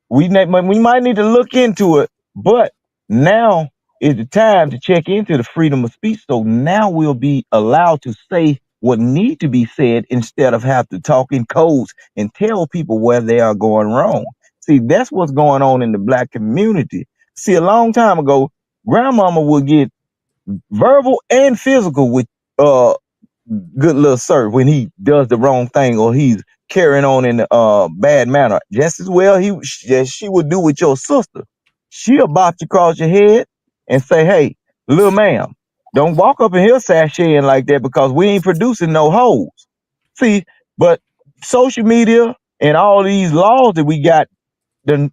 we might need to look into it, but now is the time to check into the freedom of speech. So now we'll be allowed to say what need to be said instead of have to talk in codes and tell people where they are going wrong. See, that's what's going on in the black community. See, a long time ago, grandmama would get verbal and physical with good little sir when he does the wrong thing or he's carrying on in a bad manner. Just as well she would do with your sister. She'll bop you across your head and say, hey, little ma'am, don't walk up in here sashaying like that because we ain't producing no hoes. See, but social media and all these laws that we got then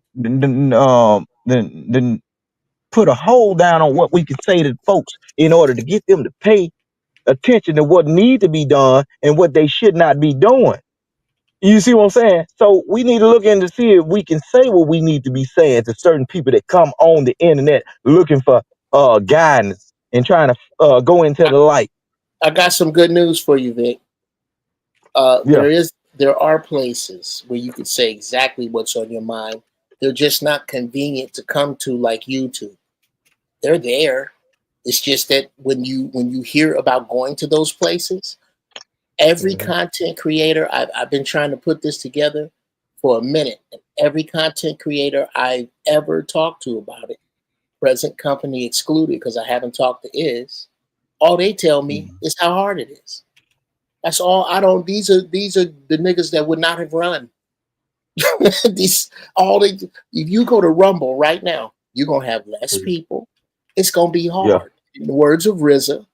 put a hold down on what we can say to folks in order to get them to pay attention to what need to be done and what they should not be doing. You see what I'm saying? So we need to look in to see if we can say what we need to be saying to certain people that come on the internet looking for guidance and trying to go into the light. I got some good news for you, Vic. Yeah. There are places where you can say exactly what's on your mind. They're just not convenient to come to like YouTube. They're there. It's just that when you hear about going to those places, every content creator, I've been trying to put this together for a minute, and every content creator I've ever talked to about it, present company excluded because I haven't talked to is, all they tell me is how hard it is. That's all. I don't. These are the niggas that would not have run. These all they. If you go to Rumble right now, you're gonna have less people. It's gonna be Yeah. hard. In the words of RZA,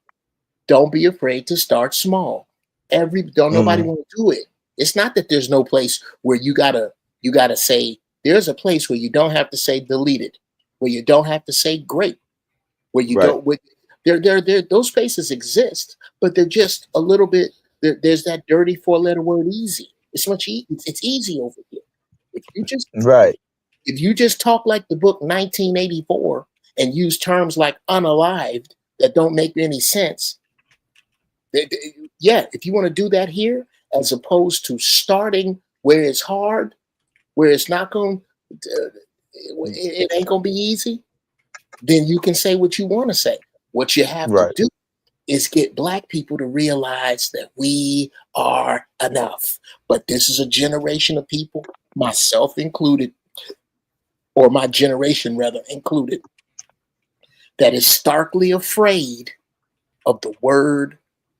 don't be afraid to start small. Don't nobody Mhm. want to do it. It's not that there's no place where you gotta say. There's a place where you don't have to say deleted, where you don't have to say great, where you Right. don't. Those spaces exist, but they're just a little bit. There's that dirty four-letter word easy. It's much. It's easy over here. If you just Right. if you just talk like the book 1984 and use terms like unalived that don't make any sense, yeah, if you want to do that here, as opposed to starting where it's hard, where it's not going, it ain't gonna be easy, then you can say what you want to say. What you have to Right. do is get Black people to realize that we are enough. But this is a generation of people, myself included, or my generation rather included, that is starkly afraid of the word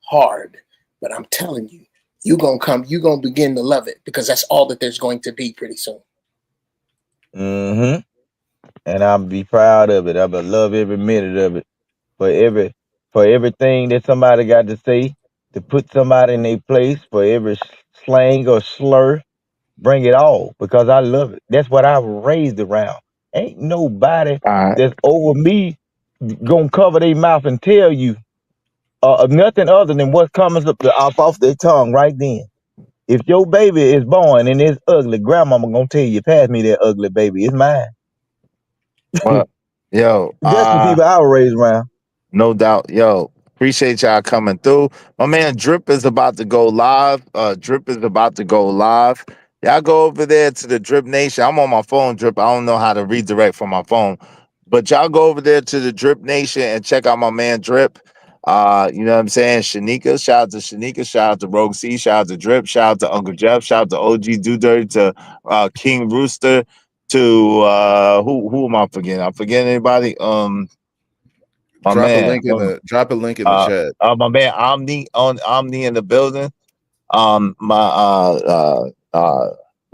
hard. But I'm telling you, you're gonna begin to love it because that's all that there's going to be pretty soon. Mm-hmm. And I'll be proud of it. I will love every minute of it. For everything that somebody got to say, to put somebody in their place, for every slang or slur, bring it all because I love it. That's what I was raised around. Ain't nobody All right. that's over me gonna cover their mouth and tell you nothing other than what comes up off their tongue right then. If your baby is born and it's ugly, grandmama gonna tell you, pass me that ugly baby. It's mine. Well, yo, That's the people I was raised around. no doubt. Yo, appreciate y'all coming through. My man Drip is about to go live. Drip is about to go live. Y'all go over there to the Drip Nation. I'm on my phone, Drip. I don't know how to redirect from my phone. But y'all go over there to the Drip Nation and check out my man Drip. You know what I'm saying? Shanika, shout out to Shanika, shout out to Rogue C, shout out to Drip, shout out to Uncle Jeff, shout out to OG Do Dirty, to King Rooster, to who am I forgetting? I'm forgetting anybody? My Drop a man, link in the chat. my man Omni in the building. My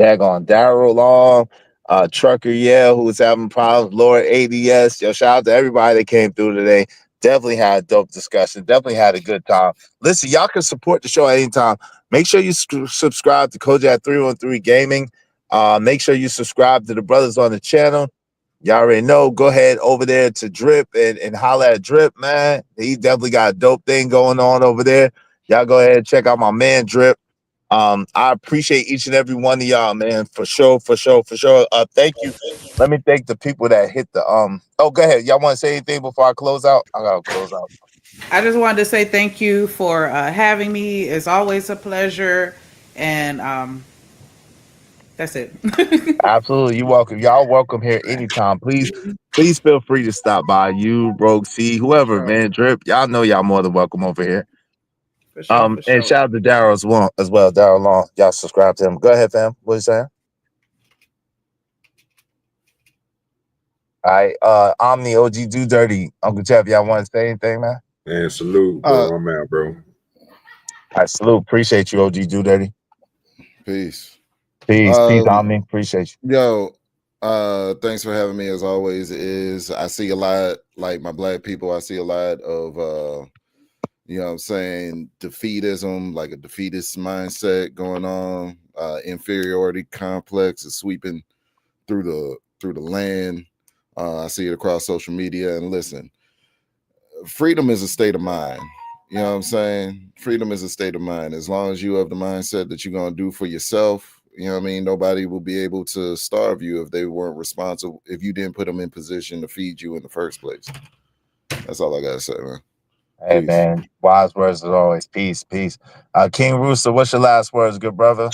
daggone Daryl Long, Trucker, yeah, who was having problems, Lord ADS. Yo, shout out to everybody that came through today. Definitely had a dope discussion. Definitely had a good time. Listen, y'all can support the show anytime. Make sure you subscribe to Kojak 313 Gaming. Make sure you subscribe to the brothers on the channel. Y'all already know. Go ahead over there to Drip and holla at Drip, man. He definitely got a dope thing going on over there. Y'all go ahead and check out my man Drip. I appreciate each and every one of y'all, man, for sure, for sure, for sure. Thank you. Let me thank the people that hit the Oh, go ahead. Y'all want to say anything before I close out? I gotta close out. I just wanted to say thank you for having me. It's always a pleasure, and that's it. Absolutely, you're welcome. Y'all welcome here anytime. Please feel free to stop by. You, Rogue C, whoever, man, Drip. Y'all know y'all more than welcome over here. For sure, for And sure. shout out to Daryl as well. Daryl Long. Y'all subscribe to him. Go ahead, fam. What you saying? All right. Omni OG Do Dirty. Uncle Jeff, y'all want to say anything, man? Man, salute, bro. I'm out, bro. I salute. Appreciate you, OG Do Dirty. Peace. Peace, Omni. Appreciate you. Yo, thanks for having me as always. I see a lot, like my Black people, I see a lot of you know what I'm saying, defeatism, like a defeatist mindset going on. Inferiority complex is sweeping through the land. I see it across social media. And listen, freedom is a state of mind. You know what I'm saying? Freedom is a state of mind. As long as you have the mindset that you're going to do for yourself, you know what I mean? Nobody will be able to starve you if they weren't responsible, if you didn't put them in position to feed you in the first place. That's all I gotta say, man. Hey Peace. man, wise words as always. Peace, peace. King Rooster, what's your last words, good brother?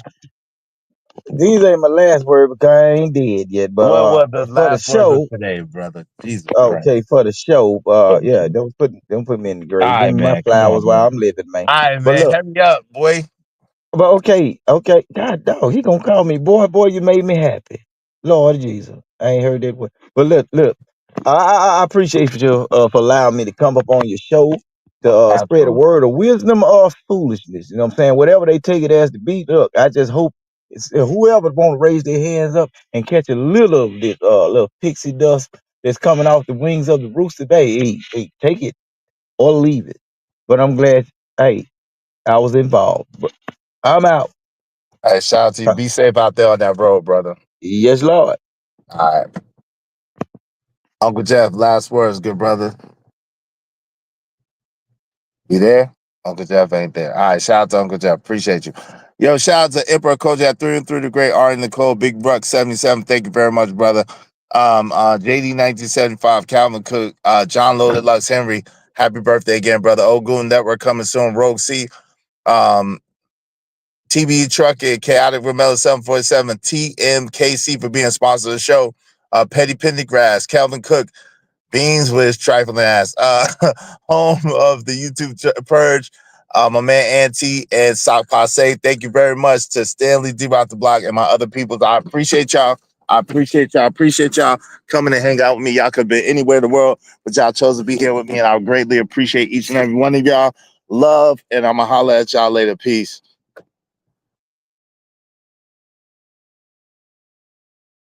These ain't my last word because I ain't dead yet. But What was the for the last words of show, today, brother? Jesus Christ. okay, for the show, yeah, don't put me in the All grave. Give right, me my man. Come flowers on, while man. I'm living, man. All right, But man. look, Hurry up, boy. but okay, God dog, he gonna call me boy, you made me happy. Lord Jesus. I ain't heard that word. But look, I appreciate you for allowing me to come up on your show to spread a Absolutely. word of wisdom or foolishness. You know what I'm saying? Whatever they take it as to be. Look, I just hope whoever want to raise their hands up and catch a little of this little pixie dust that's coming off the wings of the rooster today, hey, take it or leave it. But I'm glad, hey, I was involved. But I'm out. Hey, shout out to you. Be safe out there on that road, brother. Yes, Lord. All right. Uncle Jeff, last words, good brother. You there? Uncle Jeff ain't there. All right, shout out to Uncle Jeff. Appreciate you. Yo, shout out to Emperor Kojak 3 and 3, the great Ari Nicole, Big Bruck 77. Thank you very much, brother. JD 1975, Calvin Cook, John Loaded Lux Henry. Happy birthday again, brother. Ogun Network coming soon. Rogue C. TB Trucker, Chaotic Ramela 747, TMKC for being sponsor of the show. Petty Pendergrass, Calvin Cook, Beans with his trifling ass. Home of the YouTube Purge. My man Auntie and Sock Passe. Thank you very much to Stanley D. Out the Block and my other people. I appreciate y'all. I appreciate y'all coming and hang out with me. Y'all could be anywhere in the world, but y'all chose to be here with me, and I greatly appreciate each and every one of y'all. Love, and I'm going to holler at y'all later. Peace.